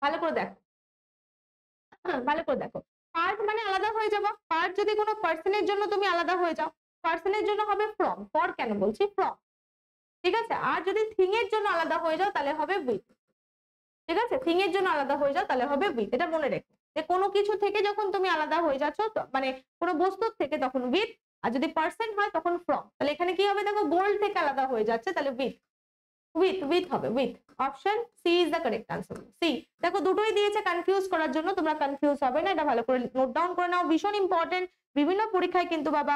ভালো করে দেখো, ভালো করে দেখো। পার্ট মানে আলাদা হয়ে যাবো, পার্ট যদি কোনো পার্সনের জন্য তুমি আলাদা হয়ে যাও, পার্সনের জন্য হবে ফ্রম, ফর কেন বলছি? ফ্রম, ঠিক আছে? আর যদি থিং এর জন্য আলাদা হয়ে যাও তাহলে হবে উইথ, ঠিক আছে? থিং এর জন্য আলাদা হয়ে যাও তাহলে হবে উইথ, এটা মনে রেখো যে কোনো কিছু থেকে যখন তুমি আলাদা হয়ে যাচ্ছ, মানে কোনো বস্তুর থেকে, তখন উইথ, আর যদি পার্সন হয় তখন ফ্রম। তাহলে এখানে কি হবে দেখো? গোল্ড থেকে আলাদা হয়ে যাচ্ছে, তাহলে উইথ, উইথ হবে, with. Option C is the correct answer, C. দেখো দুটোই দিয়েছে কনফিউজ করার জন্য, তোমরা কনফিউজ হবে না, এটা ভালো করে নোট ডাউন করে নাও, ভীষণ ইম্পর্টেন্ট, বিভিন্ন পরীক্ষায় কিন্তু বাবা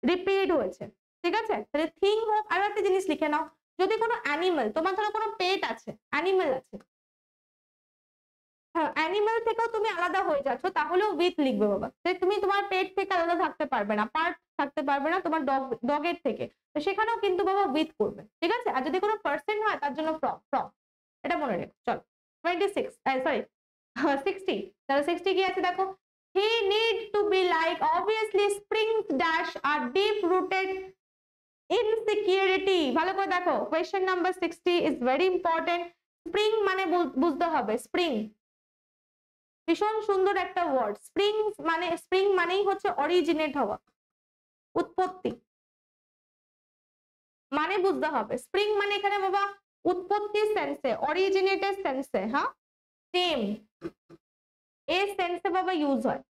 রিপিট হয়েছে, ঠিক আছে? তাহলে থিং হোক, আর একটা জিনিস লিখে নাও, যদি কোনো অ্যানিমেল, তোমার ধরো কোনো পেট আছে, অ্যানিমেল আছে, হ্যাঁ অ্যানিমেল থেকেও তুমি আলাদা হয়ে যাচ্ছ, তাহলেও উইথ লিখবে বাবা। তুমি তোমার পেট থেকে আলাদা থাকতে পারবে না, পার্ট থাকতে পারবে না তোমার ডগের থেকে, তো সেখানেও কিন্তু বাবা উইথ করবে, ঠিক আছে? আর যদি কোনো পার্সন হয় তার জন্য ফ্রম, ফ্রম, এটা মনে রেখো। চলো 26, সরি 60। তাহলে 60 কি আছে দেখো? He need to be like obviously springs dash are deep rooted insecurity. ভালো করে দেখো, question number 60 is very important. Spring মানে বুঝতে হবে, স্প্রিং ভীষণ সুন্দর একটা ওয়ার্ড। স্প্রিং মানেই হচ্ছে অরিজিনেট হওয়া, উৎপত্তি, মানে বুঝতে হবে। স্প্রিং মানে এখানে বাবা উৎপত্তির সেন্সে, অরিজিনেটের সেন্সে, হ্যাঁ সেম এই সেন্সে বাবা ইউজ হয়,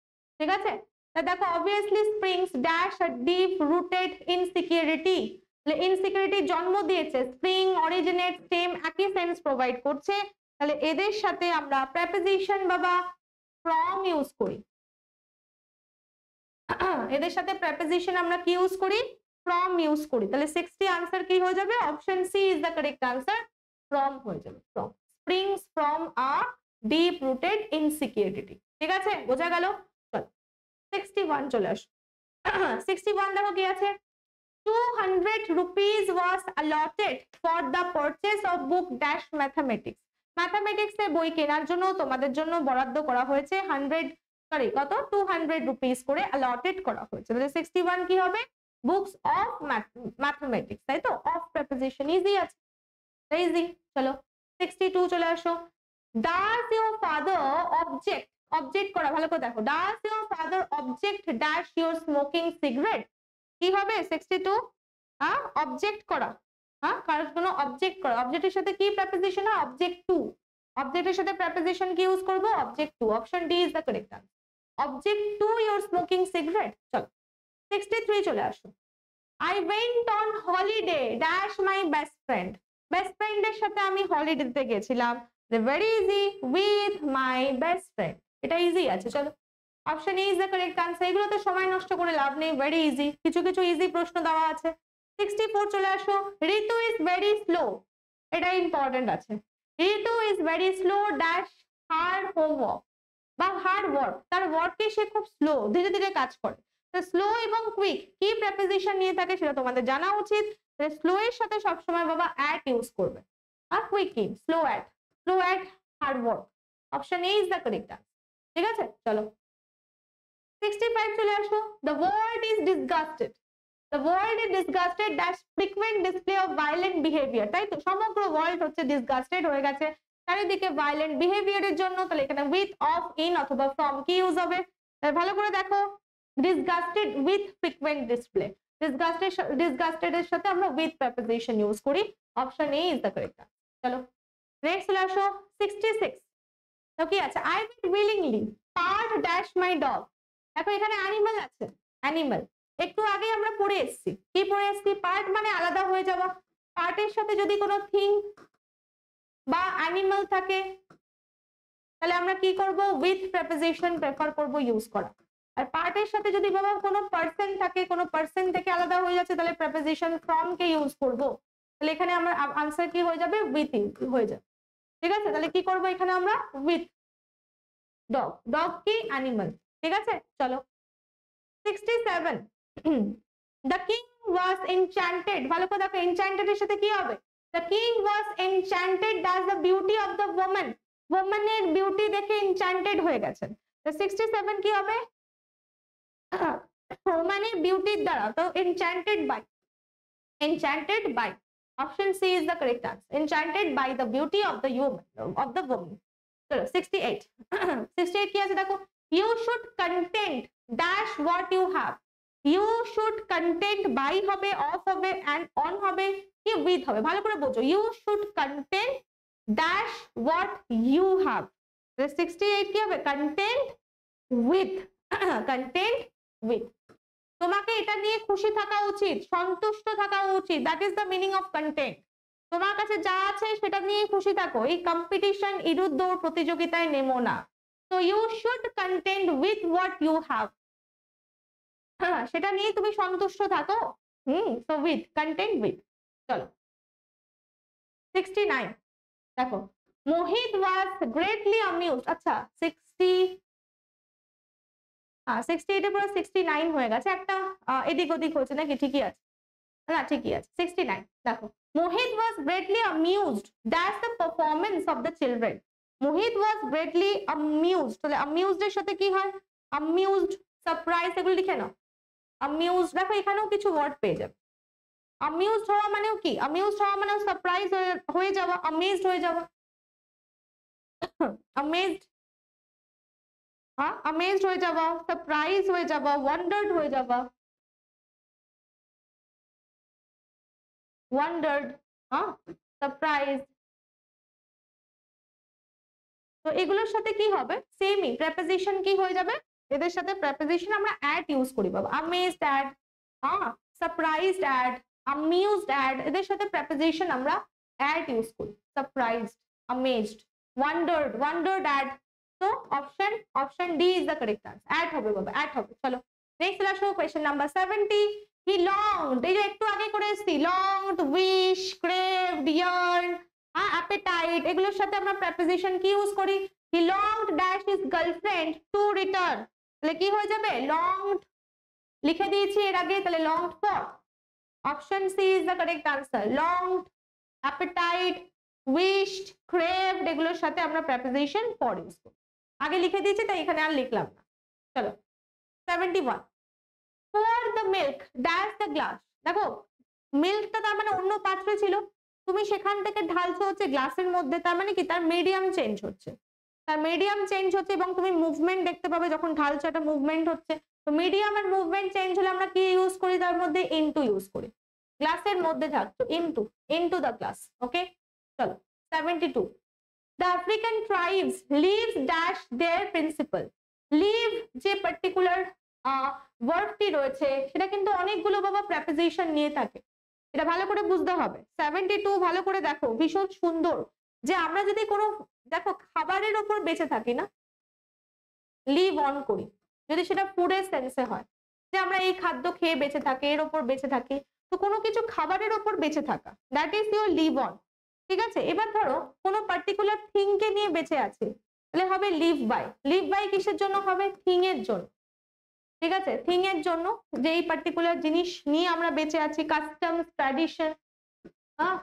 ঠিক আছে? তা দেখো obviously springs dash are deep rooted insecurity, তাহলে ইনসিকিউরিটি জন্ম দিয়েছে, স্প্রিং অরিজিনেট সেম একই সেন্স প্রোভাইড করছে, তাহলে এদের সাথে আমরা প্রেপোজিশন বাবা ফ্রম ইউজ করি, এদের সাথে প্রেপোজিশন আমরা কি ইউজ করি? from ইউজ করি তাহলে 60 আনসার কি হয়ে যাবে option C is the correct answer from হয়ে যাবে from springs from a deep rooted insecurity ঠিক আছে বোঝা গেল চলো 61 চলে আসো 61 দেখো কি আছে 200 rupees was allotted for the purchase of book dash mathematics mathematics এর বই কেনার জন্য তোমাদের জন্য বরাদ্দ করা হয়েছে 100 সরি কত 200 রুপিস করে allotted করা হয়েছে তাহলে 61 কি হবে বুকস অফ ম্যাথমেটিক্স তাই তো অফ প্রিপোজিশন ইজি আছে ইজি চলো 62 চলে আসো does your father object object করা ভালো করে দেখো does your father object dash your smoking cigarette কি হবে 62 হ্যাঁ অবজেক্ট করা হ্যাঁ কারোর কোনো অবজেক্ট করা অবজেক্টের সাথে কি প্রিপোজিশন হয় অবজেক্ট টু অবজেক্টের সাথে প্রিপোজিশন কি ইউজ করব object to option D is the correct answer object to your smoking cigarette চলো 63 চলে আসো I went on holiday dash my best friend best ফ্রেন্ডের সাথে আমি হলিডেতে গেছিলাম very easy with my best friend এটা ইজি আছে চলো option E is the correct answer এগুলো তো সময় নষ্ট করে লাভ নেই ভেরি ইজি কিছু কিছু ইজি প্রশ্ন দেওয়া আছে 64 চলে আসো ঋতু ইজ ভেরি স্লো এটা ইম্পর্টেন্ট আছে Ritu is very slow dash hard homework বা হার্ড ওয়ার্ক তার ওয়ার্কে সে খুব স্লো ধীরে ধীরে কাজ করে তো স্লো এবং কুইক কি প্রিপোজিশন নিয়ে থাকে সেটা তোমাদের জানা উচিত স্লো এর সাথে সবসময় বাবা অ্যাট ইউজ করবে আর কুইক কি slow at hard work option A is the correct answer ঠিক আছে চলো 65 চলে আসো the world is disgusted the world is disgusted dash frequent display of violent behavior তাই তো সমগ্র ওয়ার্ল্ড হচ্ছে disgusted হয়ে গেছে চারিদিকে ভায়োলেন্ট বিহেভিয়ারের জন্য তাহলে এখানে উইথ অফ ইন অথবা ফ্রম কি ইউজ হবে ভালো করে দেখো disgusted with frequent display disgusted এর সাথে আমরা with preposition ইউজ করি option A is the correct answer চলো নেক্সট চলে আসো 66 তো কি আছে I would willingly part dash my dog দেখো এখানে অ্যানিমাল আছে অ্যানিমাল একটু আগে আমরা পড়ে এসেছি কি পড়ে এসেছি পার্ট মানে আলাদা হয়ে যাওয়া পার্টের সাথে যদি কোনো থিং বা অ্যানিমাল থাকে তাহলে আমরা কি করব উইথ প্রিপোজিশন প্রেফার করব ইউজ করা আর পার্টের সাথে যদি বাবা কোনো পার্সন থাকে কোনো পার্সন থেকে আলাদা হয়ে যাচ্ছে তাহলে প্রিপোজিশন ফ্রম কে ইউজ করব তাহলে এখানে আমরা আনসার কি হয়ে যাবে উইথ হয়ে যাবে ঠিক আছে তাহলে কি করব এখানে আমরা উইথ ডগ ডগ কি অ্যানিমাল ঠিক আছে চলো 67 the king was enchanted ভালো করে দেখো enchanted এর সাথে কি হবে the king was enchanted as the beauty of the woman woman এর বিউটি দেখে enchanted হয়ে গেছেন তো 67 কি হবে woman এর বিউটির দ্বারা তো enchanted by option c is the correct answer enchanted by the beauty of the woman চলো 68 68 কি আছে দেখো you should content dash what you have you should content by হবে off হবে and on হবে কি with হবে ভালো করে বোঝো you should content dash what you have 68 কি হবে content with content with তোমাকে এটা নিয়ে খুশি থাকা উচিত সন্তুষ্ট থাকা উচিত that is the meaning of content তোমার কাছে যা আছে সেটা নিয়ে খুশি থাকো এই কম্পিটিশন ইরুদ্দৌড় প্রতিযোগিতায় নেমো না so you should content with what you have সেটা নিয়ে তুমি সন্তুষ্ট থাকো so with content with চলো 69 দেখো মোহিত was greatly amused আচ্ছা 68 এর পর 69 হয়ে গেছে একটা এদিক ওদিক হচ্ছে নাকি ঠিকই আছে না ঠিকই আছে 69 দেখো মোহিত was greatly amused that's the performance of the children Mohit was greatly amused তাহলে amused এর সাথে কি হয় amused surprise এগুলো লিখে নাও amused দেখো এখানেও কিছু ওয়ার্ড পেয়ে যাবে amused হওয়া মানেও কি amused হওয়া মানেও সারপ্রাইজ হয়ে যাওয়া amazed হয়ে যাওয়া amazed হ্যাঁ amazed হয়ে যাওয়া সারপ্রাইজ হয়ে যাওয়া wondered হয়ে যাওয়া wondered হ্যাঁ সারপ্রাইজ তো এগুলোর সাথে কি হবে সেমই প্রিপোজিশন কি হয়ে যাবে এদের সাথে প্রিপোজিশন আমরা অ্যাট ইউজ করি বাবা amazed at surprised at amused at এদের সাথে প্রিপোজিশন আমরা অ্যাট ইউজ করি surprised amazed wondered at তো option D is the correct answer at হবে বাবা অ্যাট হবে চলো নেক্সট আসো কোশ্চেন নাম্বার 70 হি লংড, এই যে একটু আগে করে এসেছি, longed, wish, craved, yearn, appetite, এগুলোর সাথে আমরা প্রেপোজিশন কি ইউজ করি? He longed dash his girlfriend to return, তাহলে কি হয়ে যাবে? লংড লিখে দিয়েছি এর আগে, তাহলে longed for. Option C is the correct answer. Longed, appetite, wished, craved, এগুলোর সাথে আমরা প্রেপোজিশন ফর ইউজ করি। আগে লিখে দিয়েছি তাই এখানে আর লিখলাম না। চলো 71, pour the milk dash the glass, দেখো মিল্কটা তার মানে অন্য পাত্রে ছিল, তুমি সেখান থেকে ঢালছো হচ্ছে গ্লাসের মধ্যে, তার মানে কি তার মিডিয়াম চেঞ্জ হচ্ছে, তার মিডিয়াম চেঞ্জ হচ্ছে এবং তুমি মুভমেন্ট দেখতে পাবে যখন ঢালছো একটা মুভমেন্ট হচ্ছে। তো মিডিয়াম আর মুভমেন্ট চেঞ্জ হলে আমরা কি ইউজ করি? তার মধ্যে ইনটু ইউজ করি, গ্লাসের মধ্যে থাকতো ইনটু, ইনটু দ্য গ্লাস। ওকে চলো 72, the African tribes leave dash their principle, leave যে পার্টিকুলার ওয়ার্ডটি রয়েছে সেটা কিন্তু অনেকগুলো বাবা প্রেপোজিশন নিয়ে থাকে, এটা ভালো করে বুঝতে হবে। 72 ভালো করে দেখো, ভীষণ সুন্দর যে আমরা যদি কোনো দেখো খাবারের ওপর বেঁচে থাকি না, লিভ অন করি, যদি সেটা ফুডের সেন্সে হয় যে আমরা এই খাদ্য খেয়ে বেঁচে থাকি, এর ওপর বেঁচে থাকি, তো কোনো কিছু খাবারের ওপর বেঁচে থাকা, that is your live on. ঠিক আছে, এবার ধরো কোনো পার্টিকুলার থিং কে নিয়ে বেঁচে আছে, তাহলে হবে লিভ বাই। লিভ বাই কিসের জন্য হবে? থিং এর জন্য। ঠিক আছে, থিং এর জন্য, যে এই পার্টিকুলার জিনিস নিয়ে আমরা বেঁচে আছি, কাস্টম, ট্র্যাডিশন,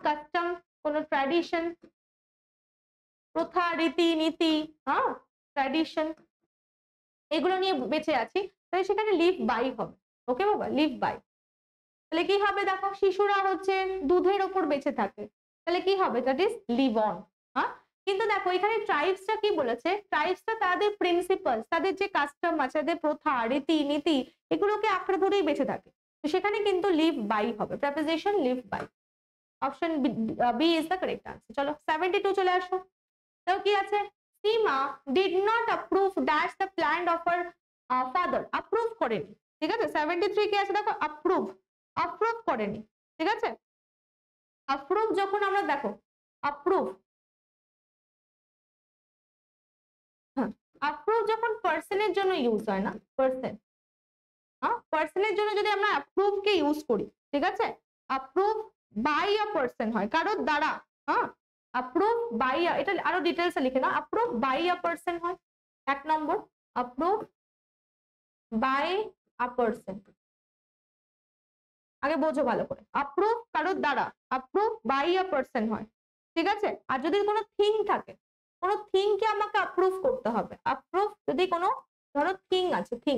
কাস্টম কোনো ট্র্যাডিশন, প্রথা, রীতি নীতি, ট্র্যাডিশন, এগুলো নিয়ে বেঁচে আছি, তাহলে সেখানে লিভ বাই হবে। ওকে বাবা, লিভ বাই। তাহলে কি হবে? দেখো শিশুরা হচ্ছে দুধের ওপর বেঁচে থাকে, তাহলে কি হবে? That is live on. কিন্তু দেখো এখানে ট্রাইবসটা কি বলেছে? ট্রাইবসটা তাদের প্রিন্সিপাল, তাদের যে কাস্টম আছে, তাদের প্রথা, রীতি নীতি, এগুলোকে আঁকড়ে ধরেই বেঁচে থাকে, তো সেখানে কিন্তু লিভ বাই হবে, preposition live by. Option B is the correct answer. চলো 72 চলে আসো। তো কি আছে? Seema did not approve dash the plan of her father, approve করেনি। ঠিক আছে, 73 কি আছে দেখো? অ্যাপ্রুভ, অ্যাপ্রুভ করেনি। ঠিক আছে, অ্যাপ্রুভ যখন আমরা দেখো, অ্যাপ্রুভ, অ্যাপ্রুভ যখন পার্সনের জন্য ইউজ হয় না, পার্সন, পার্সনের জন্য যদি আমরা অ্যাপ্রুভ কে ইউজ করি, ঠিক আছে, অ্যাপ্রুভ বাই আ পার্সন হয়, কারোর দ্বারা, অ্যাপ্রুভ বাই, এটা আরো ডিটেলসে লিখে নাও, অ্যাপ্রুভ বাই আ পার্সন হয়, এক নম্বর, অ্যাপ্রুভ বাই আ পার্সন, আগে বোঝো ভালো করে, অ্যাপ্রুভ কারোর দ্বারা, অ্যাপ্রুভ বাই আ পার্সন হয়। ঠিক আছে, আর যদি কোনো থিং থাকে, কোনো থিং কে আমাকে অ্যাপ্রুভ করতে হবে, অ্যাপ্রুভ যদি কোনো ধরো থিং আছে, থিং,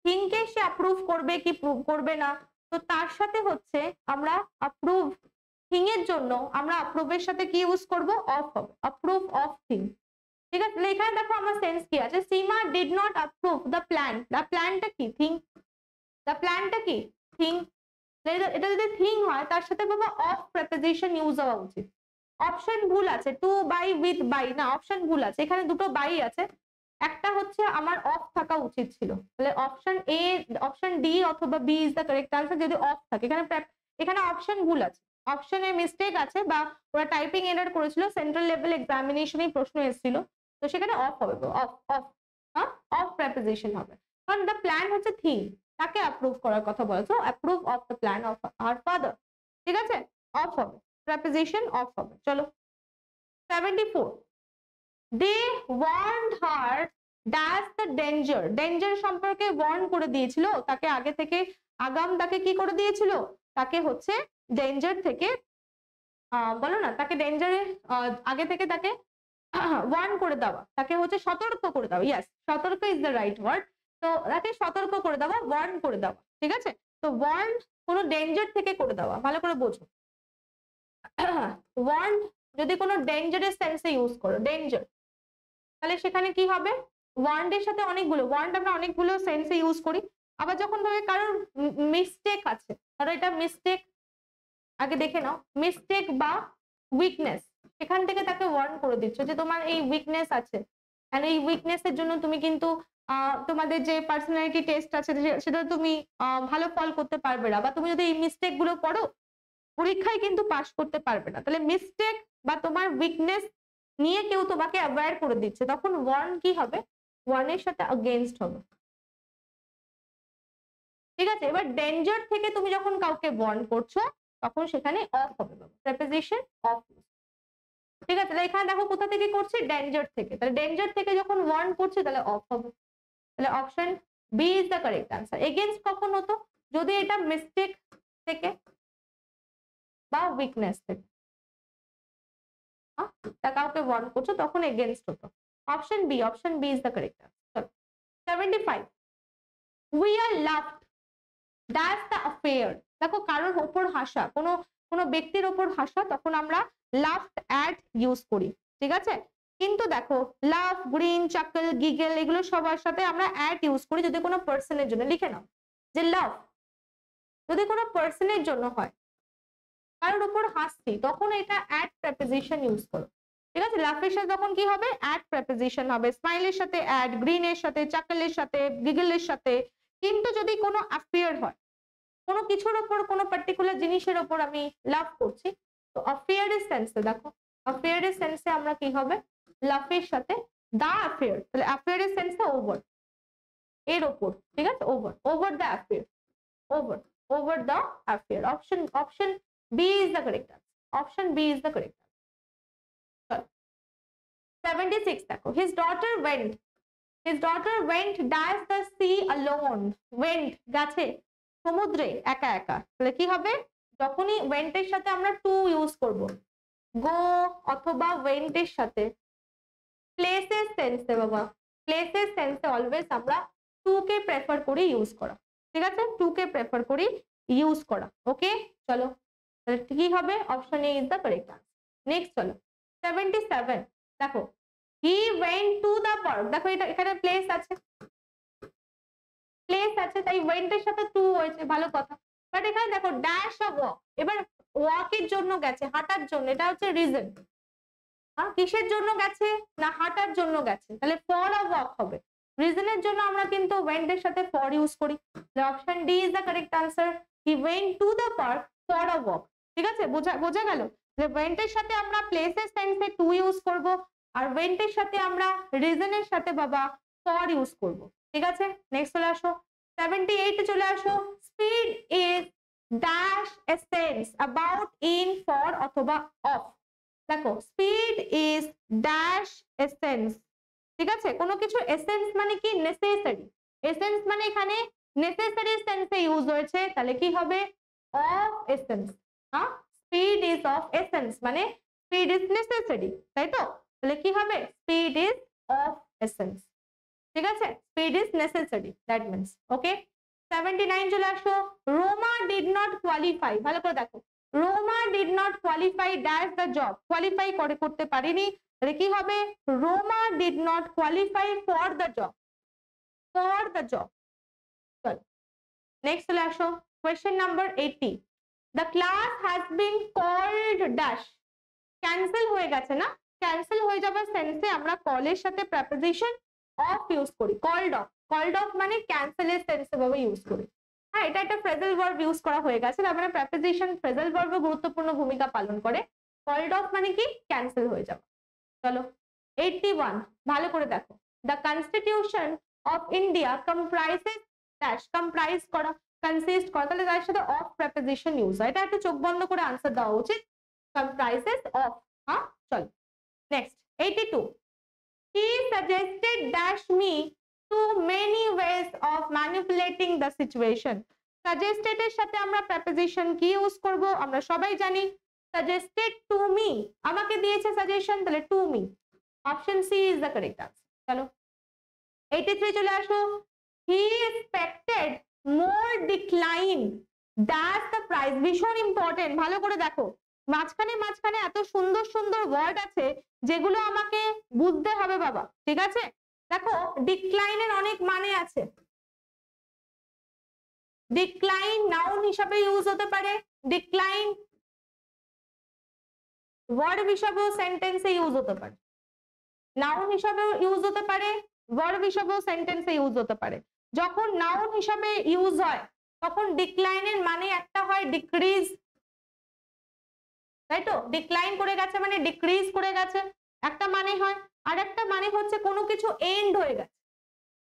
থিং কে সে অ্যাপ্রুভ করবে কি করবে না, তো তার সাথে হচ্ছে আমরা অ্যাপ্রুভ, থিং এর জন্য আমরা অ্যাপ্রুভের সাথে কি ইউজ করব? অফ হবে, অ্যাপ্রুভ অফ থিং। ঠিক আছে, এখানে দেখো আমার সেন্স কি আছে, Seema did not approve the plan, the প্ল্যানটা কি? থিং, দ্য প্ল্যানটা কি? থিং। এটা যদি থিং হয় তার সাথে বাবা অফ প্রেপোজিশন ইউজ হওয়া উচিত। অপশন ভুল আছে, টু বাই উইথ বাই না, অপশন ভুল আছে, এখানে দুটো বাই আছে, একটা হচ্ছে আমার অফ থাকা উচিত ছিল, তাহলে অপশন এ, অপশন ডি অথবা B is the correct answer যদি অফ থাকে। এখানে অপশন ভুল আছে, অপশনে মিস্টেক আছে, বা ওরা টাইপিং এরর করেছিল, সেন্ট্রাল লেভেল এক্সামিনেশনে প্রশ্ন এসেছিল, তো সেখানে অফ হবে, অফ, অফ, অফ প্রেপোজিশন হবে, কারণ দ্য প্ল্যান হচ্ছে থিং, তাকে অ্যাপ্রুভ করার কথা বলেছো, approve of the plan of our father. ঠিক আছে, অফ হবে, প্রেপোজিশন অফ হবে। চলো 74, they warned her dash the danger, danger সম্পর্কে ওয়ার্ন করে দিয়েছিল, তাকে আগে থেকে আগাম তাকে কি করে দিয়েছিল? তাকে হচ্ছে ডেঞ্জার থেকে বলো না, তাকে ডেঞ্জারে আগে থেকে তাকে ওয়ার্ন করে দেওয়া, তাকে হচ্ছে সতর্ক করে দেওয়া, ইয়েস সতর্ক ইজ দ্য রাইট ওয়ার্ড, তো তাকে সতর্ক করে দেওয়া, ওয়ার্ন করে দেওয়া। ঠিক আছে, তো ওয়ার্ন কোনো ডেঞ্জার থেকে করে দেওয়া, ভালো করে বোঝো, ওয়ার্ন যদি কোনো ডেঞ্জারের সেন্সে ইউজ করো, ডেঞ্জার, তাহলে সেখানে কি হবে? ওয়ার্ড এর সাথে অনেকগুলো ওয়ার্ড আমরা অনেকগুলো সেন্সে ইউজ করি, আবার যখন ধরো কারোর মিস্টেক আছে, ধরো এটা মিস্টেক, আগে দেখে নাও, মিস্টেক বা উইকনেস, সেখান থেকে তাকে ওয়ার্ন করে দিচ্ছ যে তোমার এই উইকনেস আছে, আর এই উইকনেসের জন্য তুমি কিন্তু তোমাদের যে পার্সোনালিটি টেস্ট আছে সেটা তুমি ভালো ফল করতে পারবে না, বা তুমি যদি এই মিস্টেক গুলো করো পরীক্ষায় কিন্তু পাস করতে পারবে না, তাহলে মিস্টেক বা তোমার উইকনেস নিয়ে কেউ তোমাকে অ্যাওয়্যার করে দিচ্ছে, তখন ওয়ার্ন কি হবে? ওয়ার্নের সাথে अगेंस्ट হবে। ঠিক আছে, এবার ডেঞ্জার থেকে তুমি যখন কাউকে ওয়ার্ন করছো তখন সেখানে অফ হবে বাবা, প্রেপোজিশন অফ। ঠিক আছে, তাহলে এখানে দেখো কোথা থেকে করছে, ডেঞ্জার থেকে, তাহলে ডেঞ্জার থেকে যখন ওয়ার্ন করছে তাহলে অফ হবে। তাহলে option B is the correct answer. Against কখন হতো, যদি এটা মিস্টেক থেকে বা উইকনেস থেকে, তা কাউকে ওয়ার্ন করছো তখন এগেইনস্ট হতো। Option B is the correct answer. 75 we are loved that's the affair. দেখো কারোর ওপর হাসা, কোনো ব্যক্তির ওপর হাসা, তখন আমরা লাভড অ্যাড ইউজ করি। ঠিক আছে, কিন্তু দেখো লাভ, গ্রিন, চাকল, গিগল এগুলো সবার সাথে আমরা অ্যাড ইউজ করি যদি কোনো পার্সনের জন্য। লিখে নাও যে লাভ যদি কোনো পার্সনের জন্য হয়, কারোর উপর হাসছি, তখন এটা অ্যাড প্রেপোজিশন ইউজ করো। ঠিক আছে, লাফের সাথে তখন কি হবে, অ্যাড প্রেপোজিশন হবে। স্মাইলের সাথে অ্যাড, গ্রিনের সাথে, চাকলের সাথে, গিগলের সাথে। কিন্তু যদি কোনো অ্যাফেয়ার হয়, কোনো কিছুর ওপর, কোনো পার্টিকুলার জিনিসের ওপর আমি লাভ করছি, তো অ্যাফেয়ারের সেন্সে দেখো, অ্যাফেয়ারের সেন্সে আমরা কি হবে, লাফের সাথে দা অ্যাফেয়ার, তাহলে অ্যাফেয়ারের সেন্সে ওভার, এর ওপর। ঠিক আছে, over the affair, over the affair. Option B is the correct answer. Option B is the correct answer. 76 দেখো, his daughter went dash the sea alone, went গেছে সমুদ্রে একা একা, তাহলে কি হবে, যখনই went এর সাথে আমরা টু ইউজ করব, গো অথবা went এর সাথে প্লেসের সেন্সে বাবা, প্লেসের সেন্সে অলওয়েজ আমরা টু কে প্রেফার করি ইউজ করা। ঠিক আছে, টু কে প্রেফার করি ইউজ করা। ওকে চলো, তাহলে কি হবে, option A is the correct answer. Next চলো 77 দেখো, he went to the park. দেখো এটা এখানে প্লেস আছে, তাই ওয়েন্ট এর সাথে টু হয়েছে, ভালো কথা। বাট এখানে দেখো ড্যাশ অফ ওয়াক, এবার ওয়াকের জন্য গেছে, হাঁটার জন্য, এটা হচ্ছে রিজন। কিসের জন্য গেছে না, হাঁটার জন্য গেছে, তাহলে ফর আ ওয়াক হবে। রিজনের জন্য আমরা কিন্তু ওয়েন্ট এর সাথে ফর ইউজ করি। Option D is the correct answer. He went to the park for a walk. ঠিক আছে, বোঝা গেল যে ওয়েন্ট এর সাথে আমরা প্লেসের সেন্সে টু ইউজ করব, আর ওয়েন্ট এর সাথে আমরা রিজনের সাথে বাবা ফর ইউজ করব। ঠিক আছে, নেক্সট চলে আসো 78 চলে আসো। Speed is dash a sense about, in, for অথবা অফ। দেখো স্পিড ইজ ড্যাশ এসেন্স। ঠিক আছে, কোনো কিছু এসেন্স মানে কি, নেসেসারি। এসেন্স মানে এখানে নেসেসারি সেন্সে ইউজ হয়েছে, তাহলে কি হবে, of essence. Speed is of essence মানে স্পিড ইজ নেসেসারি, তাই তো, তাহলে কি হবে, স্পিড ইজ অফ এসেন্স। ঠিক আছে, speed is necessary, that means. Okay 79 চলে আসো। রোমা ডিড নট কোয়ালিফাই, ভালো করে দেখো, Roma did not qualify dash the job, qualify করতে পারিনি, তাহলে কি হবে, Roma did not qualify for the job, for the job. চলো নেক্সট চলে আসো, question number 80। The class has been called dash, cancel হয়ে গেছে না, ক্যান্সেল হয়ে যাবার সেন্সে আমরা কলের সাথে প্রেপোজিশন অফ ইউজ করি, কল্ড অফ মানে ক্যান্সেলের সেন্সে ভাবে ইউজ করি। হ্যাঁ, এটা একটা ফ্রেজাল ভার্ব ইউজ করা হয়ে গেছে, তার মানে প্রেপোজিশন ফ্রেজাল ভার্বে গুরুত্বপূর্ণ ভূমিকা পালন করে। কল্ড অফ মানে কি, ক্যান্সেল হয়ে যাওয়া। চলো 81 ভালো করে দেখো, the constitution of India comprises dash, comprise করা, কনসিস্ট করা, তাহলে তার সাথে অফ প্রেপোজিশন ইউজ হয়। এটা একটু চোখ বন্ধ করে আনসার দেওয়া উচিত, কম্প্রাইজেস অফ। হ্যাঁ চলো next 82। He suggested dash me too many ways of manipulating the situation. Suggested এর সাথে আমরা preposition কি ইউজ করব, আমরা সবাই জানি, suggested to me, আমাকে দিয়েছে সাজেশন, তাহলে to me। Option C is the correct answer. চলো 83 চলে আসো। He expected more decline dash the price, ভীষণ ইম্পর্টেন্ট, ভালো করে দেখো, মাঝখানে এত সুন্দর সুন্দর ওয়ার্ড আছে যেগুলো আমাকে বুঝতে হবে বাবা। ঠিক আছে, দেখো ডিক্লাইনের অনেক মানে আছে, ডিক্লাইন নাউন হিসাবে ইউজ হতে পারে, ডিক্লাইন ভার্ব হিসাবেও সেন্টেন্সে ইউজ হতে পারে, নাউন হিসাবেও ইউজ হতে পারে, ভার্ব হিসাবেও সেন্টেন্সে ইউজ হতে পারে। যখন নাউন হিসাবে ইউজ হয় তখন ডিক্লাইনের মানে একটা হয় ডিক্রিজ, তাই তো, ডিক্লাইন করে গেছে মানে ডিক্রিজ করে গেছে একটা মানে হয়, আর একটা মানে হচ্ছে কোনো কিছু এন্ড হয়ে গেছে,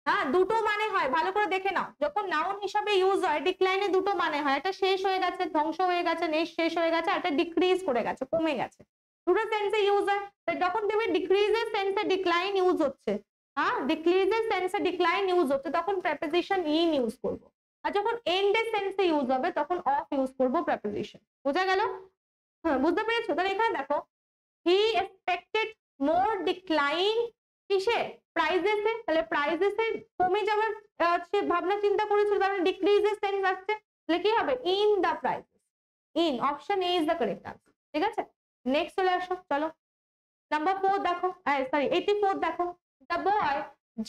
হ্যাঁ দুটো মানে হয়, ভালো করে দেখে নাও, যখন নাউন হিসাবে ইউজ হয় ডিক্লাইনে দুটো মানে হয়, একটা শেষ হয়ে গেছে, ধ্বংস হয়ে গেছে, নেক্সট শেষ হয়ে গেছে, আর একটা ডিক্রিজ করে গেছে, কমে গেছে, দুটো সেন্সে ইউজ হয়। যখন দেখবে ডিক্রিজের সেন্সে ডিক্লাইন ইউজ হচ্ছে, হ্যাঁ ডিক্রিজের সেন্সে ডিক্লাইন ইউজ হচ্ছে, তখন প্রেপোজিশন ইন ইউজ করবো। আর যখন এন্ডের সেন্সে ইউজ হবে তখন অফ ইউজ করবো প্রেপোজিশন। বোঝা গেল? হ্যাঁ বুঝতে পেরেছো? তাহলে এখানে দেখো হি এক্সপেক্টেড মোর ডিক্লাইন কিসে, প্রাইজেসে, তাহলে প্রাইজেসে কমে যাওয়ার সে ভাবনা চিন্তা করেছিল, তাহলে ডিক্রিজের সেন্স আসছে, তাহলে কি হবে in the prizes, in, option A is the correct answer. ঠিক আছে, নেক্সট চলে আসো, চলো নাম্বার 4 দেখো, সরি 84 দেখো, দ্য বয়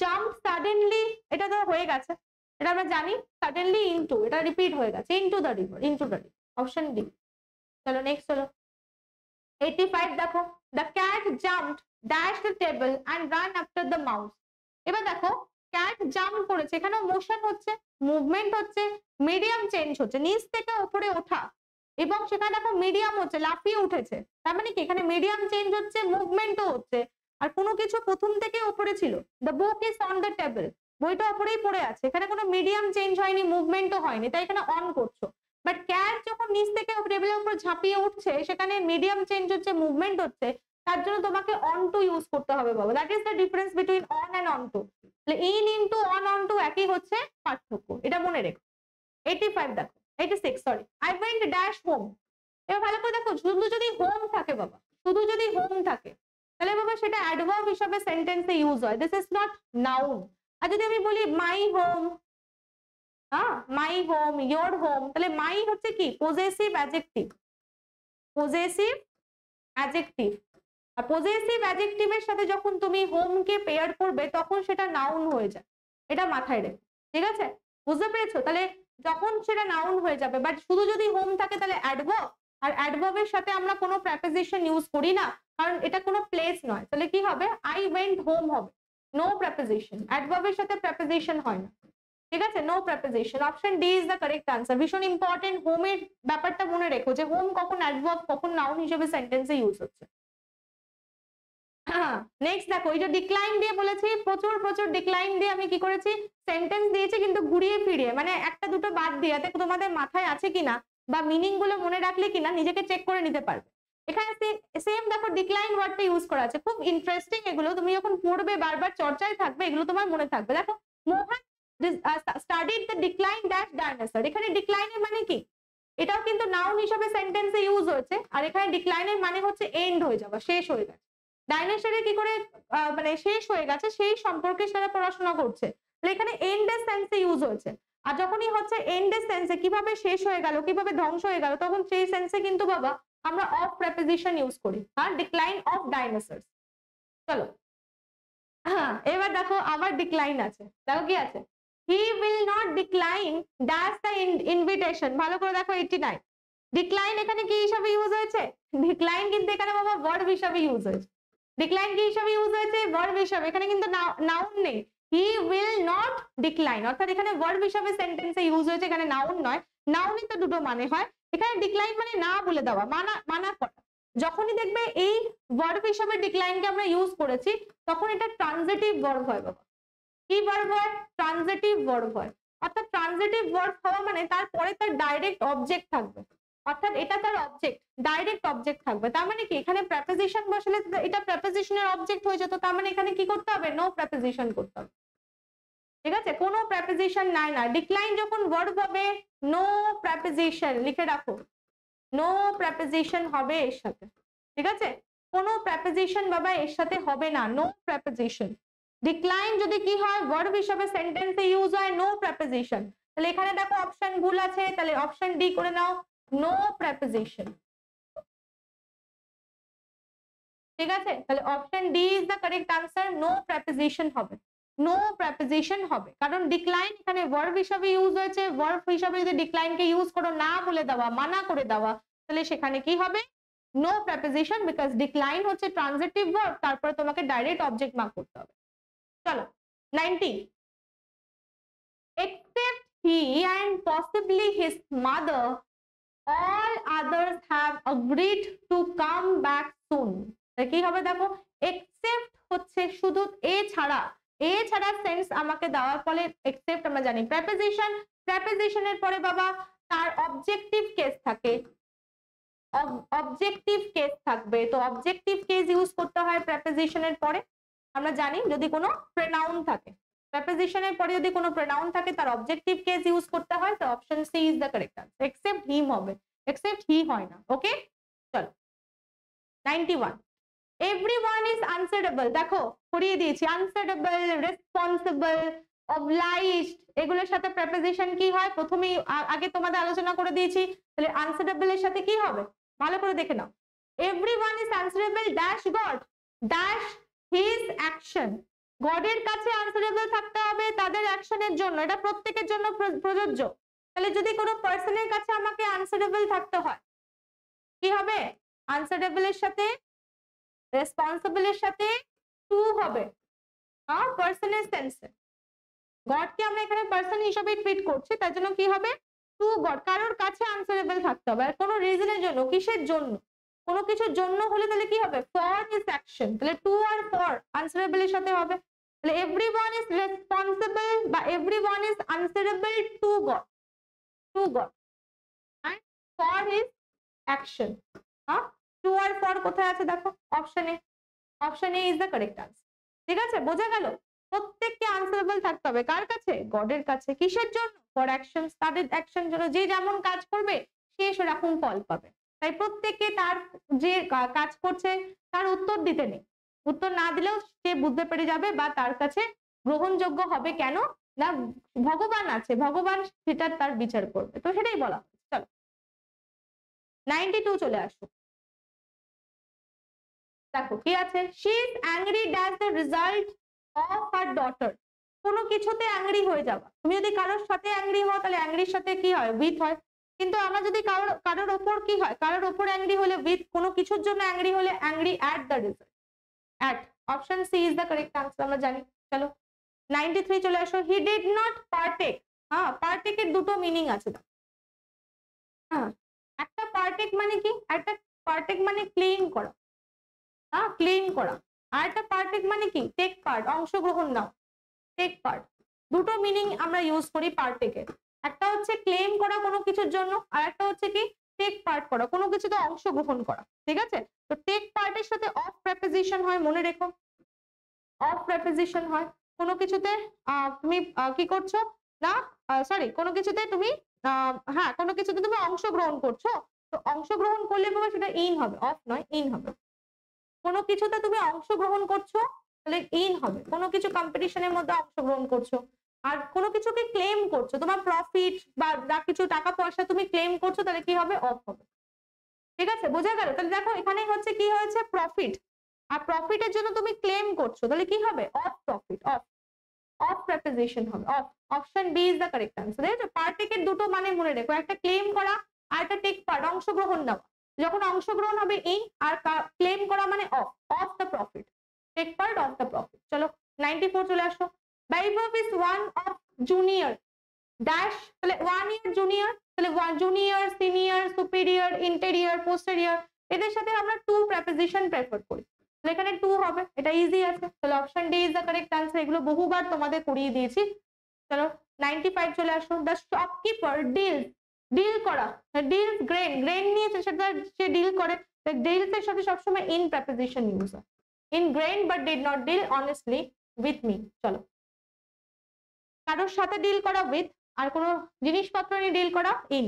জাম্প সাডেনলি, এটা তো হয়ে গেছে, এটা আমরা জানি, সাডেনলি ইনটু, এটা রিপিট হয়ে গেছে, into the river, into the river, option D. চলো নেক্সট চলো 85 দেখো, the cat jumped dash the table and ran after the mouse. এবার দেখো ক্যাট জাম্প করেছে, এখানে মোশন হচ্ছে, মুভমেন্ট হচ্ছে, মিডিয়াম চেঞ্জ হচ্ছে, নিচ থেকে উপরে ওঠা, এবং সেখানে দেখো মিডিয়াম হচ্ছে, লাফিয়ে উঠেছে, তার মানে কি এখানে মিডিয়াম চেঞ্জ হচ্ছে, মুভমেন্টও হচ্ছে, আর কোনো কিছু প্রথম থেকে উপরে ছিল, the book is on the table, বইটা উপরেই পড়ে আছে, এখানে কোনো মিডিয়াম চেঞ্জ হয়নি, মুভমেন্টও হয়নি, তাই এখানে অন করছো। বাট ক্যাট যখন নিচ থেকে টেবিলের উপর ঝাঁপিয়ে উঠছে, সেখানে মিডিয়াম চেঞ্জ হচ্ছে, মুভমেন্ট হচ্ছে, তার জন্য তোমাকে অন টু ইউজ করতে হবে বাবা। That is the difference between on and on to. In into on, on to একই হচ্ছে পার্থক্য, এটা মনে রেখো। 85 দেখো, 86 sorry, I went dash home. এবার ভালো করে দেখো, শুধু যদি হোম থাকে বাবা, শুধু যদি হোম থাকে, তাহলে বাবা সেটা অ্যাডভার্ব হিসাবে সেন্টেন্সে ইউজ হয়, দিস ইজ নট নাউন। আর যদি আমি বলি মাই হোম, হ্যাঁ মাই হোম, ইয়োর হোম, তাহলে মাই হচ্ছে কি পজেসিভ অ্যাডজেক্টিভ, পজেসিভ অ্যাডজেক্টিভ, আর পজেসিভ অ্যাডজেক্টিভের সাথে যখন তুমি হোমকে পেয়ার করবে তখন সেটা নাউন হয়ে যায়, এটা মাথায় রেখো। ঠিক আছে, বুঝতে পেরেছো? তাহলে যখন সেটা নাউন হয়ে যাবে, বাট শুধু যদি হোম থাকে তাহলে অ্যাডভার্ব, আর অ্যাডভার্বের সাথে আমরা কোনো প্রেপোজিশন ইউজ করি না, কারণ এটা কোনো প্লেস নয়, তাহলে কি হবে আই ওয়েন্ট হোম হবে, নো প্রেপোজিশন, অ্যাডভার্বের সাথে প্রেপোজিশন হয় না। ঠিক আছে, no preposition, option D is the correct answer. ভীষণ ইম্পর্টেন্ট, হোমের ব্যাপারটা মনে রেখো যে হোম কখন অ্যাডভার্ব কখন নাউন হিসেবে সেন্টেন্সে ইউজ হচ্ছে। নেক্সট দেখো, এই যে ডিক্লাইন দিয়ে বলেছি, প্রচুর প্রচুর ডিক্লাইন দিয়ে আমি কি করেছি সেন্টেন্স দিয়েছি, কিন্তু ঘুরিয়ে ফিরিয়ে, মানে একটা দুটো বাদ দিয়ে, যাতে তোমাদের মাথায় আছে কিনা বা মিনিং গুলো মনে রাখলে কিনা নিজেকে চেক করে নিতে পারবে। এখানে সেম দেখো ডিক্লাইন ওয়ার্ডটা ইউজ করা আছে, খুব ইন্টারেস্টিং, এগুলো তুমি যখন পড়বে বারবার চর্চায় থাকবে, এগুলো তোমার মনে থাকবে। দেখো Mohan studied the decline dash dinosaur, এখানে ডিক্লাইনের মানে কি, এটাও কিন্তু নাউন হিসেবে সেন্টেন্সে ইউজ হয়েছে, আর এখানে ডিক্লাইনের মানে হচ্ছে এন্ড হয়ে যাওয়া, শেষ হয়ে গেছে। ডাইনোসরের কি করে মানে শেষ হয়ে গেছে সেই সম্পর্কে সেটা পড়াশোনা করছে, তাহলে এখানে এন্ড এর সেন্সে ইউজ হয়েছে। আর যখনই হচ্ছে এন্ড এর সেন্সে, কিভাবে শেষ হয়ে গেল, কিভাবে ধ্বংস হয়ে গেল, তখন সেই সেন্সে কিন্তু বাবা আমরা অফ প্রেপোজিশন ইউজ করি, হ্যাঁ ডিক্লাইন অফ ডাইনোসরস। চলো হ্যাঁ এবার দেখো আবার ডিক্লাইন আছে, দেখো কি আছে, he will not decline dash the invitation. ভালো করে দেখো 89, ডিক্লাইন এখানে কি হিসাবে ইউজ হয়েছে, ডিক্লাইন কিন্তু এখানে বাবা ভার্ব হিসাবে ইউজ হয়েছে, ডিক্লাইন কি হিসাবে ইউজ হয়েছে, ভার্ব হিসাবে, এখানে কিন্তু নাউন নেই। হি উইল নট ডিক্লাইন, অর্থাৎ এখানে ভার্ব হিসাবে সেন্টেন্সে ইউজ হয়েছে, এখানে নাউন নয়, নাউনই তো দুটো মানে হয়, এখানে ডিক্লাইন মানে না বলে দেওয়া, মানা করা। যখনই দেখবে এই ভার্ব হিসাবে ডিক্লাইনকে আমরা ইউজ করেছি, তখন এটা ট্রানজিটিভ ভার্ব হয় বাবা। কি ভার্ব হয়, ট্রানজিটিভ ভার্ব হয়, অর্থাৎ ট্রানজিটিভ ভার্ব হওয়া মানে তারপরে তার ডাইরেক্ট অবজেক্ট থাকবে, অর্থাৎ এটা তার অবজেক্ট, ডাইরেক্ট অবজেক্ট থাকবে। তার মানে কি এখানে প্রেপোজিশন বসলে এটা প্রেপোজিশনের অবজেক্ট হয়ে যেত, তার মানে এখানে কি করতে হবে, নো প্রেপোজিশন করতে হবে। ঠিক আছে, কোনো প্রেপোজিশন নাই না, ডিক্লাইন যখন ভার্ব হবে নো প্রেপোজিশন, লিখে রাখো নো প্রেপোজিশন হবে এর সাথে। ঠিক আছে, কোনো প্রেপোজিশন বাবা এর সাথে হবে না, নো প্রেপোজিশন। ডিক্লাইন যদি কি হয় ভার্ব হিসেবে সেন্টেন্সে ইউজ হয়, নো প্রেপোজিশন। তাহলে এখানে দেখো অপশন ভুল আছে, তাহলে অপশন ডি করে নাও, নো প্রেপোজিশন। ঠিক আছে, তাহলে option D is the correct answer, no preposition হবে, নো প্রেপোজিশন হবে, কারণ ডিক্লাইন এখানে ভার্ব হিসেবে ইউজ হয়েছে, ভার্ব হিসেবে যদি ডিক্লাইনকে ইউজ করো না বলে দেওয়া, মানা করে দেওয়া, তাহলে সেখানে কি হবে নো প্রেপোজিশন, বিকজ ডিক্লাইন হচ্ছে ট্রানজিটিভ ভার্ব, তারপরে তোমাকে ডাইরেক্ট অবজেক্ট মার্ক করতে হবে। চলো 90, except he and possibly his mother, all others have agreed to come back soon. কি হবে দেখো, except হচ্ছে শুধু এ ছাড়া, এছাড়া সেন্স আমাকে দেওয়ার ফলে এক্সেপ্ট আমরা জানি প্রেপোজিশন, প্রেপোজিশনের পরে বাবা তার অবজেক্টিভ কেস থাকে, অবজেক্টিভ কেস থাকবে, তো অবজেক্টিভ কেস ইউজ করতে হয় প্রেপোজিশনের পরে। আমরা জানি যদি কোনো প্রোনাউন থাকে, প্রেপোজিশনের পরে যদি কোনো প্রোনাউন থাকে তার অবজেক্টিভ কেস ইউজ করতে হয়, তো option C is the correct answer. Except him হবে, এক্সেপ্ট হি হয় না। ওকে চলো 91, এভরিওয়ান ইজ আনসারেবল, দেখো পড়িয়ে দিয়েছি আনসারেবল, রেসপন্সিবল, অবলাইজড, এগুলোর সাথে প্রেপোজিশন কি হয় প্রথমেই আগে তোমাদের আলোচনা করে দিয়েছি। তাহলে আনসারেবল এর সাথে কি হবে ভালো করে দেখে নাও। Everyone is answerable dash God dash his action, গডের কাছে আনসারেবল থাকতে হবে তাদের অ্যাকশনের জন্য, এটা প্রত্যেকের জন্য প্রযোজ্য। তাহলে যদি কোনো পার্সনের কাছে আমাকে আনসারেবল থাকতে হয় কি হবে, আনসারেবল এর সাথে রেসপন্সিবল এর সাথে টু হবে, পার্সনের সেন্সে। গডকে আমরা এখানে পার্সন হিসেবে ট্রিট করছি, তার জন্য কি হবে টু গড, কারোর কাছে আনসারেবল থাকতে হবে। আর কোনো রিজনের জন্য, কিসের জন্য, কোনো কিছুর জন্য হলে তাহলে কি হবে ফর হিজ অ্যাকশন, তাহলে টু আর ফর আনসারেবল এর সাথে হবে। তাহলে এভরিওয়ান ইজ রেসপন্সিবল বা everyone is answerable to God, to God for his action. To আর ফর কোথায় আছে দেখো অপশনে, option A is the correct answer. ঠিক আছে বোঝা গেল, প্রত্যেককে আনসারেবল থাকতে হবে কার কাছে, গডের কাছে। কিসের জন্য, ফর অ্যাকশনস, তাদের অ্যাকশন জন্য, যে যেমন কাজ করবে সে সেরকম ফল পাবে। তাই প্রত্যেককে তার যে কাজ করছে তার উত্তর দিতে নেই, উত্তর না দিলেও সে বুঝতে পেরে যাবে বা তার কাছে গ্রহণযোগ্য হবে। কেন না ভগবান আছে, ভগবান সেটা তার বিচার করবে, তো সেটাই বলা হচ্ছে। চলো 92 চলে আসো, দেখো কি আছে, she is angry dash the result of her daughter, কোনো কিছুতে অ্যাংরি হয়ে যাবা। তুমি যদি কারোর সাথে অ্যাংরি হও তাহলে অ্যাংরির সাথে কি হয় উইথ হয়, কিন্তু আমরা যদি কারোর ওপর কি হয়, কারোর ওপর অ্যাংরি হলে উইথ, কোনো কিছুর জন্য অ্যাংরি হলে angry at the result, at. Option C is the correct answer আমরা জানি। চলো 93 চলে আসো, হি ডিড নট পার্টেক, পার্টেকের দুটো মিনিং আছে। একটা পার্টেক মানে কি, একটা পার্টেক মানে ক্লেম করা, ক্লেম করা, আর একটা পার্টেক মানে কি টেক পার্ট, অংশগ্রহণ নাও, টেক পার্ট। দুটো মিনিং আমরা ইউজ করি পার্টেকের, একটা হচ্ছে ক্লেম করা কোনো কিছুর জন্য, আর একটা হচ্ছে কি টেক পার্ট করা, কোনো কিছুতে অংশগ্রহণ করা। ঠিক আছে, তো টেক পার্টের সাথে অফ প্রেপোজিশন হয়, মনে রেখো অফ প্রেপোজিশন হয়। কোনো কিছুতে তুমি কি করছো না, সরি কোনো কিছুতে তুমি কোনো কিছুতে তুমি অংশগ্রহণ করছো, তো অংশগ্রহণ করলে বাবা সেটা ইন হবে, অফ নয় ইন হবে। কোনো কিছুতে তুমি অংশগ্রহণ করছো তাহলে ইন হবে, কোনো কিছু কম্পিটিশনের মধ্যে অংশগ্রহণ করছো, আর কোনো কিছুকে ক্লেম করছো, তোমার প্রফিট বা যা কিছু টাকা পয়সা তুমি ক্লেম করছো তাহলে কি হবে অফ হবে। ঠিক আছে বোঝা গেল, তাহলে দেখো এখানে হচ্ছে কি হয়েছে প্রফিট, আর প্রফিটের জন্য তুমি ক্লেম করছো তাহলে কি হবে of profit, of, of preposition হবে of. Option B is the correct answer. দেখো পার্টেকের দুটো মানে মনে রেখো, একটা ক্লেম করা আর একটা টেক পার্ট, অংশগ্রহণ নেওয়া। যখন অংশগ্রহণ হবে ইন, আর ক্লেম করা মানে of, of the profit, take part of the profit. চলো 94 চলে আসো, Vaibhav is one of junior dash, তাহলে 1 ইয়ার জুনিয়র, তাহলে junior, senior, superior, interior, posterior, এদের সাথে আমরা টু প্রেপোজিশন প্রেফার করি, তাহলে এখানে টু হবে, এটা ইজি আছে। তাহলে option D is the correct answer, এগুলো বহুবার তোমাদের করিয়ে দিয়েছি। চলো 95 চলে আসো, দ্য শপকিপার ডিল, ডিল করা, ডিলস গ্রেন, গ্রেন নিয়ে সেটা সে ডিল করে, ডিলস এর সাথে সবসময় ইন প্রেপোজিশন ইউজ হয়, in grain but did not deal honestly with me. চলো কারোর সাথে ডিল করা উইথ, আর কোনো জিনিসপত্র নিয়ে ডিল করা ইন।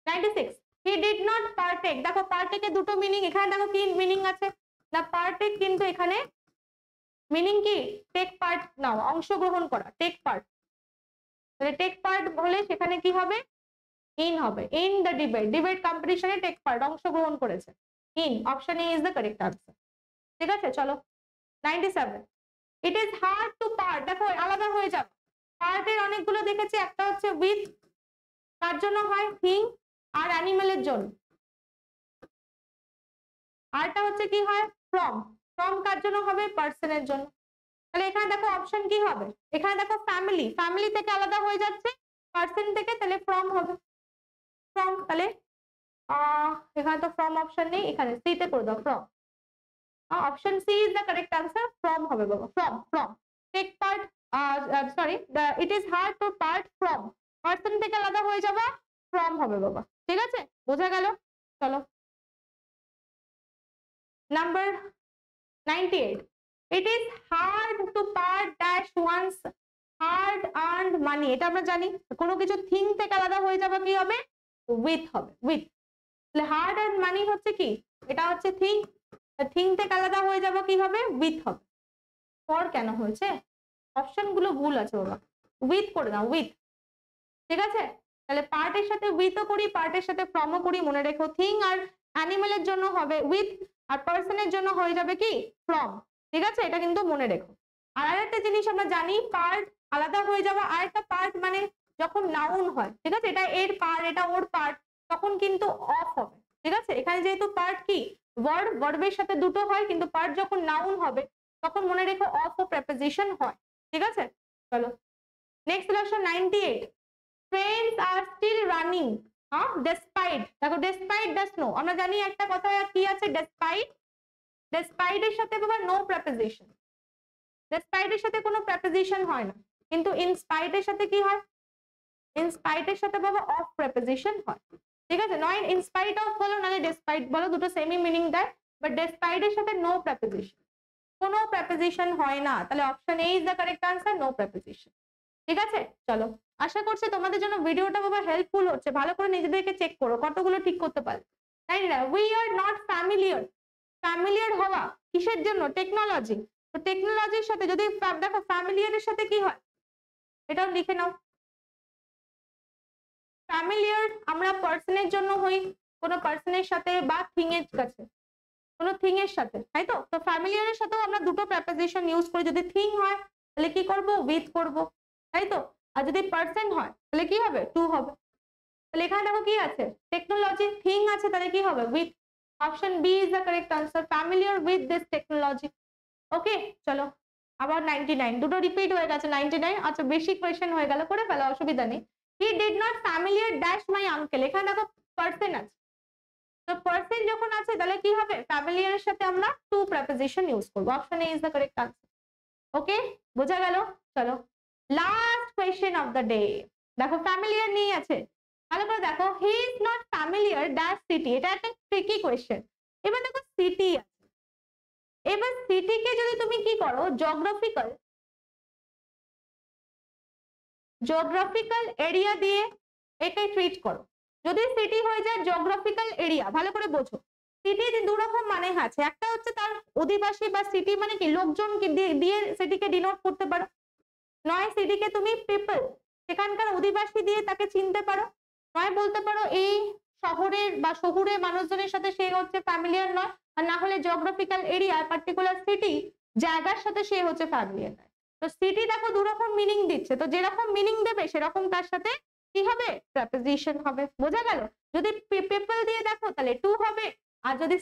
96, হি ডিড নট পার্টেক, দেখো পার্টেকে দুটো মিনিং, এখানে দেখো কি মিনিং আছে না, পার্টেক কিন্তু এখানে মিনিং কি টেক পার্ট নাও, অংশগ্রহণ করা, টেক পার্ট, তাহলে টেক পার্ট হলে সেখানে কি হবে ইন হবে, ইন দ্য ডিবেট, ডিবেট কম্পিটিশনে টেক পার্ট অংশগ্রহণ করেছে, in. Option A is the correct answer. ঠিক আছে চলো 97, ইট ইজ হার্ড টু পার্ট, দেখো আলাদা হয়ে যাবে, পার্টের অনেকগুলো দেখেছি, একটা হচ্ছে উইথ, কার জন্য হয় থিং আর অ্যানিমেলের জন্য, আরটা হচ্ছে কি হয় ফ্রম, ফ্রম কার জন্য হবে পার্সনের জন্য। তাহলে এখানে দেখো অপশন কি হবে, এখানে দেখো ফ্যামিলি, ফ্যামিলি থেকে আলাদা হয়ে যাচ্ছে পার্সন থেকে, তাহলে ফ্রম হবে, ফ্রম। তাহলে এখানে তো ফ্রম অপশন নেই, এখানে সি তে করে দাও from, option C is the correct answer, from হবে বাবা, from, from. Take part, sorry, it is hard to part from, person থেকে আলাদা হয়ে যাওয়া ফ্রম হবে বাবা, ঠিক আছে, বোঝা গেল। চলো number 98, it is hard to part dash one's hard earned money, এটা আমরা জানি, কোনো কিছু থিং থেকে আলাদা হয়ে যাবে কি হবে, উইথ হবে, উইথ। তাহলে হার্ড আর্ন মানি হচ্ছে কি, এটা হচ্ছে থিং, থিং থেকে আলাদা হয়ে যাবে কি হবে, উইথ হবে। ফর কেন হয়েছে, অপশন গুলো ভুল আছে বাবা, উইথ করে দাও, উইথ, ঠিক আছে। তাহলে পার্টের সাথে উইথও করি, পার্টের সাথে ফ্রমও করি, মনে রেখো থিং আর অ্যানিমেলের জন্য হবে উইথ, আর পার্সনের জন্য হয়ে যাবে কি ফ্রম, ঠিক আছে, এটা কিন্তু মনে রেখো। আর আরেকটা জিনিস আমরা জানি, পার্ট আলাদা হয়ে যাওয়া, আর একটা পার্ট মানে যখন নাউন হয়, ঠিক আছে, এটা এর পার্ট, এটা ওর পার্ট, তখন কিন্তু অফ হবে, ঠিক আছে। এখানে যেহেতু পার্ট কি ভার্ব, ভার্বের সাথে দুটো হয়, কিন্তু পার্ট যখন নাউন হবে তখন মনে রেখো অফ ও প্রেপোজিশন হয়, ঠিক আছে। চলো নেক্সট লেসন 98, ট্রেনস আর স্টিল রানিং, হ্যাঁ, ডেসপাইট, দেখো ডেসপাইট ডাস নো, আমরা জানি একটা কথা কি আছে, ডেসপাইট, ডেসপাইট এর সাথে বাবা নো প্রেপোজিশন, ডেসপাইট এর সাথে কোনো প্রেপোজিশন হয় না, কিন্তু ইনস্পাইট এর সাথে কি হয়, ইনস্পাইট এর সাথে বাবা অফ প্রেপোজিশন হয়, ঠিক আছে। নয় ইনস্পাইট অফ বলো নালে ডেসপাইট বলো, দুটো সেমই মিনিং দেয়, বাট ডেসপাইট এর সাথে নো প্রেপোজিশন, কোনো প্রেপোজিশন হয় না, তাহলে option A is the correct answer, no preposition, ঠিক আছে। চলো আশা করছি তোমাদের জন্য ভিডিওটা বাবা হেল্পফুল হচ্ছে, ভালো করে নিজেদেরকে চেক করো কতগুলো ঠিক করতে পারো, তাই না। We are not familiar, familiar হওয়া কিসের জন্য, টেকনোলজি, তো টেকনোলজির সাথে যদি দেখো ফ্যামিলিয়ারের সাথে কি হয়, এটাও লিখে নাও, ফ্যামিলিয়ার আমরা পার্সনের জন্য হই, কোনো পার্সনের সাথে বা থিং এর কাছে, কোনো থিং এর সাথে, তাই তো। তো ফ্যামিলিয়ারের সাথেও আমরা দুটো প্রেপোজিশন ইউজ করি, যদি থিং হয় তাহলে কি করব, উইথ করব, তাই তো। আর যদি পার্সন হয় তাহলে কি হবে, টু হবে। তাহলে এখানে দেখো কি আছে, টেকনোলজি, থিং আছে, তাহলে কি হবে, with. Option B is the correct answer, familiar with this technology. Okay চলো আবার 99, দুটো রিপিট হয়ে গেছে 99, আচ্ছা বেশি কোয়েশ্চেন হয়ে গেল, করে ফেলো, অসুবিধা নেই। He did not familiar dash my uncle, এখানে দেখো পার্সন আছে, তো পার্সন যখন আছে তাহলে কি হবে, ফ্যামিলিয়ারের সাথে আমরা টু প্রেপোজিশন ইউজ করব, option A is the correct answer. Okay বোঝা গেল। চলো last question of the day, দেখো ফ্যামিলিয়ার নিয়ে আছে, ভালো করে দেখো, he is not familiar dash city, এটা একটা ট্রিকি কোয়েশ্চেন। এবার দেখো সিটি আছে, এবার সিটিকে যদি তুমি কি করো, জিওগ্রাফিক্যাল এরিয়া দিয়ে এটাই ট্রিট করো। যদি সিটি হয়ে যায় জিওগ্রাফিক্যাল এরিয়া, ভালো করে বোঝো, সিটি দু রকম মানে আছে, একটা হচ্ছে তার অধিবাসী বা সিটি মানে কি লোকজনকে দিয়ে সিটিকে ডিনোট করতে পারো, নয় সিটিকে তুমি পিপল সেখানকার অধিবাসী দিয়ে তাকে চিনতে পারো, নয় বলতে পারো এই শহরের বা শহুরে মানুষজনের সাথে সে হচ্ছে ফ্যামিলিয়ার নয়, আর না হলে জিওগ্রাফিক্যাল এরিয়া পার্টিকুলার সিটি জায়গার সাথে সে হচ্ছে ফ্যামিলিয়ার নয়। তো সিটি দেখো দু রকম মিনিং দিচ্ছে, তো যেরকম মিনিং দেবে সেরকম তার সাথে কি হবে, প্রেপোজিশন হবে, বোঝা গেল। যদি পিপল দিয়ে দেখো তাহলে টু হবে, আর যদি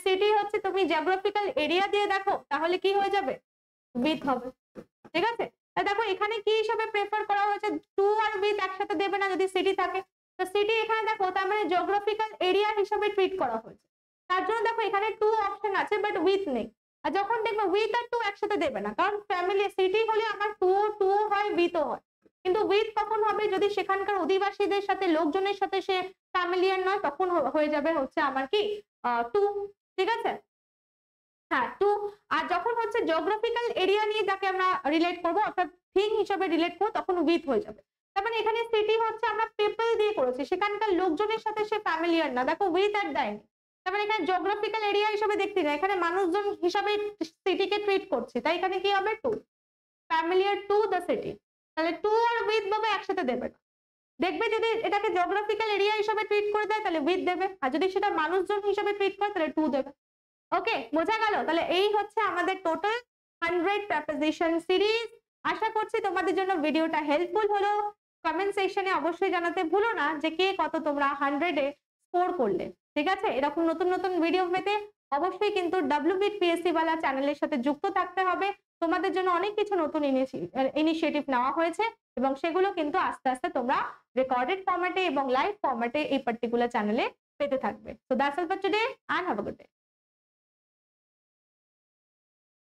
সিটি হচ্ছে তুমি জিওগ্রাফিক্যাল এরিয়া দিয়ে দেখো তাহলে কি হয়ে যাবে, উইথ হবে, ঠিক আছে। দেখো এখানে কি হিসাবে প্রেফার করা হয়েছে, টু আর উইথ একসাথে দেবে না যদি সিটি থাকে, তো সিটি এখানে দেখো তার মানে জিওগ্রাফিক্যাল এরিয়া হিসাবে ট্রিট করা হয়েছে, তার জন্য দেখো এখানে টু অপশন আছে বাট উইথ নেই। আর যখন দেখবে উইথ আর টু একসাথে দেবে না, কারণ ফ্যামিলি সিটি হলে আমার টু হয় উইথও হয়, কিন্তু উইথ কখন হবে, যদি সেখানকার অধিবাসীদের সাথে লোকজনের সাথে সে ফ্যামিলিয়ার নয়, তখন হয়ে যাবে হচ্ছে আমার কি টু, ঠিক আছে। হ্যাঁ টু, আর যখন হচ্ছে জিওগ্রাফিক্যাল এরিয়া নিয়ে যাকে আমরা রিলেট করব অর্থাৎ থিং হিসেবে রিলেট করব তখন উইথ হয়ে যাবে। তার মানে এখানে সিটি হচ্ছে আমরা পিপল দিয়ে করেছি, সেখানকার লোকজনের সাথে সে ফ্যামিলিয়ার না, দেখো উইথ আর দেয়নি, তার মানে এখানে জিওগ্রাফিক্যাল এরিয়া হিসেবে দেখতে না, এখানে মানুষজন হিসাবে সিটিকে ট্রিট করছি, তাই এখানে কি হবে to, familiar to the city. তাহলে টু আর উইথ ভাবে একসাথে দেবে না, দেখবে যদি এটাকে জিওগ্রাফিক্যাল এরিয়া হিসেবে ট্রিট করে দেয় তাহলে উইথ দেবে, আর যদি সেটা মানুষজন হিসেবে ট্রিট করে তাহলে টু দেবে। ওকে বোঝা গেল। তাহলে এই হচ্ছে আমাদের টোটাল 100 প্রেপোজিশন সিরিজ। আশা করছি তোমাদের জন্য ভিডিওটা হেল্পফুল হলো। কমেন্ট সেকশনে অবশ্যই জানাতে ভুলো না যে কে কত তোমরা 100-এ স্কোর করলে, ঠিক আছে। এরকম নতুন নতুন ভিডিও পেতে অবশ্যই কিন্তু WBIT PSC ওয়ালা চ্যানেলের সাথে যুক্ত থাকতে হবে। তোমাদের জন্য অনেক কিছু নতুন ইনিশিয়েটিভ নেওয়া হয়েছে এবং সেগুলো কিন্তু আস্তে আস্তে তোমরা রেকর্ডেড ফরম্যাটে এবং লাইভ ফরম্যাটে এই পার্টিকুলার চ্যানেলে পেতে থাকবে। So that's all for today and have a good day.